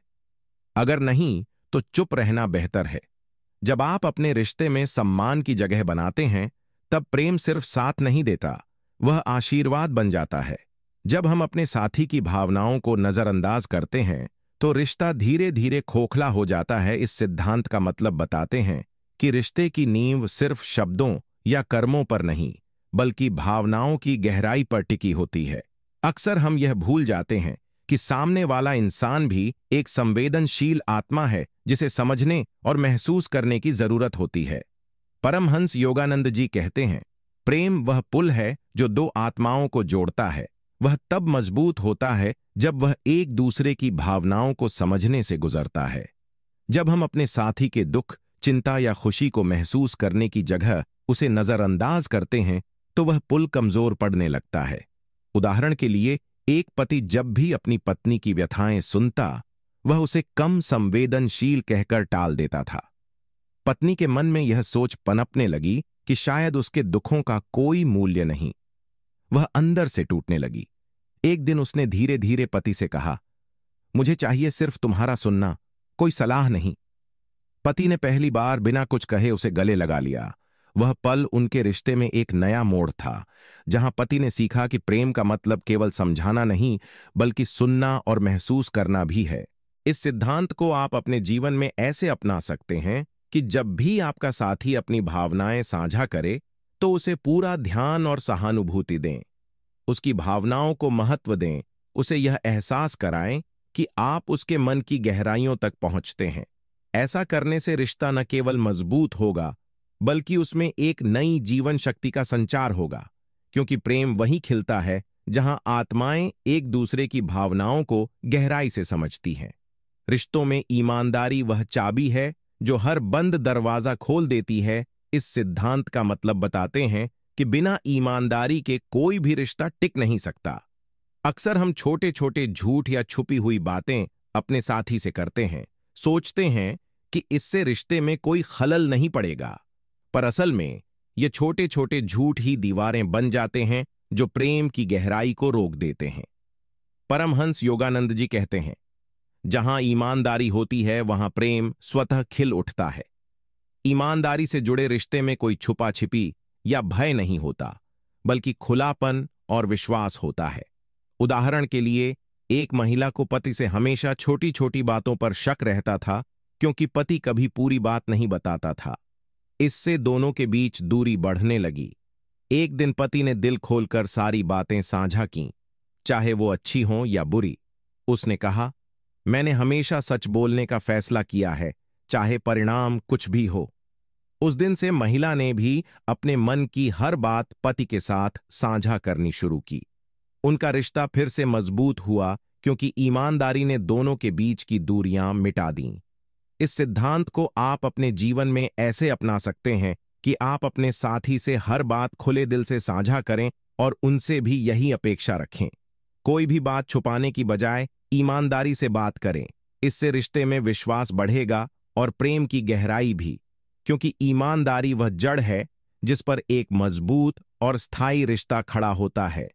अगर नहीं, तो चुप रहना बेहतर है। जब आप अपने रिश्ते में सम्मान की जगह बनाते हैं, तब प्रेम सिर्फ साथ नहीं देता, वह आशीर्वाद बन जाता है। जब हम अपने साथी की भावनाओं को नजरअंदाज करते हैं, तो रिश्ता धीरे धीरे खोखला हो जाता है। इस सिद्धांत का मतलब बताते हैं कि रिश्ते की नींव सिर्फ शब्दों या कर्मों पर नहीं, बल्कि भावनाओं की गहराई पर टिकी होती है। अक्सर हम यह भूल जाते हैं कि सामने वाला इंसान भी एक संवेदनशील आत्मा है, जिसे समझने और महसूस करने की जरूरत होती है। परमहंस योगानंद जी कहते हैं, प्रेम वह पुल है जो दो आत्माओं को जोड़ता है। वह तब मजबूत होता है जब वह एक दूसरे की भावनाओं को समझने से गुजरता है। जब हम अपने साथी के दुख, चिंता या खुशी को महसूस करने की जगह उसे नजरअंदाज करते हैं, तो वह पुल कमजोर पड़ने लगता है। उदाहरण के लिए, एक पति जब भी अपनी पत्नी की व्यथाएं सुनता, वह उसे कम संवेदनशील कहकर टाल देता था। पत्नी के मन में यह सोच पनपने लगी कि शायद उसके दुखों का कोई मूल्य नहीं। वह अंदर से टूटने लगी। एक दिन उसने धीरे धीरे पति से कहा, मुझे चाहिए सिर्फ तुम्हारा सुनना, कोई सलाह नहीं। पति ने पहली बार बिना कुछ कहे उसे गले लगा लिया। वह पल उनके रिश्ते में एक नया मोड़ था, जहां पति ने सीखा कि प्रेम का मतलब केवल समझाना नहीं, बल्कि सुनना और महसूस करना भी है। इस सिद्धांत को आप अपने जीवन में ऐसे अपना सकते हैं कि जब भी आपका साथी अपनी भावनाएं साझा करे, तो उसे पूरा ध्यान और सहानुभूति दें। उसकी भावनाओं को महत्व दें। उसे यह एहसास कराएं कि आप उसके मन की गहराइयों तक पहुंचते हैं। ऐसा करने से रिश्ता न केवल मजबूत होगा, बल्कि उसमें एक नई जीवन शक्ति का संचार होगा, क्योंकि प्रेम वहीं खिलता है जहां आत्माएं एक दूसरे की भावनाओं को गहराई से समझती हैं। रिश्तों में ईमानदारी वह चाबी है जो हर बंद दरवाजा खोल देती है। इस सिद्धांत का मतलब बताते हैं कि बिना ईमानदारी के कोई भी रिश्ता टिक नहीं सकता। अक्सर हम छोटे छोटे झूठ या छुपी हुई बातें अपने साथी से करते हैं, सोचते हैं कि इससे रिश्ते में कोई खलल नहीं पड़ेगा, पर असल में ये छोटे छोटे झूठ ही दीवारें बन जाते हैं जो प्रेम की गहराई को रोक देते हैं। परमहंस योगानंद जी कहते हैं, जहां ईमानदारी होती है वहां प्रेम स्वतः खिल उठता है। ईमानदारी से जुड़े रिश्ते में कोई छुपा छिपी या भय नहीं होता, बल्कि खुलापन और विश्वास होता है। उदाहरण के लिए, एक महिला को पति से हमेशा छोटी छोटी बातों पर शक रहता था, क्योंकि पति कभी पूरी बात नहीं बताता था। इससे दोनों के बीच दूरी बढ़ने लगी। एक दिन पति ने दिल खोलकर सारी बातें साझा कीं, चाहे वो अच्छी हों या बुरी। उसने कहा, मैंने हमेशा सच बोलने का फैसला किया है, चाहे परिणाम कुछ भी हो। उस दिन से महिला ने भी अपने मन की हर बात पति के साथ साझा करनी शुरू की। उनका रिश्ता फिर से मजबूत हुआ क्योंकि ईमानदारी ने दोनों के बीच की दूरियां मिटा दीं। इस सिद्धांत को आप अपने जीवन में ऐसे अपना सकते हैं कि आप अपने साथी से हर बात खुले दिल से साझा करें और उनसे भी यही अपेक्षा रखें। कोई भी बात छुपाने की बजाय ईमानदारी से बात करें। इससे रिश्ते में विश्वास बढ़ेगा और प्रेम की गहराई भी, क्योंकि ईमानदारी वह जड़ है जिस पर एक मजबूत और स्थायी रिश्ता खड़ा होता है।